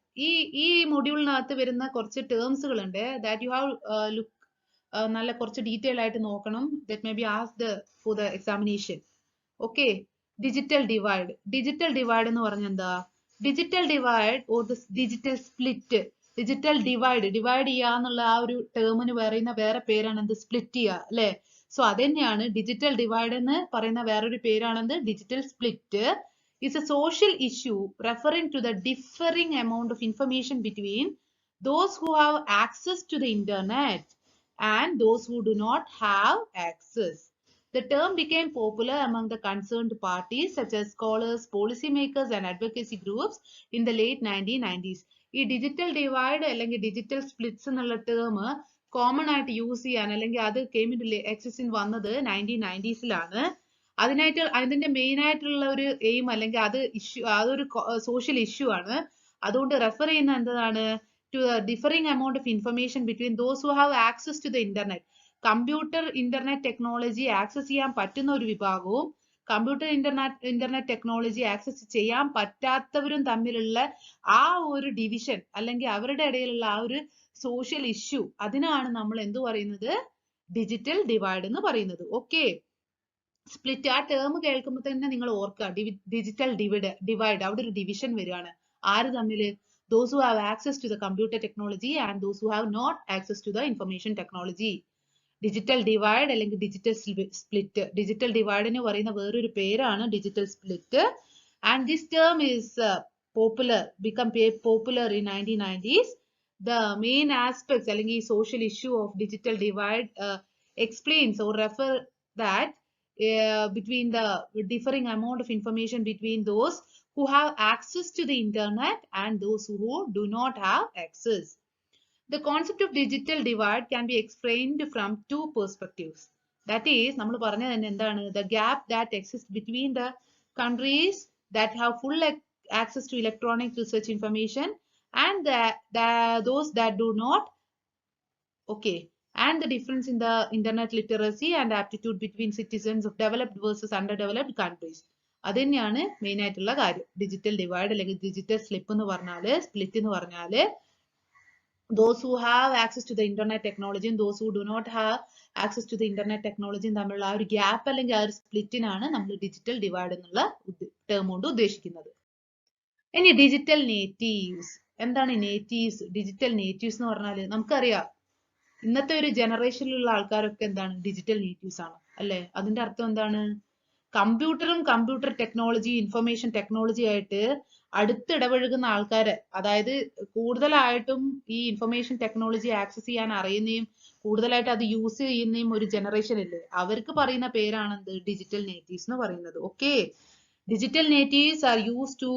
ഈ മൊഡ്യൂളിനകത്ത് വരുന്ന കുറച്ച് ടേംസുകൾ ഉണ്ട്. That you have നല്ല കുറച്ച് ഡീറ്റെയിൽ ആയിട്ട് നോക്കണം. That may be asked for the examination. Okay. Digital divide. Digital divide എന്ന് പറഞ്ഞാൽ എന്താ? Digital divide or the digital split. Digital divide ചെയ്യുക എന്നുള്ള ആ ഒരു ടേമിന് പറയുന്ന വേറെ പേരാണ് എന്ത്? സ്പ്ലിറ്റ് ചെയ്യുക അല്ലെ? സോ അത് തന്നെയാണ് ഡിജിറ്റൽ ഡിവൈഡ് എന്ന് പറയുന്ന വേറൊരു പേരാണെന്ത്? Digital split. is a social issue referring to the differing amount of information between those who have access to the internet and those who do not have access. The term became popular among the concerned parties such as scholars, policymakers and advocacy groups in the late 1990s. ഈ ഡിജിറ്റൽ ഡിവൈഡ് അല്ലെങ്കിൽ ഡിജിറ്റൽ സ്പ്ലിറ്റ്സ് എന്നുള്ള ടേം കോമൺ ആയിട്ട് യൂസ് ചെയ്യാൻ അല്ലെങ്കിൽ അത് എക്സിസ്റ്റിൻ വന്നത് 1990s അതിനായിട്ട് അതിന്റെ മെയിൻ ആയിട്ടുള്ള ഒരു എയിം അല്ലെങ്കിൽ അതൊരു സോഷ്യൽ ഇഷ്യൂ ആണ്. അതുകൊണ്ട് റെഫർ ചെയ്യുന്ന എന്താണ്? To differing amount of information between those who have access to the internet. Computer internet technology access ചെയ്യാൻ പറ്റുന്ന ഒരു വിഭാഗവും കമ്പ്യൂട്ടർ ഇന്റർനെറ്റ് ടെക്നോളജി ആക്സസ് ചെയ്യാൻ പറ്റാത്തവരും തമ്മിലുള്ള ആ ഒരു ഡിവിഷൻ അല്ലെങ്കിൽ അവരുടെ ഇടയിലുള്ള ആ ഒരു സോഷ്യൽ ഇഷ്യൂ, അതിനാണ് നമ്മൾ എന്ത് പറയുന്നത്? ഡിജിറ്റൽ ഡിവൈഡ് എന്ന് പറയുന്നത്. ഓക്കെ. സ്പ്ലിറ്റ് ആ ടേം കേൾക്കുമ്പോൾ തന്നെ നിങ്ങൾ ഓർക്കുക, ഡിജിറ്റൽ ഡിവൈഡ്, അവിടെ ഒരു ഡിവിഷൻ വരികയാണ്. ആര് തമ്മിൽ? Those who have access to the computer technology and those who have not access to the information technology. Digital divide അല്ലെങ്കിൽ ഡിജിറ്റൽ സ്പ്ലിറ്റ്. ഡിജിറ്റൽ ഡിവൈഡിന് പറയുന്ന വേറൊരു പേരാണ് digital split. And this term is become popular in 1990s. The main aspects അല്ലെങ്കിൽ ഈ social issue of digital divide explains or refer that between the differing amount of information between those who have access to the internet and those who do not have access. The concept of digital divide can be explained from two perspectives. That is, നമ്മൾ പറഞ്ഞത് തന്നെ എന്താണ്? The gap that exists between the countries that have full access to electronic research information and those that do not. Okay. And the difference in the internet literacy and aptitude between citizens of developed versus underdeveloped countries. അത് തന്നെയാണ് മെയിൻ ആയിട്ടുള്ള കാര്യം. ഡിജിറ്റൽ ഡിവൈഡ് അല്ലെങ്കിൽ ഡിജിറ്റൽ സ്ലിപ്പ് എന്ന് പറഞ്ഞാല്, സ്പ്ലിറ്റ് എന്ന് പറഞ്ഞാല്, those who have access to the internet technology and those who do not have access to the internet technology തമ്മിലുള്ള ആ ഒരു ഗ്യാപ്പ് അല്ലെങ്കിൽ ആ ഒരു സ്പ്ലിറ്റിനാണ് നമ്മൾ ഡിജിറ്റൽ ഡിവൈഡ് എന്നുള്ള ടേം കൊണ്ട് ഉദ്ദേശിക്കുന്നത്. ഇനി ഡിജിറ്റൽ നേറ്റീവ്സ്. എന്താണ് നേറ്റീവ്സ്? ഡിജിറ്റൽ നേറ്റീവ്സ് എന്ന് പറഞ്ഞാല് നമുക്കറിയാം, ഇന്നത്തെ ഒരു ജനറേഷനിലുള്ള ആൾക്കാരൊക്കെ എന്താണ് ഡിജിറ്റൽ നേറ്റീവ്സ് ആണ് അല്ലെ? അതിന്റെ അർത്ഥം എന്താണ്? കമ്പ്യൂട്ടറും കമ്പ്യൂട്ടർ ടെക്നോളജി, ഇൻഫർമേഷൻ ടെക്നോളജി ആയിട്ട് അടുത്തിടപഴകുന്ന ആൾക്കാര്, അതായത് കൂടുതലായിട്ടും ഈ ഇൻഫർമേഷൻ ടെക്നോളജി ആക്സസ് ചെയ്യാൻ അറിയുന്നതും കൂടുതലായിട്ട് അത് യൂസ് ചെയ്യുന്നതും ഒരു ജനറേഷൻ ഇല്ലേ, അവർക്ക് പറയുന്ന പേരാണ് എന്ത്? ഡിജിറ്റൽ നേറ്റീവ്സ് എന്ന് പറയുന്നത്. Okay, digital natives are use to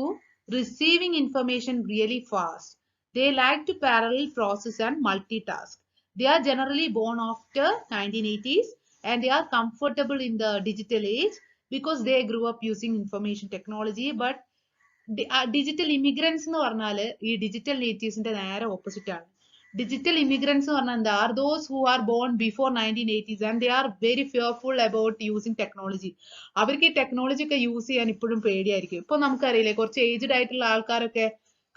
receiving information really fast. They like to parallel process and multitask. They are generally born after 1980s and they are comfortable in the digital age because they grew up using information technology. But digital immigrants എന്ന് പറഞ്ഞാല് ഈ ഡിജിറ്റൽ നേറ്റീവ്സിന്റെ നേരെ ഓപ്പോസിറ്റ് ആണ്. ഡിജിറ്റൽ ഇമിഗ്രൻസ് എന്ന് പറഞ്ഞാൽ എന്താ? Are those who are bone before 1980s and they are very fearful about using technology. അവർക്ക് ഈ ടെക്നോളജി ഒക്കെ യൂസ് ചെയ്യാൻ ഇപ്പോഴും പേടിയായിരിക്കും. ഇപ്പൊ നമുക്കറിയില്ലേ, കുറച്ച് ഏജ്ഡ് ആയിട്ടുള്ള ആൾക്കാരൊക്കെ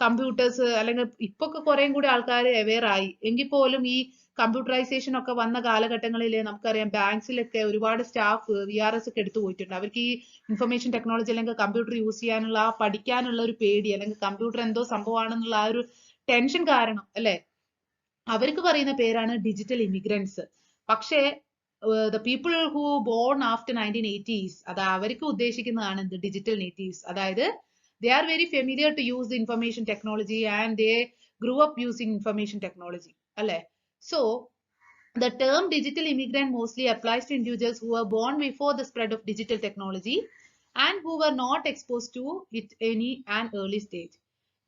കമ്പ്യൂട്ടേഴ്സ് അല്ലെങ്കിൽ ഇപ്പൊ കുറെ കൂടി ആൾക്കാർ അവെയർ ആയി എങ്കിൽ പോലും ഈ കമ്പ്യൂട്ടറൈസേഷൻ ഒക്കെ വന്ന കാലഘട്ടങ്ങളിൽ നമുക്കറിയാം ബാങ്ക്സിലൊക്കെ ഒരുപാട് സ്റ്റാഫ് VRS ഒക്കെ എടുത്തു പോയിട്ടുണ്ട്. അവർക്ക് ഈ ഇൻഫർമേഷൻ ടെക്നോളജി അല്ലെങ്കിൽ കമ്പ്യൂട്ടർ യൂസ് ചെയ്യാനുള്ള, പഠിക്കാനുള്ള ഒരു പേടി, അല്ലെങ്കിൽ കമ്പ്യൂട്ടർ എന്തോ സംഭവമാണെന്നുള്ള ആ ഒരു ടെൻഷൻ കാരണം അല്ലെ, അവർക്ക് പറയുന്ന പേരാണ് ഡിജിറ്റൽ ഇമിഗ്രൻസ്. പക്ഷേ the people who born after 1980s, അത് അവർക്ക് ഉദ്ദേശിക്കുന്നതാണ് എന്ത്? Digital natives. അതായത് they are very familiar to use the information technology and they grew up using information technology alle. So the term digital immigrant mostly applies to individuals who were born before the spread of digital technology and who were not exposed to it any an early stage.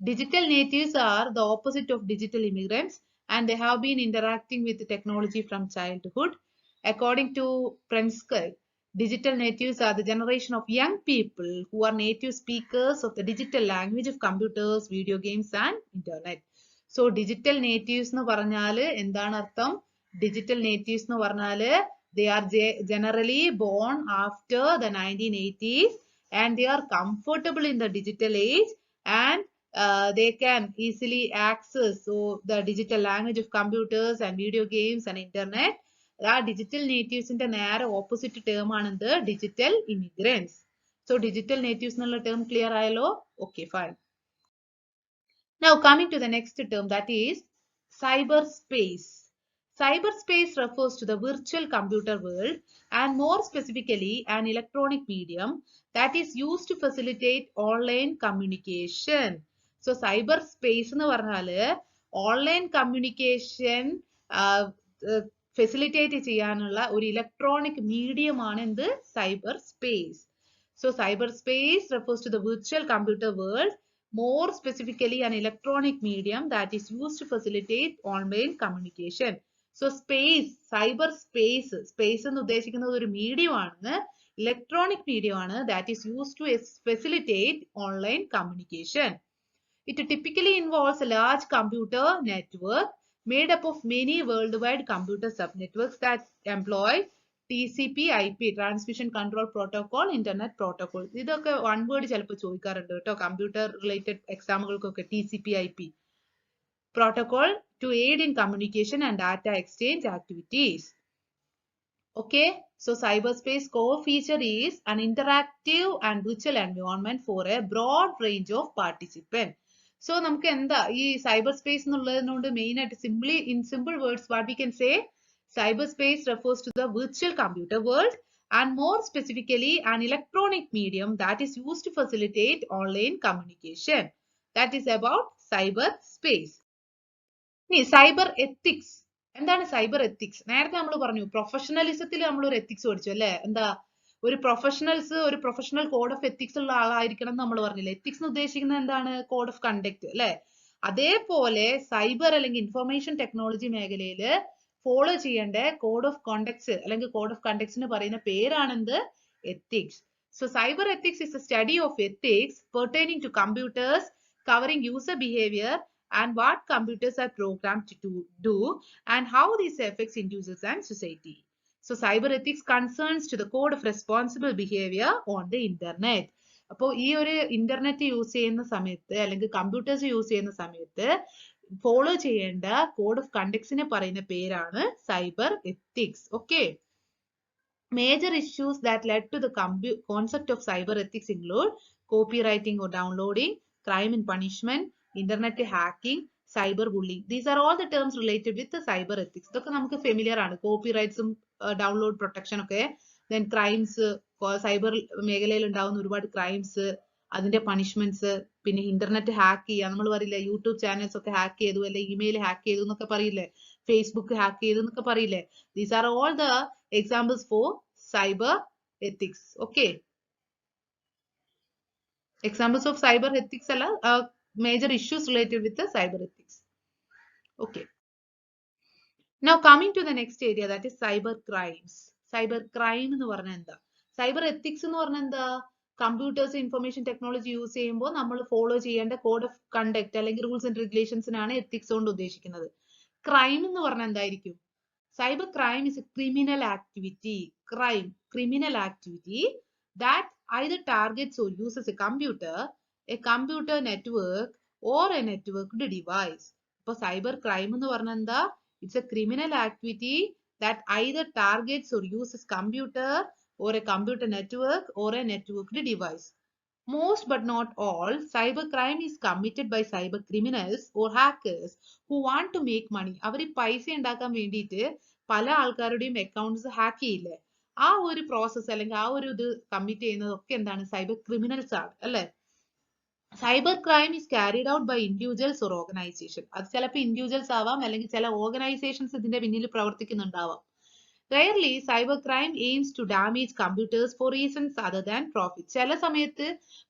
Digital natives are the opposite of digital immigrants and they have been interacting with the technology from childhood. According to Prensky, digital natives are the generation of young people who are native speakers of the digital language of computers, video games and internet. So digital natives nu paranjal endana artham? Digital natives nu paranjal they are generally born after the 1980s and they are comfortable in the digital age and they can easily access the digital language of computers and video games and internet. ആ ഡിജിറ്റൽ നേറ്റീവ്സിന്റെ നേരെ ഓപ്പോസിറ്റ് ടേം ആണ് എന്ത്? Digital immigrants. So digital natives എന്നുള്ള ടേം ക്ലിയർ ആയല്ലോ? Okay, fine. Now coming to the next term, that is cyberspace. Cyberspace refers to the virtual computer world and more specifically an electronic medium that is used to facilitate online communication. So cyberspace എന്ന് പറഞ്ഞാല് ഓൺലൈൻ കമ്മ്യൂണിക്കേഷൻ ഫെസിലിറ്റേറ്റ് ചെയ്യാനുള്ള ഒരു ഇലക്ട്രോണിക് മീഡിയം ആണ് എന്ത്? Cyber space. So cyber space refers to the virtual computer world, more specifically an electronic medium that is used to facilitate online communication. So space, cyber space, space എന്ന് ഉദ്ദേശിക്കുന്നത് ഒരു മീഡിയം ആണ്, ഇലക്ട്രോണിക് മീഡിയം ആണ്, that is used to facilitate online communication. It typically involves a large computer network made up of many worldwide computer subnetworks that employ TCP/IP, Transmission Control Protocol, Internet Protocol. ഇതൊക്കെ വൺ വേർഡ് ചിലപ്പോൾ ചോദിക്കാറുണ്ട് കേട്ടോ, കമ്പ്യൂട്ടർ റിലേറ്റഡ് എക്സാമുകൾക്കൊക്കെ. TCP/IP protocol to aid in communication and data exchange activities. Okay, so cyberspace core feature is an interactive and virtual environment for a broad range of participants. So നമുക്ക് എന്താ ഈ സൈബർ സ്പേസ് എന്നുള്ളതിനോട് മെയിൻ ആയിട്ട് simply in simple words what we can say, cyber space refers to the virtual computer world and more specifically an electronic medium that is used to facilitate online communication. That is about cyber space. ഇനി സൈബർ എത്തിക്സ്. എന്താണ് സൈബർ എത്തിക്സ്? നേരത്തെ നമ്മൾ പറഞ്ഞു പ്രൊഫഷണലിസത്തിൽ നമ്മൾ ഒരു എത്തിക്സ് പഠിച്ചു അല്ലെ? എന്താ ഒരു പ്രൊഫഷണൽസ് ഒരു പ്രൊഫഷണൽ കോഡ് ഓഫ് എത്തിക്സ് ഉള്ള ആളായിരിക്കണം എന്ന് നമ്മൾ പറഞ്ഞില്ലേ? എത്തിക്സ് എന്ന് ഉദ്ദേശിക്കുന്നത് എന്താണ്? കോഡ് ഓഫ് കണ്ടക്ട് അല്ലെ? അതേപോലെ സൈബർ അല്ലെങ്കിൽ ഇൻഫർമേഷൻ ടെക്നോളജി മേഖലയിൽ ഫോളോ ചെയ്യേണ്ട കോഡ് ഓഫ് കോണ്ടക്ട്സ് അല്ലെങ്കിൽ കോഡ് ഓഫ് കണ്ടക്ട്സിന് പറയുന്ന പേരാണെന്ത്? Ethics. So cyber ethics is a study of ethics pertaining to computers, covering user behavior and what computers are programmed to do and how this affects individuals and society. So cyber ethics concerns to the code of responsible behavior on the internet. അപ്പോൾ ഈ ഒരു ഇന്റർനെറ്റ് യൂസ് ചെയ്യുന്ന സമയത്ത് അല്ലെങ്കിൽ കമ്പ്യൂട്ടേഴ്സ് യൂസ് ചെയ്യുന്ന സമയത്ത് ഫോളോ ചെയ്യേണ്ട കോഡ് ഓഫ് കണ്ടക്ട്സിനെ പറയുന്ന പേരാണ് cyber ethics. Okay. Major issues that led to the concept of cyber ethics include copywriting or downloading, crime and punishment, internet hacking, cyberbullying. These are all the terms related with the cyber ethics. ഇതൊക്കെ നമുക്ക് ഫെമിലിയർ ആണ്. കോപ്പിറൈറ്റ്സും ഡൗൺലോഡ് പ്രൊട്ടക്ഷൻ ഒക്കെ, ദെൻ ക്രൈംസ്, സൈബർ മേഖലയിൽ ഉണ്ടാവുന്ന ഒരുപാട് ക്രൈംസ്, അതിന്റെ പണിഷ്മെന്റ്സ്, പിന്നെ ഇന്റർനെറ്റ് ഹാക്ക് ചെയ്യുക. നമ്മൾ പറയില്ലേ യൂട്യൂബ് ചാനൽസ് ഒക്കെ ഹാക്ക് ചെയ്തു, അല്ലെങ്കിൽ ഇമെയിൽ ഹാക്ക് ചെയ്തു എന്നൊക്കെ പറയില്ലേ, ഫേസ്ബുക്ക് ഹാക്ക് ചെയ്തു എന്നൊക്കെ പറയില്ലേ. These are all the examples for cyber ethics. Okay. Examples of cyber ethics are major issues related with the cyber ethics. Okay. Now coming to the next area, that is cyber crimes. Cyber crime എന്ന് പറഞ്ഞാൽ എന്താ? Cyber ethics എന്ന് പറഞ്ഞാൽ എന്താ? കമ്പ്യൂട്ടേഴ്സ് ഇൻഫർമേഷൻ ടെക്നോളജി യൂസ് ചെയ്യുമ്പോൾ നമ്മൾ ഫോളോ ചെയ്യേണ്ട കോഡ് ഓഫ് കണ്ടക്ട് അല്ലെങ്കിൽ റൂൾസ് ആൻഡ് റെഗുലേഷൻസിനാണ് എത്തിക്സ് കൊണ്ട് ഉദ്ദേശിക്കുന്നത്. ക്രൈം എന്ന് പറഞ്ഞാൽ എന്തായിരിക്കും? Cyber crime is a criminal activity. Criminal activity that either targets or uses a computer network, or a networked device. So cyber crime എന്ന് പറഞ്ഞാൽ എന്താ? It's a criminal activity that either targets or uses computer or a computer network or a networked device. Most but not all cybercrime is committed by cyber criminals or hackers who want to make money. അവർ പൈസ ഉണ്ടാക്കാൻ വേണ്ടിയിട്ട് പല ആൾക്കാരുടെയും അക്കൗണ്ട്സ് ഹാക്ക് ചെയ്യില്ലേ, ആ ഒരു പ്രോസസ് അല്ലെങ്കിൽ ആ ഒരു ഇത് കമ്മിറ്റ് ചെയ്യുന്നതൊക്കെ എന്താണ്? സൈബർ ക്രിമിനൽസ് ആണ് അല്ലെ. Cyber crime is carried out by individuals or organisation. അത് ചിലപ്പോൾ ഇൻഡിവിജ്വൽസ് ആവാം, അല്ലെങ്കിൽ ചില ഓർഗനൈസേഷൻസ് ഇതിന്റെ പിന്നിൽ പ്രവർത്തിക്കുന്നുണ്ടാവാം. Rarely, cybercrime aims to damage computers for reasons other than profit. ചില സമയത്ത്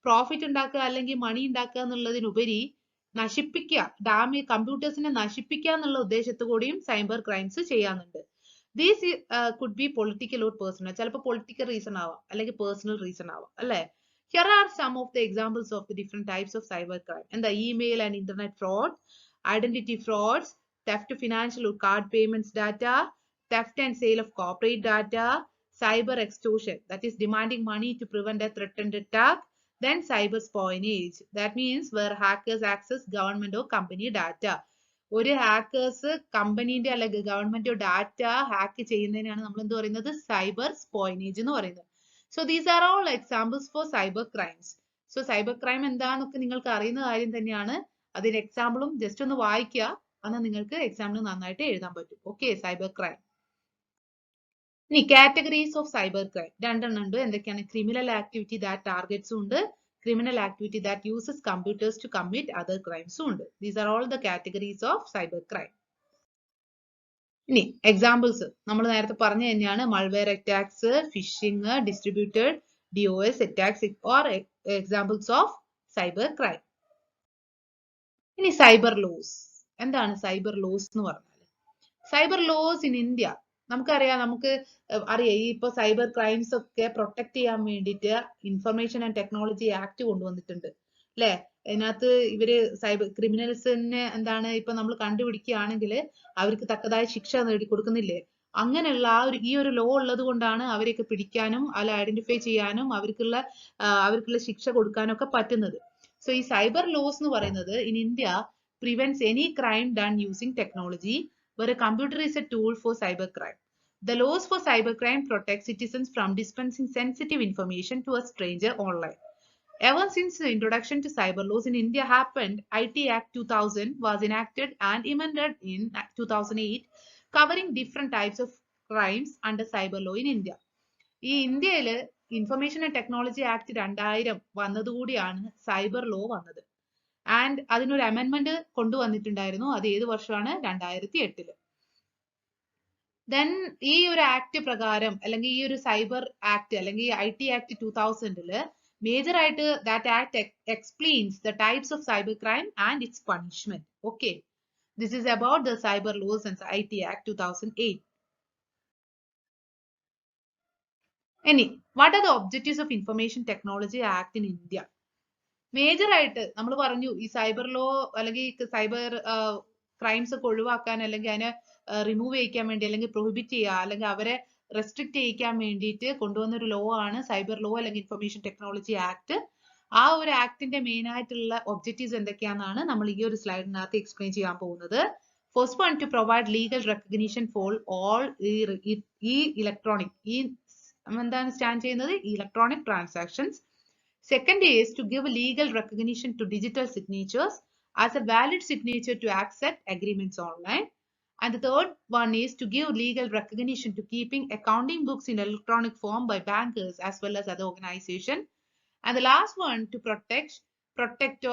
പ്രോഫിറ്റ് ഉണ്ടാക്കുക അല്ലെങ്കിൽ മണി ഉണ്ടാക്കുക എന്നുള്ളതിനുപരി നശിപ്പിക്കുക, കമ്പ്യൂട്ടേഴ്സിനെ നശിപ്പിക്കുക എന്നുള്ള ഉദ്ദേശത്തോടെയും സൈബർ ക്രൈംസ് ചെയ്യാറുണ്ട്. These could be political or personal. ചിലപ്പോൾ പൊളിറ്റിക്കൽ റീസൺ ആവാം, അല്ലെങ്കിൽ പേഴ്സണൽ റീസൺ ആവാം അല്ലെ. Here are some of the examples of the different types of cybercrime. എന്താ? email and internet fraud, identity frauds, theft of financial or card payments data, theft and sale of corporate data, cyber extortion, that is demanding money to prevent a threatened attack, then cyber espionage, that means where hackers access government or company data. ഒരു ഹാക്കേഴ്സ് കമ്പനീന്റെ അല്ലെങ്കിൽ ഗവൺമെന്റോ ഡാറ്റ ഹാക്ക് ചെയ്യുന്നതിനാണ് നമ്മൾ എന്ത് പറയുന്നത്? സൈബർ സ്പോയിനേജ് എന്ന് പറയുന്നത്. So these are all examples for cyber crimes. So cyber crime എന്താണെന്നൊക്കെ നിങ്ങൾക്ക് അറിയുന്ന കാര്യം തന്നെയാണ്. അതിന് എക്സാമ്പിളും ജസ്റ്റ് ഒന്ന് വായിക്കുക, എന്നാൽ നിങ്ങൾക്ക് എക്സാമിന് നന്നായിട്ട് എഴുതാൻ പറ്റും. Okay, cyber crime. ഇനി കാറ്റഗറീസ് ഓഫ് സൈബർ ക്രൈം രണ്ടെണ്ണം ഉണ്ട്. എന്തൊക്കെയാണ്? ക്രിമിനൽ ആക്ടിവിറ്റി ദാറ്റ് ടാർഗറ്റ്സും ഉണ്ട്, criminal activity that uses computers to commit other ക്രൈംസും ഉണ്ട്. These are all the categories of cyber crime. ഇനി എക്സാമ്പിൾസ് നമ്മൾ നേരത്തെ പറഞ്ഞു തന്നെയാണ്. Malware attacks, phishing, distributed DOS attacks or examples of cyber crime. ഇനി സൈബർ ലോസ്. എന്താണ് സൈബർ ലോസ് എന്ന് പറഞ്ഞാൽ? സൈബർ ലോസ് ഇൻ ഇന്ത്യ നമുക്കറിയാം, ഈ ഇപ്പൊ സൈബർ ക്രൈംസ് ഒക്കെ പ്രൊട്ടക്ട് ചെയ്യാൻ വേണ്ടിയിട്ട് ഇൻഫർമേഷൻ ആൻഡ് ടെക്നോളജി ആക്ട് കൊണ്ടുവന്നിട്ടുണ്ട് അല്ലെ. അതിനകത്ത് ഇവര് സൈബർ ക്രിമിനൽസിനെ എന്താണ് ഇപ്പൊ നമ്മൾ കണ്ടുപിടിക്കുകയാണെങ്കിൽ അവർക്ക് തക്കതായ ശിക്ഷ നേടിക്കൊടുക്കുന്നില്ലേ. അങ്ങനെയുള്ള ഈ ഒരു ലോ ഉള്ളത് കൊണ്ടാണ് അവരെയൊക്കെ പിടിക്കാനും അല്ല ഐഡന്റിഫൈ ചെയ്യാനും അവർക്കുള്ള ശിക്ഷ കൊടുക്കാനും ഒക്കെ പറ്റുന്നത്. സോ ഈ സൈബർ ലോസ് എന്ന് പറയുന്നത് in India prevents any crime done using technology where a computer is a tool for cybercrime. The laws for cybercrime protect citizens from dispensing sensitive information to a stranger online. Ever since the introduction to cyber laws in India happened, IT Act 2000 was enacted and amended in 2008, covering different types of crimes under cyber law in India. ഈ ഇന്ത്യയിൽ ഇൻഫർമേഷൻ ആൻഡ് ടെക്നോളജി ആക്ട് 2000 വന്നതുകൂടിയാണ് സൈബർ ലോ വന്നത്. ആൻഡ് അതിനൊരു അമെൻമെന്റ് കൊണ്ടുവന്നിട്ടുണ്ടായിരുന്നു. അത് ഏത് വർഷമാണ്? 2008. ദെൻ ഈ ഒരു ആക്ട് പ്രകാരം അല്ലെങ്കിൽ ഈ ഒരു സൈബർ ആക്ട് അല്ലെങ്കിൽ IT Act 2000 മേജർ ആയിട്ട് that act explains the types of cyber crime and it's punishment. Okay, this is about the cyber laws and IT Act 2008. ഇനി what are the objectives of information technology act in India? Major ആയിട്ട് നമ്മൾ പറഞ്ഞു ഈ സൈബർ ലോ അല്ലെങ്കിൽ സൈബർ ക്രൈംസ് ഒക്കെ ഒഴിവാക്കാൻ അല്ലെങ്കിൽ അതിനെ റിമൂവ് ചെയ്യിക്കാൻ വേണ്ടി അല്ലെങ്കിൽ പ്രൊഹിബിറ്റ് ചെയ്യുക അല്ലെങ്കിൽ അവരെ റെസ്ട്രിക്ട് ചെയ്യിക്കാൻ വേണ്ടിയിട്ട് കൊണ്ടുവന്ന ഒരു ലോ ആണ് സൈബർ ലോ അല്ലെങ്കിൽ ഇൻഫർമേഷൻ ടെക്നോളജി ആക്ട്. ആ ഒരു ആക്ടിന്റെ മെയിൻ ആയിട്ടുള്ള ഒബ്ജക്റ്റീവ്സ് എന്തൊക്കെയാണെന്നാണ് നമ്മൾ ഈ ഒരു സ്ലൈഡിനകത്ത് എക്സ്പ്ലെയിൻ ചെയ്യാൻ പോകുന്നത്. First one, to provide legal recognition for all ഈ ഇലക്ട്രോണിക്, ഈ എന്താണ് സ്റ്റാൻഡ് ചെയ്യുന്നത്, electronic transactions. Second is to give legal recognition to digital signatures as a valid signature to accept agreements online. And the third one is to give legal recognition to keeping accounting books in electronic form by bankers as well as other organizations. And the last one, to protect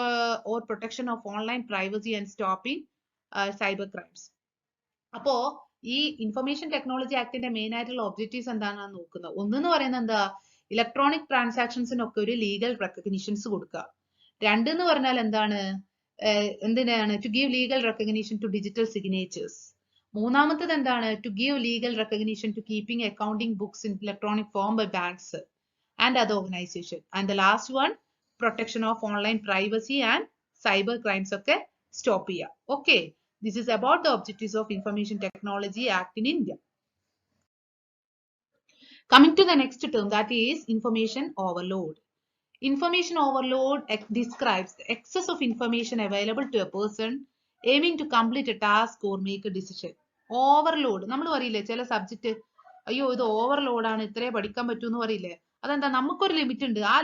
or protection of online privacy and stopping cyber crimes. അപ്പോ ഈ ഇൻഫർമേഷൻ ടെക്നോളജി ആക്ടിന്റെ മെയിൻ ആയിട്ടുള്ള ഒബ്ജക്റ്റീവ്സ് എന്താണെന്ന് നോക്കുന്നത്. ഒന്നെന്ന് പറയുന്നത് എന്താ, ഇലക്ട്രോണിക് ട്രാൻസാക്ഷൻസിനൊക്കെ ഒരു ലീഗൽ റെക്കഗ്നിഷൻസ് കൊടുക്കുക. രണ്ടെന്ന് പറഞ്ഞാൽ എന്താണ്, എന്തിനാണ്, to give legal recognition to digital signatures. മൂന്നാമത്തത് എന്താണ്, to give legal recognition to keeping accounting books in electronic form by banks and other organisation. And the last one, protection of online privacy and cyber crimes ഒക്കെ സ്റ്റോപ്പ് ചെയ്യുക. Okay, this is about the objectives of Information Technology Act in India. Coming to the next term, that is information overload. Information overload describes the excess of information available to a person aiming to complete a task or make a decision. Overload, നമ്മൾ പറയില്ലേ ചില സബ്ജക്റ്റ്, അയ്യോ ഇത് ഓവർലോഡ് ആണ്, ഇത്രേ പഠിക്കാൻ പറ്റൂ എന്ന് പറയില്ലേ. അതെന്താ, നമുക്കൊരു ലിമിറ്റ് ഉണ്ട്. ആ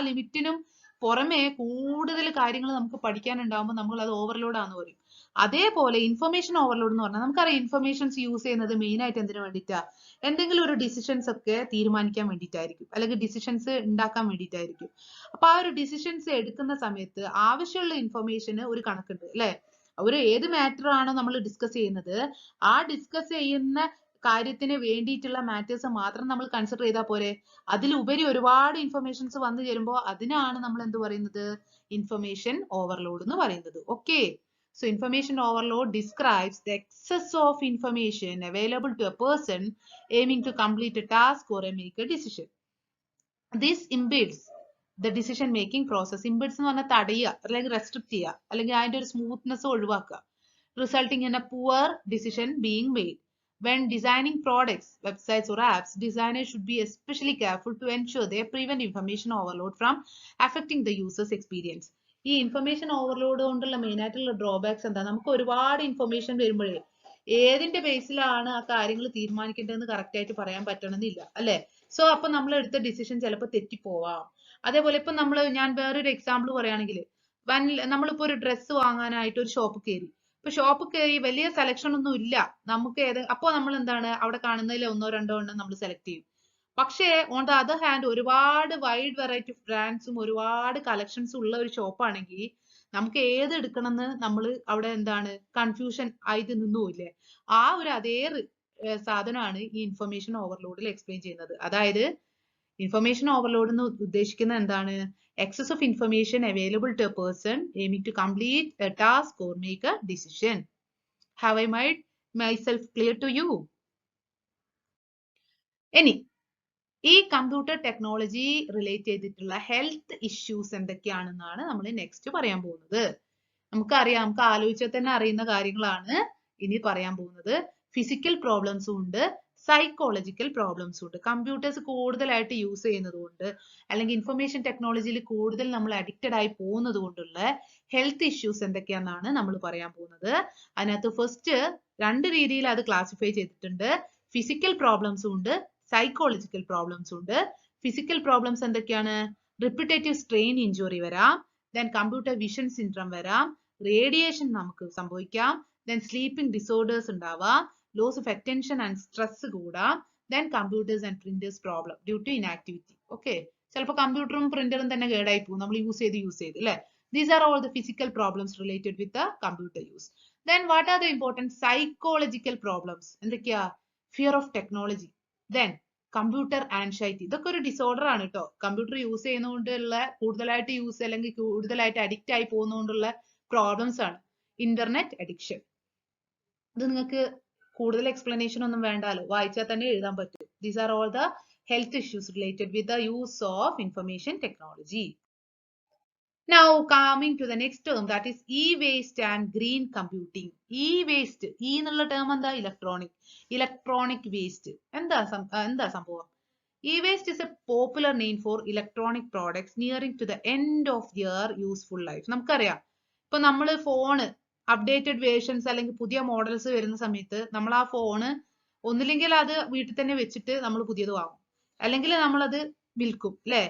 ലിമിറ്റിനും പുറമെ കൂടുതൽ കാര്യങ്ങൾ നമുക്ക് പഠിക്കാനുണ്ടാകുമ്പോൾ നമ്മൾ അത് ഓവർലോഡ് ആണെന്ന് പറയും. അതേപോലെ ഇൻഫർമേഷൻ ഓവർലോഡ് എന്ന് പറഞ്ഞാൽ നമുക്കറിയാം, ഇൻഫർമേഷൻസ് യൂസ് ചെയ്യുന്നത് മെയിൻ ആയിട്ട് എന്തിനു വേണ്ടിയിട്ടാ, എന്തെങ്കിലും ഒരു ഡിസിഷൻസ് ഒക്കെ തീരുമാനിക്കാൻ വേണ്ടിയിട്ടായിരിക്കും, അല്ലെങ്കിൽ ഡിസിഷൻസ് ഉണ്ടാക്കാൻ വേണ്ടിയിട്ടായിരിക്കും. അപ്പൊ ആ ഒരു ഡിസിഷൻസ് എടുക്കുന്ന സമയത്ത് ആവശ്യമുള്ള ഇൻഫർമേഷന് ഒരു കണക്കുണ്ട് അല്ലെ. ഒരു ഏത് മാറ്റർ ആണോ നമ്മൾ ഡിസ്കസ് ചെയ്യുന്നത്, ആ ഡിസ്കസ് ചെയ്യുന്ന കാര്യത്തിന് വേണ്ടിയിട്ടുള്ള മാറ്റേഴ്സ് മാത്രം നമ്മൾ കൺസിഡർ ചെയ്താൽ പോരെ. അതിലുപരി ഒരുപാട് ഇൻഫർമേഷൻസ് വന്നു ചേരുമ്പോൾ അതിനാണ് നമ്മൾ എന്ത് പറയുന്നത്, ഇൻഫർമേഷൻ ഓവർലോഡ് എന്ന് പറയുന്നത്. Okay, so information overload describes the excess of information available to a person aiming to complete a task or make a decision. This impedes the decision making process. Impedes എന്ന് പറഞ്ഞാൽ തടയുക, അല്ലെങ്കിൽ റെസ്ട്രിക്ട് ചെയ്യുക, അല്ലെങ്കിൽ അതിന്റെ ഒരു സ്മൂത്ത്നെസ് ഒഴിവാക്കുക, resulting in a poor decision being made. When designing products, websites or apps, designers should be especially careful to ensure they prevent information overload from affecting the user's experience. ഈ ഇൻഫർമേഷൻ ഓവർലോഡ് കൊണ്ടുള്ള മെയിൻ ആയിട്ടുള്ള ഡ്രോബാക്സ് എന്താ, നമുക്ക് ഒരുപാട് ഇൻഫർമേഷൻ വരുമ്പോഴേ ഏതിന്റെ ബേസിലാണ് ആ കാര്യങ്ങൾ തീരുമാനിക്കേണ്ടതെന്ന് കറക്റ്റ് ആയിട്ട് പറയാൻ പറ്റണമെന്നില്ല അല്ലെ. സോ അപ്പൊ നമ്മൾ എടുത്ത ഡിസിഷൻ ചിലപ്പോൾ തെറ്റിപ്പോവാം. അതേപോലെ ഇപ്പൊ ഞാൻ വേറൊരു എക്സാമ്പിൾ പറയുകയാണെങ്കിൽ, നമ്മളിപ്പോ ഒരു ഡ്രസ്സ് വാങ്ങാനായിട്ട് ഒരു ഷോപ്പ് കയറി. ഇപ്പൊ ഷോപ്പ് കയറി വലിയ സെലക്ഷൻ ഒന്നും ഇല്ല നമുക്ക്, അപ്പൊ നമ്മൾ എന്താണ്, അവിടെ കാണുന്നതിൽ ഒന്നോ രണ്ടോ എണ്ണം നമ്മൾ സെലക്ട് ചെയ്യും. പക്ഷേ ഓൺ ദ അതർ ഹാൻഡ് ഒരുപാട് വൈഡ് വെറൈറ്റി ഓഫ് ബ്രാൻഡ്സും ഒരുപാട് കളക്ഷൻസും ഉള്ള ഒരു ഷോപ്പാണെങ്കിൽ നമുക്ക് ഏത് എടുക്കണമെന്ന് നമ്മൾ അവിടെ എന്താണ് കൺഫ്യൂഷൻ ആയിട്ട് നിന്നുപോയില്ലേ. ആ ഒരു അതേ സാധനമാണ് ഈ ഇൻഫർമേഷൻ ഓവർലോഡിൽ എക്സ്പ്ലെയിൻ ചെയ്യുന്നത്. അതായത് ഇൻഫർമേഷൻ ഓവർലോഡ് എന്ന് ഉദ്ദേശിക്കുന്നത് എന്താണ്, excess of information available to a person aiming to complete a task or make a decision. Have I made myself clear to you? ഇനി ഈ കമ്പ്യൂട്ടർ ടെക്നോളജി റിലേറ്റ് ചെയ്തിട്ടുള്ള ഹെൽത്ത് ഇഷ്യൂസ് എന്തൊക്കെയാണെന്നാണ് നമ്മൾ നെക്സ്റ്റ് പറയാൻ പോകുന്നത്. നമുക്കറിയാം, നമുക്ക് ആലോചിച്ചാൽ തന്നെ അറിയുന്ന കാര്യങ്ങളാണ് ഇനി പറയാൻ പോകുന്നത്. ഫിസിക്കൽ പ്രോബ്ലംസും ഉണ്ട്, സൈക്കോളജിക്കൽ പ്രോബ്ലംസും ഉണ്ട്. കമ്പ്യൂട്ടേഴ്സ് കൂടുതലായിട്ട് യൂസ് ചെയ്യുന്നത് കൊണ്ട്, അല്ലെങ്കിൽ ഇൻഫർമേഷൻ ടെക്നോളജിയിൽ കൂടുതൽ നമ്മൾ അഡിക്റ്റഡ് ആയി പോകുന്നത് കൊണ്ടുള്ള ഹെൽത്ത് ഇഷ്യൂസ് എന്തൊക്കെയാണെന്നാണ് നമ്മൾ പറയാൻ പോകുന്നത്. അതിനകത്ത് ഫസ്റ്റ് രണ്ട് രീതിയിൽ അത് ക്ലാസിഫൈ ചെയ്തിട്ടുണ്ട്. ഫിസിക്കൽ പ്രോബ്ലംസും ഉണ്ട്, സൈക്കോളജിക്കൽ പ്രോബ്ലംസ് ഉണ്ട്. ഫിസിക്കൽ പ്രോബ്ലംസ് എന്തൊക്കെയാണ്, റിപ്പിറ്റേറ്റീവ് സ്ട്രെയിൻ ഇഞ്ചുറി വരാം, ദെൻ കമ്പ്യൂട്ടർ വിഷൻ സിൻഡ്രം വരാം, റേഡിയേഷൻ നമുക്ക് സംഭവിക്കാം, ദെൻ സ്ലീപ്പിംഗ് ഡിസോർഡേഴ്സ് ഉണ്ടാവാം, loss of attention and stress കൂടാം, then computers and printers problem due to inactivity. Okay, ചിലപ്പോൾ കമ്പ്യൂട്ടറും പ്രിന്ററും തന്നെ കേടായി പോകും നമ്മൾ യൂസ് ചെയ്ത് അല്ലെ. These are all the physical problems related with the computer use. Then what are the important psychological problems? എന്തൊക്കെയാ, fear of technology, then computer anxiety. ഇതൊക്കെ ഒരു ഡിസോർഡർ ആണ് കേട്ടോ. കമ്പ്യൂട്ടർ യൂസ് ചെയ്യുന്നതുകൊണ്ടുള്ള കൂടുതലായിട്ട് യൂസ് അല്ലെങ്കിൽ കൂടുതലായിട്ട് അഡിക്റ്റ് ആയി പോകുന്നതുകൊണ്ടുള്ള പ്രോബ്ലംസ് ആണ്. ഇന്റർനെറ്റ് അഡിക്ഷൻ, ഇത് നിങ്ങൾക്ക് കൂടുതൽ എക്സ്പ്ലനേഷൻ ഒന്നും വേണ്ടാലോ, വായിച്ചാൽ തന്നെ എഴുതാൻ പറ്റും. These are all the health issues related with the use of information technology. Now coming to the next term, that is e-waste and green computing. E-waste, എന്നുള്ള ടേം എന്താ, ഇലക്ട്രോണിക് വേസ്റ്റ്. എന്താ സംഭവം, E-waste is a popular name for electronic products nearing to the end of their useful life. നമുക്കറിയാം, ഇപ്പൊ നമ്മൾ ഫോണ് അപ്ഡേറ്റഡ് വേർഷൻസ് അല്ലെങ്കിൽ പുതിയ മോഡൽസ് വരുന്ന സമയത്ത് നമ്മൾ ആ ഫോണ് ഒന്നില്ലെങ്കിൽ അത് വീട്ടിൽ തന്നെ വെച്ചിട്ട് നമ്മൾ പുതിയത് വാങ്ങും, അല്ലെങ്കിൽ നമ്മളത് വിൽക്കും അല്ലെ.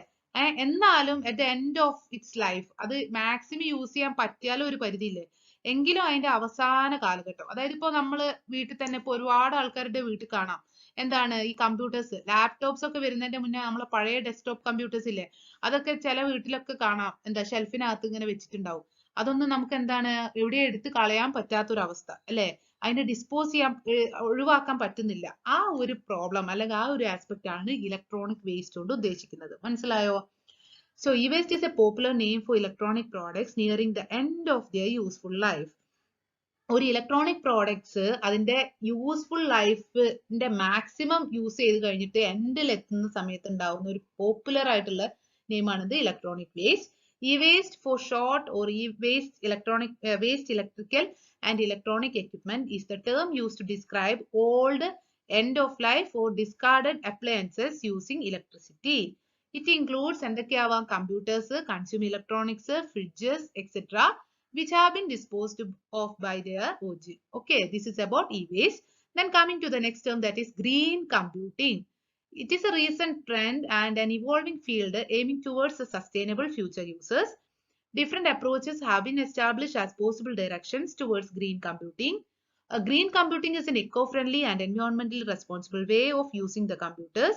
എന്നാലും at the end of its life അത് മാക്സിമം യൂസ് ചെയ്യാൻ പറ്റിയാലും ഒരു പരിധിയില്ലേ, എങ്കിലും അതിന്റെ അവസാന കാലഘട്ടം, അതായത് ഇപ്പൊ നമ്മള് വീട്ടിൽ തന്നെ ഇപ്പൊ ഒരുപാട് ആൾക്കാരുടെ വീട്ടിൽ കാണാം എന്താണ് ഈ കമ്പ്യൂട്ടേഴ്സ്, ലാപ്ടോപ്സ് ഒക്കെ വരുന്നതിന്റെ മുന്നേ നമ്മളെ പഴയ ഡെസ്ക്ടോപ്പ് കമ്പ്യൂട്ടേഴ്സ് ഇല്ലേ, അതൊക്കെ ചില വീട്ടിലൊക്കെ കാണാം എന്താ ഷെൽഫിനകത്ത് ഇങ്ങനെ വെച്ചിട്ടുണ്ടാവും. അതൊന്നും നമുക്ക് എന്താണ് എവിടെയും എടുത്ത് കളയാൻ പറ്റാത്തൊരവസ്ഥ അല്ലെ, അതിനെ ഡിസ്പോസ് ചെയ്യാൻ ഒഴിവാക്കാൻ പറ്റുന്നില്ല. ആ ഒരു പ്രോബ്ലം അല്ലെങ്കിൽ ആ ഒരു ആസ്പെക്ട് ആണ് ഇലക്ട്രോണിക് വേസ്റ്റ് കൊണ്ട് ഉദ്ദേശിക്കുന്നത്. മനസ്സിലായോ? So e-waste is a popular name for electronic products nearing the end of their useful life. ഒരു ഇലക്ട്രോണിക് പ്രോഡക്ട്സ് അതിന്റെ യൂസ്ഫുൾ ലൈഫിന്റെ മാക്സിമം യൂസ് ചെയ്ത് കഴിഞ്ഞിട്ട് എൻഡിൽ എത്തുന്ന സമയത്ത് ഉണ്ടാവുന്ന ഒരു പോപ്പുലർ ആയിട്ടുള്ള നെയിമാണിത് electronic waste. E-waste for short or e-waste waste electrical and electronic equipment is the term used to describe old end of life or discarded appliances using electricity. It includes എന്തൊക്കെയാവാം, computers, consumer electronics, fridges etcetera which have been disposed of by their origin. Okay, this is about e-waste. Then coming to the next term, that is green computing. It is a recent trend and an evolving field aiming towards the sustainable future uses. Different approaches have been established as possible directions towards green computing. Green computing is an eco-friendly and environmentally responsible way of using the computers.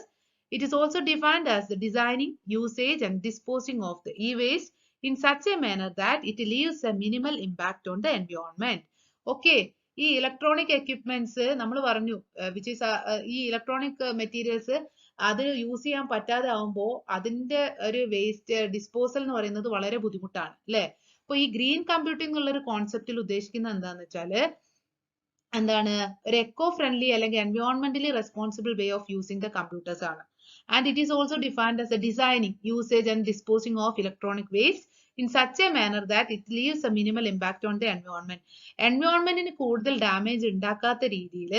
It is also defined as the designing, usage and disposing of the e-waste in such a manner that it leaves a minimal impact on the environment. Okay, ഈ ഇലക്ട്രോണിക് എക്യുപ്മെന്റ്സ് നമ്മൾ പറഞ്ഞു വിച്ച് ഈസ് ഈ ഇലക്ട്രോണിക് മെറ്റീരിയൽസ് അത് യൂസ് ചെയ്യാൻ പറ്റാതെ ആവുമ്പോൾ അതിന്റെ ഒരു വേസ്റ്റ് ഡിസ്പോസൽ എന്ന് പറയുന്നത് വളരെ ബുദ്ധിമുട്ടാണ് അല്ലെ. അപ്പൊ ഈ ഗ്രീൻ കമ്പ്യൂട്ടിംഗ് എന്നുള്ള ഒരു കോൺസെപ്റ്റിൽ ഉദ്ദേശിക്കുന്നത് എന്താന്ന് വെച്ചാല് എന്താണ്, ഒരു എക്കോ ഫ്രണ്ട്ലി അല്ലെങ്കിൽ എൻവയോൺമെന്റലി responsible way of using the computers ആണ്. And it is also defined as a designing, usage and disposing of electronic waste in such a manner that it leaves a minimal impact on the environment. എൻവയോൺമെന്റിന് കൂടുതൽ ഡാമേജ് ഉണ്ടാക്കാത്ത രീതിയിൽ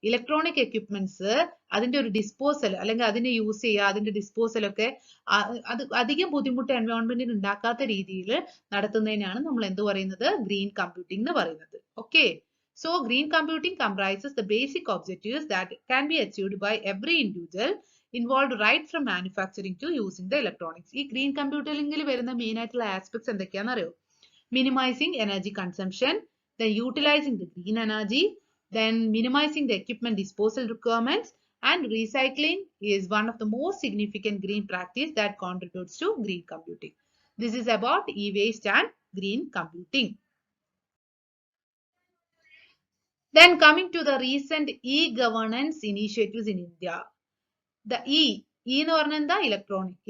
ഇലക്ട്രോണിക് എക്യുപ്മെന്റ്സ് അതിന്റെ ഒരു ഡിസ്പോസൽ അല്ലെങ്കിൽ അതിനെ യൂസ് ചെയ്യുക, അതിന്റെ ഡിസ്പോസൽ ഒക്കെ അത് അധികം ബുദ്ധിമുട്ട് എൻവയോൺമെന്റിന് ഉണ്ടാക്കാത്ത രീതിയിൽ നടത്തുന്നതിനാണ് നമ്മൾ എന്ത് പറയുന്നത്, ഗ്രീൻ കമ്പ്യൂട്ടിംഗ് എന്ന് പറയുന്നത്. Okay, so green computing comprises the basic objectives that can be achieved by every individual involved right from manufacturing to using the electronics. ഈ ഗ്രീൻ കമ്പ്യൂട്ടിംഗിൽ വരുന്ന മെയിൻ ആയിട്ടുള്ള ആസ്പെക്ട്സ് എന്തൊക്കെയാണെന്ന് അറിയോ? Minimising energy consumption, then utilizing the green energy, then minimizing the equipment disposal requirements, and recycling is one of the most significant green practice that contributes to green computing. This is about e-waste and green computing. Then coming to the recent e-governance initiatives in India. The എന്ന് പറഞ്ഞാൽ എന്താ,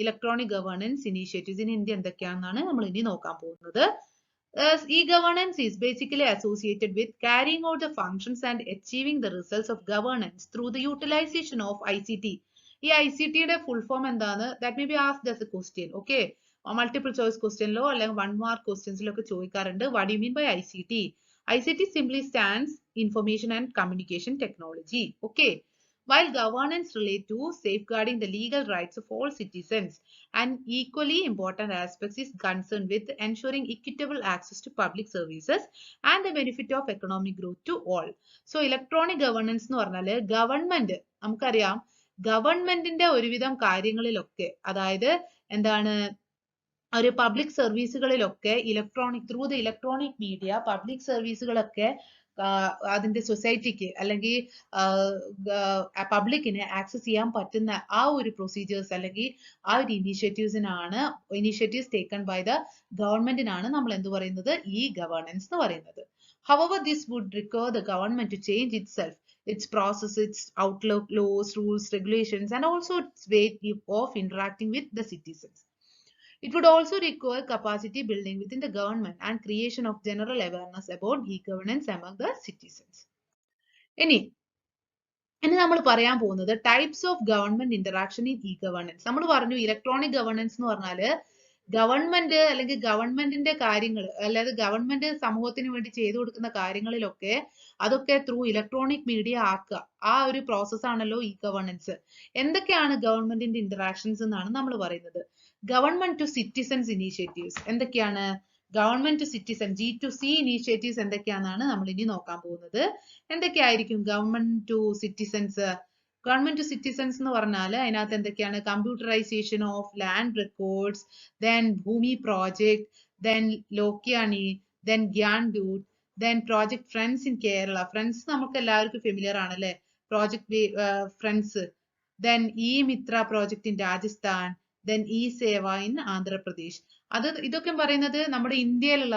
electronic governance initiatives in India എന്തൊക്കെയാണെന്നാണ് നമ്മൾ ഇനി നോക്കാൻ പോകുന്നത്. E-governance is basically associated with carrying out the functions and achieving the results of governance through the utilization of ICT. ഈ ICT യുടെ ഫുൾ ഫോം എന്താണ്? That may be asked as a question. Okay, multiple choice ക്വസ്റ്റ്യനിലോ അല്ലെങ്കിൽ 1 മാർക്ക് ക്വസ്റ്റ്യൻസിലോ ഒക്കെ ചോദിക്കാറുണ്ട്. What do you mean by ICT? ICT simply stands Information and Communication Technology. Okay. While governance relate to safeguarding the legal rights of all citizens, an equally important aspect is concerned with ensuring equitable access to public services and the benefit of economic growth to all. So electronic governance എന്ന് പറഞ്ഞാൽ ഗവൺമെന്റ്, നമുക്കറിയാം ഗവൺമെന്റിന്റെ ഒരുവിധം കാര്യങ്ങളിലൊക്കെ, അതായത് എന്താണ്, ഒരു പബ്ലിക് സർവീസുകളിലൊക്കെ through the electronic media public സർവീസുകളൊക്കെ അതിന്റെ സൊസൈറ്റിക്ക് അല്ലെങ്കിൽ പബ്ലിക്കിന് ആക്സസ് ചെയ്യാൻ പറ്റുന്ന ആ ഒരു പ്രൊസീജിയേഴ്സ് അല്ലെങ്കിൽ ആ ഒരു ഇനീഷ്യേറ്റീവ്സ് ടേക്കൺ ബൈ ദ ഗവൺമെന്റിനാണ് നമ്മൾ എന്ത് പറയുന്നത്, ഈ ഗവേണൻസ് എന്ന് പറയുന്നത്. However, this would require the government to change itself, its process, its outlook, laws, rules, regulations, and also its way of interacting with the citizens. It would also require capacity building within the government and creation of general awareness about e-governance among the citizens. ഇനി നമ്മൾ പറയാൻ പോകുന്നത് types of government interaction in E-governance. നമ്മൾ പറഞ്ഞു ഇലക്ട്രോണിക് ഗവേണൻസ് എന്ന് പറഞ്ഞാല് ഗവൺമെന്റ് അല്ലെങ്കിൽ ഗവൺമെന്റിന്റെ കാര്യങ്ങൾ, അല്ലാതെ ഗവൺമെന്റ് സമൂഹത്തിന് വേണ്ടി ചെയ്തു കൊടുക്കുന്ന കാര്യങ്ങളിലൊക്കെ അതൊക്കെ ത്രൂ ഇലക്ട്രോണിക് മീഡിയ ആക്കുക. ആ ഒരു പ്രോസസ് ആണല്ലോ ഇ ഗവേണൻസ്. എന്തൊക്കെയാണ് ഗവൺമെന്റിന്റെ ഇന്ററാക്ഷൻസ് എന്നാണ് നമ്മൾ പറയുന്നത്. ഗവൺമെന്റ് ടു സിറ്റിസൺസ് ഇനീഷ്യേറ്റീവ്സ് എന്തൊക്കെയാണ്? Government to citizen G2C initiatives എന്തൊക്കെയാണെന്നാണ് നമ്മൾ ഇനി നോക്കാൻ പോകുന്നത്. എന്തൊക്കെയായിരിക്കും government to citizens? Government to citizens എന്ന് പറഞ്ഞാൽ അതിനകത്ത് എന്തൊക്കെയാണ്? Computerisation of land records, then Bhumi project, then Lokyani, then Gyandoot, then Project Friends in Kerala. Friends നമുക്ക് എല്ലാവർക്കും ഫെമിലിയർ ആണല്ലേ? Project friends. then E-Mitra project in Rajasthan, then E-Seva in Andhra Pradesh. ഇതൊക്കെ പറയുന്നത് നമ്മുടെ ഇന്ത്യയിലുള്ള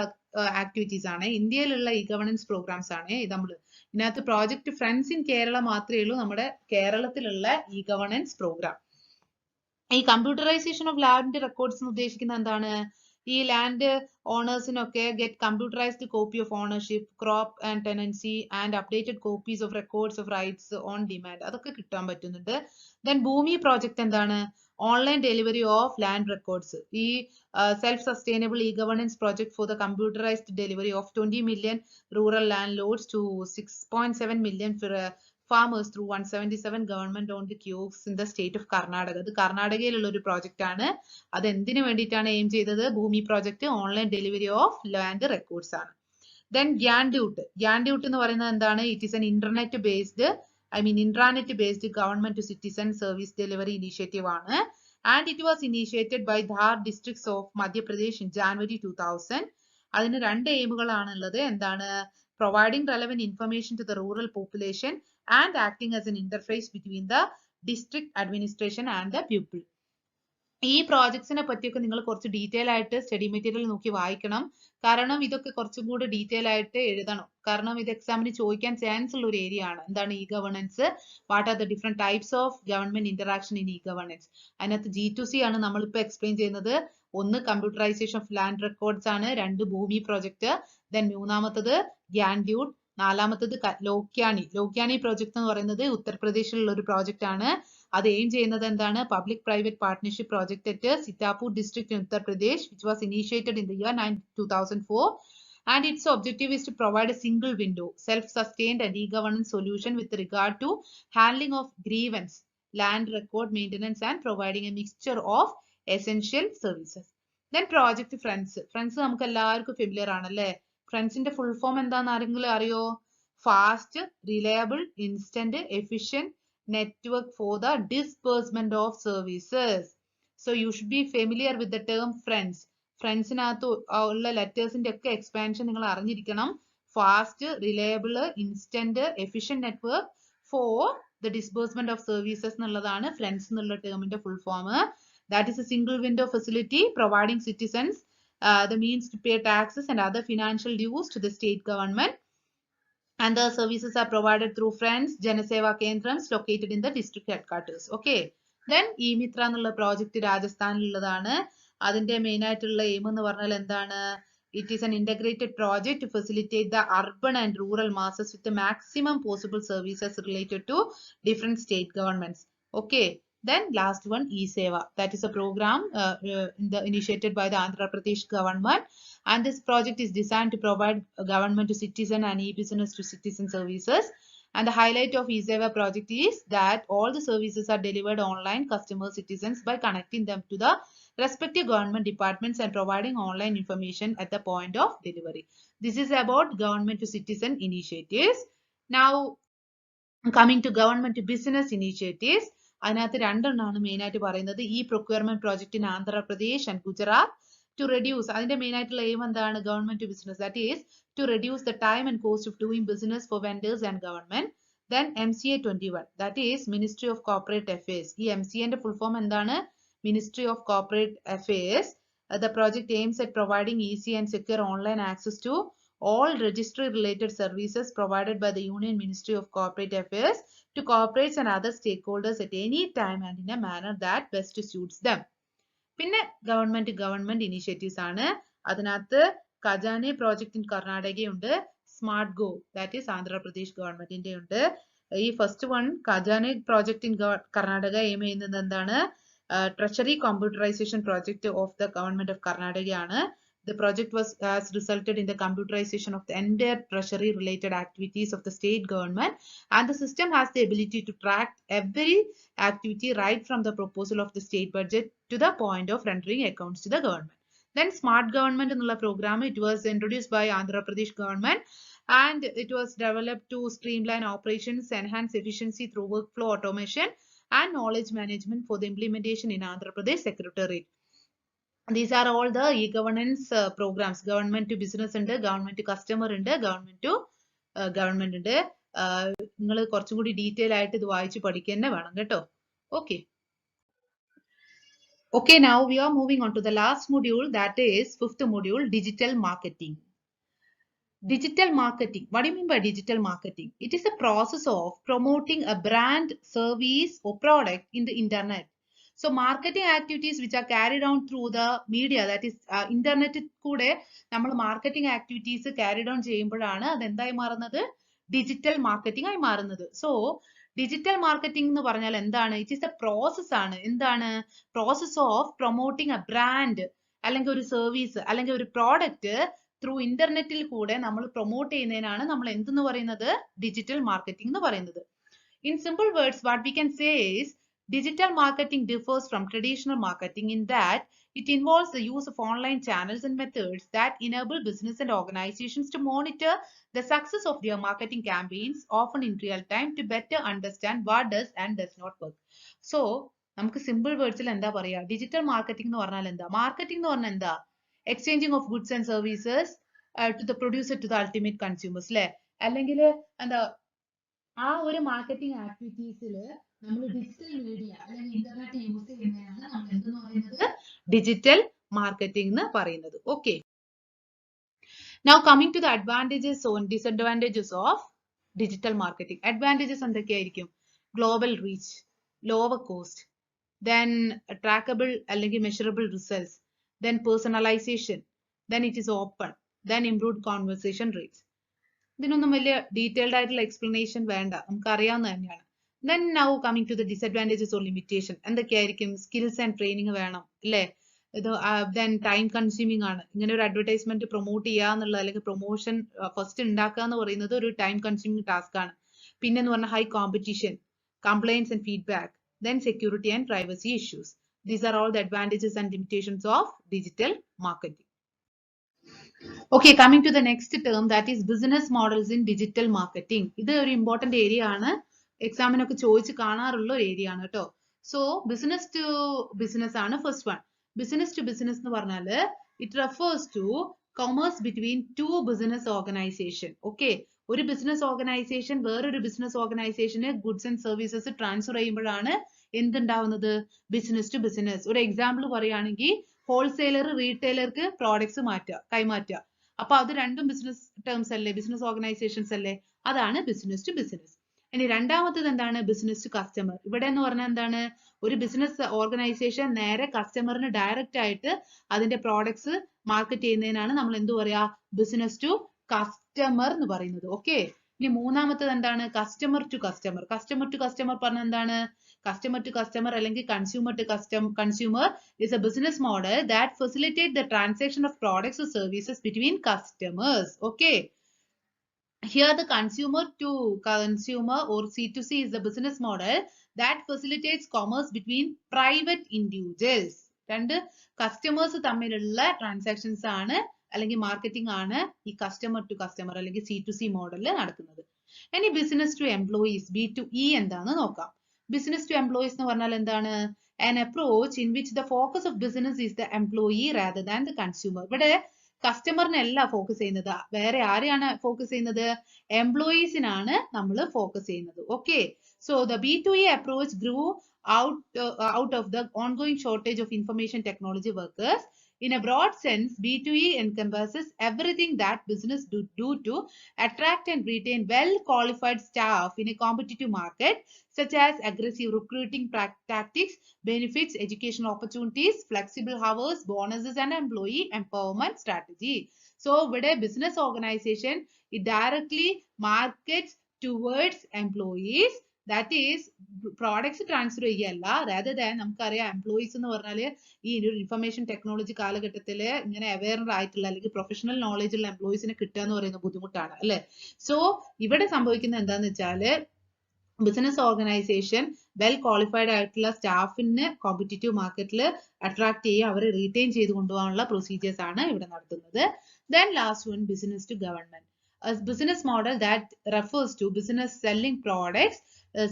ആക്ടിവിറ്റീസ് ആണ്, ഇന്ത്യയിലുള്ള ഇ ഗവേണൻസ് പ്രോഗ്രാംസ് ആണ്. നമ്മൾ ഇതിനകത്ത് പ്രോജക്ട് ഫ്രണ്ട്സ് ഇൻ കേരള മാത്രമേ ഉള്ളൂ നമ്മുടെ കേരളത്തിലുള്ള ഇ ഗവേണൻസ് പ്രോഗ്രാം. ഈ കമ്പ്യൂട്ടറൈസേഷൻ ഓഫ് ലാൻഡ് റെക്കോർഡ്സ് ഉദ്ദേശിക്കുന്നത് എന്താണ്? ഈ ലാൻഡ് ഓണേഴ്സിനൊക്കെ get computerised copy of ownership, crop and tenancy and updated copies of records of rights on demand, അതൊക്കെ കിട്ടാൻ പറ്റുന്നുണ്ട്. ദെൻ ഭൂമി പ്രോജക്ട് എന്താണ്? Online delivery of land records. ഈ self sustainable e governance project for the computerised delivery of 20 million rural land loads to 6.7 million farmers through 177 government owned kiosks in the state of Karnataka. ഇത് കർണാടകയിലുള്ള ഒരു പ്രോജക്റ്റ് ആണ്. അത് എന്തിനു വേണ്ടിയിട്ടാണ് എയിം ചെയ്തത്? ഭൂമി project online delivery of land records ആണ്. ദെൻ ഗ്യാൻഡ്യൂട്ട്. ഗ്യാൻഡ്യൂട്ട് എന്ന് പറയുന്നത് എന്താണ്? It is N internet based intranet based government to citizen service delivery initiative ആണ്. And it was initiated by Dhar districts of Madhya Pradesh in January 2000. അതിന് രണ്ട് എയിമുകളാണ് ഉള്ളത്. എന്താണ്? providing relevant information to the rural population and acting as an interface between the district administration and the people. ഈ പ്രോജക്ട്സിനെ പറ്റിയൊക്കെ നിങ്ങൾ കുറച്ച് ഡീറ്റെയിൽ ആയിട്ട് സ്റ്റഡി മെറ്റീരിയൽ നോക്കി വായിക്കണം. കാരണം ഇതൊക്കെ കുറച്ചും കൂടി ഡീറ്റെയിൽ ആയിട്ട് എഴുതണം. കാരണം ഇത് എക്സാമിന് ചോദിക്കാൻ ചാൻസ് ഉള്ള ഒരു ഏരിയ ആണ്. എന്താണ് E governance? What are the different types of government interaction in E governance? അതിനകത്ത് G2C ആണ് നമ്മളിപ്പോൾ എക്സ്പ്ലെയിൻ ചെയ്യുന്നത്. ഒന്ന് കമ്പ്യൂട്ടറൈസേഷൻ ഓഫ് ലാൻഡ് റെക്കോർഡ്സ് ആണ്, രണ്ട് ഭൂമി പ്രോജക്ട്, ദെൻ മൂന്നാമത്തത് ഗ്യാൻഡ്യൂട്ട്, നാലാമത്തത് ലോക്യാനി പ്രോജക്ട് എന്ന് പറയുന്നത് ഉത്തർപ്രദേശിലുള്ള ഒരു പ്രോജക്റ്റ് ആണ്. അത് എയിം ചെയ്യുന്നത് എന്താണ്? Public private partnership project at Sitapur district in Uttar Pradesh, which was initiated in the year 2004. And its objective is to provide a single window, self-sustained and e-governance solution with regard to handling of grievance, land record maintenance and providing a mixture of essential services. Then project Friends. Friends നമുക്ക് എല്ലാവർക്കും ഫെമിലിയർ ആണല്ലേ? ഫ്രണ്ട്സിന്റെ ഫുൾ ഫോം എന്താണെന്ന് ആരെങ്കിലും അറിയോ? Fast, reliable, instant, efficient network for the disbursement of services. So you should be familiar with the term friends. ഫ്രണ്ട്സിനകത്ത് ഉള്ള ലെറ്റേഴ്സിന്റെ ഒക്കെ എക്സ്പാൻഷൻ നിങ്ങൾ അറിഞ്ഞിരിക്കണം. Fast, reliable, instant, efficient network for the disbursement of services എന്നുള്ളതാണ് ഫ്രണ്ട്സ് എന്നുള്ള ടേമിന്റെ full form. That is a single window facility providing citizens the means to pay taxes and other financial dues to the state government. And the services are provided through Friends Janaseva Kendrams located in the district headquarters. Okay. Then E-Mitra എന്നുള്ള പ്രോജക്റ്റ് രാജസ്ഥാനിലുള്ളതാണ്. അതിന്റെ മെയിൻ ആയിട്ടുള്ള എയിം എന്ന് പറഞ്ഞാൽ എന്താണ്? It is an integrated project to facilitate the urban and rural masses with the maximum possible services related to different state governments. Okay. Then last one, E-Seva. That is a program initiated by the Andhra Pradesh government. And this project is designed to provide government to citizen and e-business to citizen services. And the highlight of E-Seva project is that all the services are delivered online customer citizens by connecting them to the respective government departments and providing online information at the point of delivery. This is about government to citizen initiatives. Now coming to government to business initiatives. അതിനകത്ത് രണ്ടെണ്ണമാണ് മെയിൻ ആയിട്ട് പറയുന്നത്. ഈ procurement project in Andhra Pradesh and Gujarat to reduce, അതിന്റെ മെയിൻ ആയിട്ടുള്ള എയിം എന്താണ്? Government to business, that is to reduce the time and cost of doing business for vendors and government. Then MCA 21, that is ministry of corporate affairs. ഈ MCAന്റെ ഫുൾ ഫോം എന്താണ്? Ministry of corporate affairs. The project aims at providing easy and secure online access to all registry related services provided by the Union Ministry of Corporate Affairs to corporates and other stakeholders at any time and in a manner that best suits them. പിന്നെ ഗവൺമെന്റ് ഇനിഷ്യേറ്റീവ്സ് ആണ്. അതിനകത്ത് ഖജാനെ പ്രോജക്ട് ഇൻ കർണാടകയുണ്ട്, smart go that is Andhra Pradesh ഗവൺമെന്റിന്റെ ഉണ്ട്. ഈ first one Khajane project in Karnataka aim ചെയ്യുന്നത് എന്താണ്? treasury computerization project of the government of Karnataka. The project has resulted in the computerization of the entire treasury related activities of the state government, and the system has the ability to track every activity right from the proposal of the state budget to the point of rendering accounts to the government. Then smart government ennulla program, it was introduced by Andhra Pradesh government, and it was developed to streamline operations, enhance efficiency through workflow automation and knowledge management for the implementation in Andhra Pradesh Secretariat. These are all the e-governance programs. Government to business ഉണ്ട്, government to customer ഉണ്ട്, government to government ഉണ്ട്. നിങ്ങൾ കുറച്ചും കൂടി ഡീറ്റെയിൽ ആയിട്ട് ഇത് വായിച്ച് പഠിക്കുക തന്നെ വേണം കേട്ടോ. Okay. Okay, now we are moving on to the last module, that is fifth module, digital marketing. Digital marketing. What do you mean by digital marketing? It is a process of promoting a brand, service or product in the internet. So marketing activities which are carried on through the media, that is internet kude nammal marketing activities carried on cheyyumboഴാണ് അത് എന്തായി മാറുന്നത്, digital marketing ആയി മാറുന്നത്. So digital marketing എന്ന് പറഞ്ഞാൽ എന്താണ്? It is a process ആണ്. എന്താണ്? Process of promoting a brand അല്ലെങ്കിൽ ഒരു service അല്ലെങ്കിൽ ഒരു product ത്രൂ ഇന്റർനെറ്റിൽ കൂടെ നമ്മൾ പ്രൊമോട്ട് ചെയ്യുന്നതിനാണ് നമ്മൾ എന്തെന്ന് പറയുന്നത്, ഡിജിറ്റൽ മാർക്കറ്റിംഗ് എന്ന് പറയുന്നത്. In simple words, what we can say is digital marketing differs from traditional marketing in that it involves the use of online channels and methods that enable business and organizations to monitor the success of their marketing campaigns, often in real time, to better understand what does and does not work. So നമുക്ക് സിമ്പിൾ വേർഡ്സിൽ എന്താ പറയാ, ഡിജിറ്റൽ മാർക്കറ്റിംഗ് എന്ന് പറഞ്ഞാൽ എന്താ? മാർക്കറ്റിംഗ് എന്ന് പറഞ്ഞാൽ എന്താ? Exchanging of goods and services to the producer to the ultimate consumers, അല്ലെ? അല്ലെങ്കിൽ എന്താ ആ ഒരു മാർക്കറ്റിംഗ് ആക്ടിവിറ്റീസിൽ നമ്മൾ ഡിജിറ്റൽ മീഡിയ അല്ലെങ്കിൽ ഇന്റർനെറ്റ് യൂസ് ചെയ്യുന്നതിനാണ് നമ്മൾ എന്തെന്ന് പറയുന്നത്, ഡിജിറ്റൽ മാർക്കറ്റിംഗ് എന്ന് പറയുന്നത്. Okay, now coming to the advantages and disadvantages of digital marketing. Advantages എന്തൊക്കെയായിരിക്കും? Global reach, lower cost, then trackable അല്ലെങ്കിൽ measurable results, then personalization, then it is open, then improved conversation rates. ഇതിനൊന്നും വലിയ ഡീറ്റെയിൽഡ് ആയിട്ടുള്ള എക്സ്പ്ലനേഷൻ വേണ്ട, നമുക്ക് അറിയാവുന്ന തന്നെയാണ്. Then now coming to the disadvantages or limitation. എന്തൊക്കെയായിരിക്കും? സ്കിൽസ് ആൻഡ് ട്രെയിനിങ് വേണം, അല്ലേ? ഇത് then ടൈം കൺസ്യൂമിംഗ് ആണ്. ഇങ്ങനെ ഒരു അഡ്വർടൈസ്മെന്റ് പ്രൊമോട്ട് ചെയ്യുക എന്നുള്ള അല്ലെങ്കിൽ പ്രൊമോഷൻ ഫസ്റ്റ് ഉണ്ടാക്കുക എന്ന് പറയുന്നത് ഒരു ടൈം കൺസ്യൂമിംഗ് ടാസ്ക് ആണ്. പിന്നെന്ന് പറഞ്ഞാൽ high competition, compliance and feedback, then security and privacy issues. These are all the advantages and limitations of digital marketing. Okay, coming to the next term, that is business models in digital marketing. ഇത് ഒരു important area ആണ്, എക്സാമിനൊക്കെ ചോദിച്ച് കാണാറുള്ള ഒരു ഏരിയ ആണ് കേട്ടോ. So business to business ആണ് first one. Business to business എന്ന് പറഞ്ഞാല് it refers to commerce between two business organization. Okay, ഒരു ബിസിനസ് ഓർഗനൈസേഷൻ വേറൊരു ബിസിനസ് ഓർഗനൈസേഷന് ഗുഡ്സ് ആൻഡ് സർവീസസ് ട്രാൻസ്ഫർ ചെയ്യുമ്പോഴാണ് എന്തുണ്ടാവുന്നത്, ബിസിനസ് ടു ബിസിനസ്. ഒരു എക്സാമ്പിൾ പറയുകയാണെങ്കിൽ ഹോൾസെയിലർ റീറ്റെയിലർക്ക് പ്രോഡക്ട്സ് കൈമാറ്റുക. അപ്പൊ അത് രണ്ടും ബിസിനസ് ടേംസ് അല്ലേ, ബിസിനസ് ഓർഗനൈസേഷൻസ് അല്ലേ, അതാണ് ബിസിനസ് ടു ബിസിനസ്. ഇനി രണ്ടാമത്തേത് എന്താണ്, ബിസിനസ് ടു കസ്റ്റമർ. ഇവിടെ എന്ന് പറഞ്ഞാൽ എന്താണ്, ഒരു ബിസിനസ് ഓർഗനൈസേഷൻ നേരെ കസ്റ്റമറിന് ഡയറക്റ്റ് ആയിട്ട് അതിന്റെ പ്രോഡക്ട്സ് മാർക്കറ്റ് ചെയ്യുന്നതിനാണ് നമ്മൾ എന്ത് പറയാ, ബിസിനസ് ടു കസ്റ്റമർ എന്ന് പറയുന്നത്. ഓക്കെ, ഇനി മൂന്നാമത്തേത് എന്താണ്, customer to customer. Customer to customer പറഞ്ഞാൽ എന്താണ്, കസ്റ്റമർ ടു കസ്റ്റമർ അല്ലെങ്കിൽ consumer to consumer is a business model that facilitates the transaction of products or services between customers. Okay, here the consumer to consumer or C2C is the business model that facilitates commerce between private individuals. രണ്ട് കസ്റ്റമേഴ്സ് തമ്മിലുള്ള ട്രാൻസാക്ഷൻസ് ആണ് അല്ലെങ്കിൽ മാർക്കറ്റിംഗ് ആണ് ഈ കസ്റ്റമർ ടു കസ്റ്റമർ അല്ലെങ്കിൽ C2C മോഡലിൽ നടക്കുന്നത്. ഇനി ബിസിനസ് ടു എംപ്ലോയീസ്, B2E എന്താന്ന് നോക്കാം. ബിസിനസ് ടു എംപ്ലോയീസ് എന്ന് പറഞ്ഞാൽ എന്താണ്, an approach in which the focus of business is the employee rather than the consumer. ഇവിടെ കസ്റ്റമറിനല്ല ഫോക്കസ് ചെയ്യുന്നത്, വേറെ ആരെയാണ് ഫോക്കസ് ചെയ്യുന്നത്, എംപ്ലോയീസിനാണ് നമ്മൾ ഫോക്കസ് ചെയ്യുന്നത്. Okay, so the B2E approach grew out of the ongoing shortage of information technology workers. In a broad sense, B2E encompasses everything that business do to attract and retain well-qualified staff in a competitive market, such as aggressive recruiting tactics, benefits, educational opportunities, flexible hours, bonuses, and employee empowerment strategy. So, with a business organization, it directly markets towards employees. That is products transfer ചെയ്യല്ല, rather than നമുക്കറിയാം employees എന്ന് പറഞ്ഞാൽ ഈ ഒരു ഇൻഫർമേഷൻ ടെക്നോളജി കാലഘട്ടത്തിൽ ഇങ്ങനെ അവെയർ ആയിട്ടുള്ള അല്ലെങ്കിൽ പ്രൊഫഷണൽ നോളജ് ഉള്ള എംപ്ലോയീസിനെ കിട്ടുക എന്ന് പറയുന്നത് ബുദ്ധിമുട്ടാണ് അല്ലെ. സോ ഇവിടെ സംഭവിക്കുന്നത് എന്താന്ന് വെച്ചാൽ ബിസിനസ് ഓർഗനൈസേഷൻ വെൽ ക്വാളിഫൈഡ് ആയിട്ടുള്ള സ്റ്റാഫിന് കോമ്പറ്റീറ്റീവ് മാർക്കറ്റിൽ അട്രാക്ട് ചെയ്യുക, അവരെ റീറ്റെയിൻ ചെയ്ത് കൊണ്ടുപോകാനുള്ള പ്രൊസീജിയേഴ്സ് ആണ് ഇവിടെ നടത്തുന്നത്. Then last one, business to government. A business model that refers to business selling products,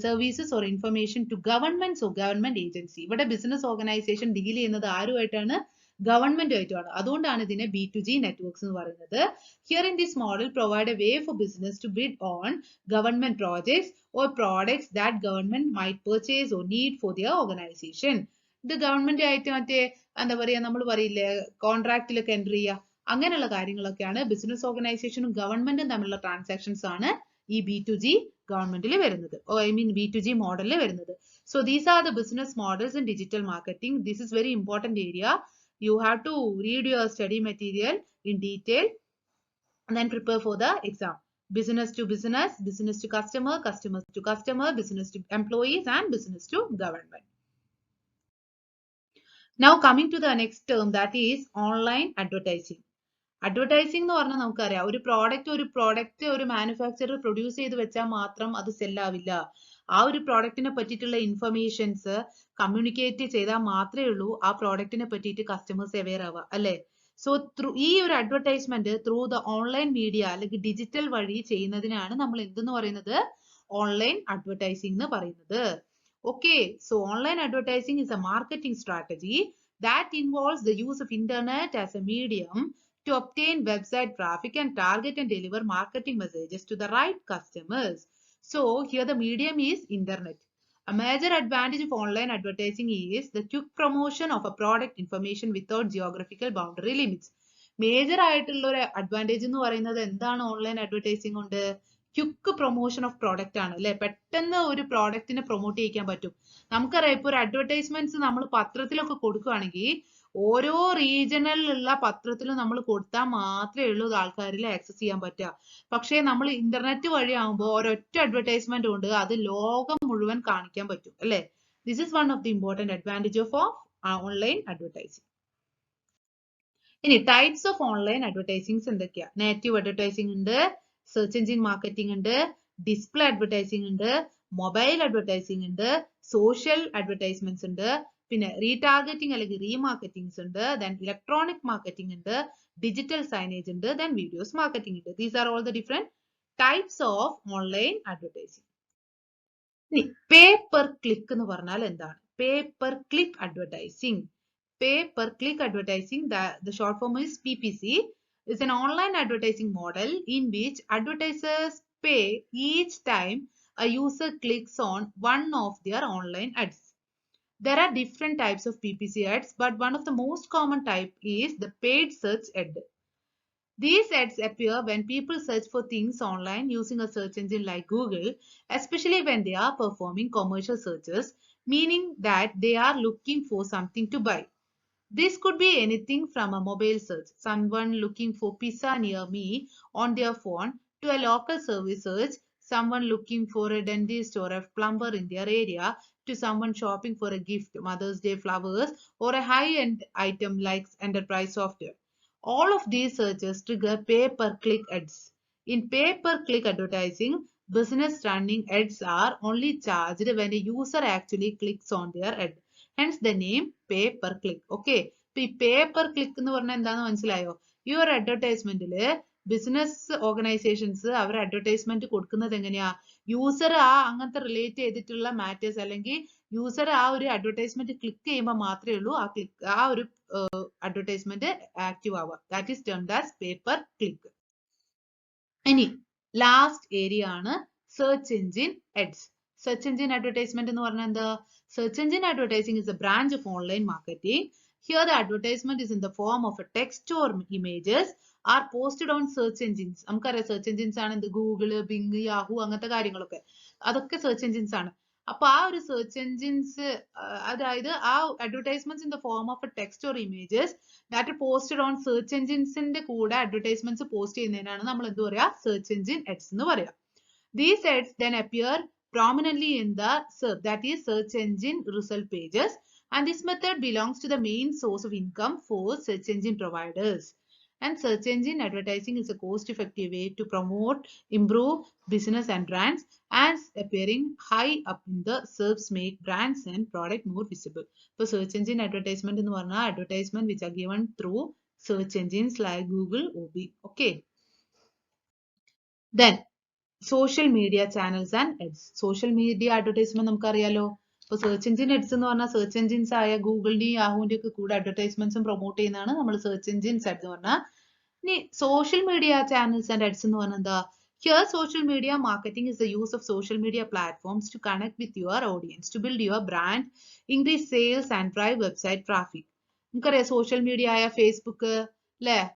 services or information to governments or government agency. ഇവിടെ ബിസിനസ് ഓർഗനൈസേഷൻ ഡീൽ ചെയ്യുന്നത് ആരുമായിട്ടാണ്? ഗവൺമെന്റുമായിട്ടാണ്. അതുകൊണ്ടാണ് ഇതിനെ B2G നെറ്റ്വർക്ക്സ് എന്ന് പറയുന്നത്. Here in this model provide a way for business to bid on government projects or products that government might purchase or need for their organization. ഇത് ഗവൺമെന്റ് ആയിട്ട് മറ്റേ എന്താ പറയാ നമ്മൾ പറയില്ലേ കോൺട്രാക്റ്റിലൊക്കെ എൻട്രി ചെയ്യുക, അങ്ങനെയുള്ള കാര്യങ്ങളൊക്കെയാണ് ബിസിനസ് ഓർഗനൈസേഷനും ഗവൺമെന്റും തമ്മിലുള്ള ട്രാൻസാക്ഷൻസ് ആണ് ഈ B2G ഗവൺമെന്റിൽ വരുന്നത്, B2G മോഡലിൽ വരുന്നത്. So these are the business models in digital marketing. This is very important area. You have to read your study material in detail and then prepare for the exam. Business to business, business to customer, customer to customer, business to employees and business to government. Now coming to the next term, that is online advertising. Advertising എന്ന് പറഞ്ഞാൽ നമുക്കറിയാം ഒരു പ്രോഡക്റ്റ് ഒരു മാനുഫാക്ചറർ പ്രൊഡ്യൂസ് ചെയ്ത് വെച്ചാൽ മാത്രം അത് സെല്ലാവില്ല. ആ ഒരു പ്രോഡക്റ്റിനെ പറ്റിയിട്ടുള്ള ഇൻഫർമേഷൻസ് കമ്മ്യൂണിക്കേറ്റ് ചെയ്താൽ മാത്രമേ ഉള്ളൂ ആ പ്രോഡക്റ്റിനെ പറ്റിയിട്ട് കസ്റ്റമേഴ്സ് അവെയർ ആവുക അല്ലെ. സോ ഈ ഒരു advertisement through the online media അല്ലെങ്കിൽ ഡിജിറ്റൽ വഴി ചെയ്യുന്നതിനാണ് നമ്മൾ എന്തെന്ന് പറയുന്നത്? ഓൺലൈൻ അഡ്വർടൈസിംഗ് എന്ന് പറയുന്നത്. Okay, so online advertising is a marketing strategy that involves the use of internet as a medium to obtain website traffic and target and deliver marketing messages to the right customers. So here the medium is internet. A major advantage of online advertising is the quick promotion of a product information without geographical boundary limits. Major ആയിട്ടുള്ള ഒരു അഡ്വാൻറ്റേജ് എന്ന് പറയുന്നത് എന്താണ് ഓൺലൈൻ അഡ്വർടൈസിംഗ് കൊണ്ട്? ക്വിക്ക് പ്രൊമോഷൻ ഓഫ് പ്രോഡക്റ്റ് ആണ് അല്ലെ. പെട്ടെന്ന് ഒരു പ്രോഡക്റ്റിനെ പ്രൊമോട്ട് ചെയ്യിക്കാൻ പറ്റും. നമുക്കറിയാം ഇപ്പൊ ഒരു അഡ്വർടൈസ്മെന്റ്സ് നമ്മൾ പത്രത്തിലൊക്കെ കൊടുക്കുകയാണെങ്കിൽ ഓരോ റീജിയണലിലുള്ള പത്രത്തിലും നമ്മൾ കൊടുത്താൽ മാത്രമേ ഉള്ളൂ ആൾക്കാരിൽ ആക്സസ് ചെയ്യാൻ പറ്റുക. പക്ഷേ നമ്മൾ ഇന്റർനെറ്റ് വഴിയാകുമ്പോൾ ഒരൊറ്റ അഡ്വർടൈസ്മെന്റ് കൊണ്ട് അത് ലോകം മുഴുവൻ കാണിക്കാൻ പറ്റും അല്ലെ. This is one of the important advantage of online advertising. ഇനി ടൈപ്സ് ഓഫ് ഓൺലൈൻ അഡ്വർടൈസിംഗ്സ് എന്തൊക്കെയാ? നേറ്റീവ് അഡ്വർടൈസിംഗ് ഉണ്ട്, സെർച്ച് എഞ്ചിൻ മാർക്കറ്റിംഗ് ഉണ്ട്, ഡിസ്പ്ലേ അഡ്വർടൈസിംഗ് ഉണ്ട്, മൊബൈൽ അഡ്വർടൈസിംഗ് ഉണ്ട്, സോഷ്യൽ അഡ്വർടൈസ്മെന്റ്സ് ഉണ്ട്, പിന്നെ റീടാർഗറ്റിംഗ് അല്ലെങ്കിൽ റീമാർക്കറ്റിംഗ്സ് ഉണ്ട്, ദെൻ ഇലക്ട്രോണിക് മാർക്കറ്റിംഗ് ഉണ്ട്, ഡിജിറ്റൽ സൈനേജ് ഉണ്ട്, ദെൻ വീഡിയോസ് മാർക്കറ്റിംഗ് ഉണ്ട്. These are all the different types of online advertising. ഇനി പേ പെർ ക്ലിക്ക് എന്ന് പറഞ്ഞാൽ എന്താണ്? Pay per click advertising. Pay per click advertising, the short form is PPC, is an online advertising model in which advertisers pay each time a user clicks on one of their online ads. There are different types of PPC ads, but one of the most common type is the paid search ad. These ads appear when people search for things online using a search engine like Google, especially when they are performing commercial searches, meaning that they are looking for something to buy. This could be anything from a mobile search, someone looking for pizza near me on their phone, to a local service search, someone looking for a dentist or a plumber in their area, to someone shopping for a gift, Mother's Day flowers, or a high-end item like enterprise software. All of these searches trigger pay-per-click ads. In pay-per-click advertising, business running ads are only charged when a user actually clicks on their ad. Hence the name pay per click. Okay. ഇപ്പൊ ഈ പേ പെർ ക്ലിക്ക് എന്ന് പറഞ്ഞാൽ എന്താന്ന് മനസ്സിലായോ? ഈ ഒരു അഡ്വർടൈസ്മെന്റില് ബിസിനസ് ഓർഗനൈസേഷൻസ് അവർ അഡ്വർടൈസ്മെന്റ് കൊടുക്കുന്നത് എങ്ങനെയാ? യൂസർ അങ്ങനത്തെ റിലേറ്റ് ചെയ്തിട്ടുള്ള മാറ്റേഴ്സ് അല്ലെങ്കിൽ യൂസർ ആ ഒരു അഡ്വർടൈസ്മെന്റ് ക്ലിക്ക് ചെയ്യുമ്പോൾ മാത്രമേ ഉള്ളൂ ആ ഒരു അഡ്വർടൈസ്മെന്റ് ആക്റ്റീവ് ആവുക. That is termed as pay per click. ഇനി ലാസ്റ്റ് ഏരിയ ആണ് search engine ads. Search engine advertisement എന്ന് പറഞ്ഞാൽ എന്താ? Search engine advertising is a branch of online marketing. Here the advertisement is in the form of a text or images are posted on search engines. നമുക്കറിയാം search engines ആണ് എന്ത്? ഗൂഗിൾ, ബിങ്, യാഹൂ അങ്ങനത്തെ കാര്യങ്ങളൊക്കെ. അതൊക്കെ search engines ആണ്. അപ്പൊ ആ ഒരു search engines അതായത് ആ advertisements in the form of a text or images that are posted on search enginesന്റെ കൂടെ advertisements പോസ്റ്റ് ചെയ്യുന്നതിനാണ് നമ്മൾ എന്ത് പറയാ? Search engine ads എന്ന് പറയാം. These ads then appear prominently in the SERP, that is search engine result pages, and this method belongs to the main source of income for search engine providers. And search engine advertising is a cost-effective way to promote, improve business and brands, as appearing high up in the SERPs make brands and product more visible. So search engine advertisement എന്ന് പറഞ്ഞാൽ advertisement which are given through search engines like Google, OB. Okay. Then social media channels and ads. Social media advertisement നമുക്കറിയാലോ. ഇപ്പോൾ സെർച്ച് എഞ്ചിൻ ads എന്ന് പറഞ്ഞാൽ സെർച്ച് എഞ്ചിൻസ് ആയ ഗൂഗിളിന്റെയും യാഹൂവിന്റെ ഒക്കെ കൂടെ അഡ്വർടൈസ്മെന്റ്സും പ്രൊമോട്ട് ചെയ്യുന്നതാണ് നമ്മൾ സെർച്ച് എഞ്ചിൻസ് ads എന്ന് പറഞ്ഞാൽ. ഇനി social media channels and ads എന്ന് പറഞ്ഞാൽ എന്താ? Here, social media marketing is the use of social media platforms to connect with your audience, to build your brand, increase sales and drive website traffic. നമുക്കറിയാം സോഷ്യൽ മീഡിയ ആയ ഫേസ്ബുക്ക്, അല്ലേ?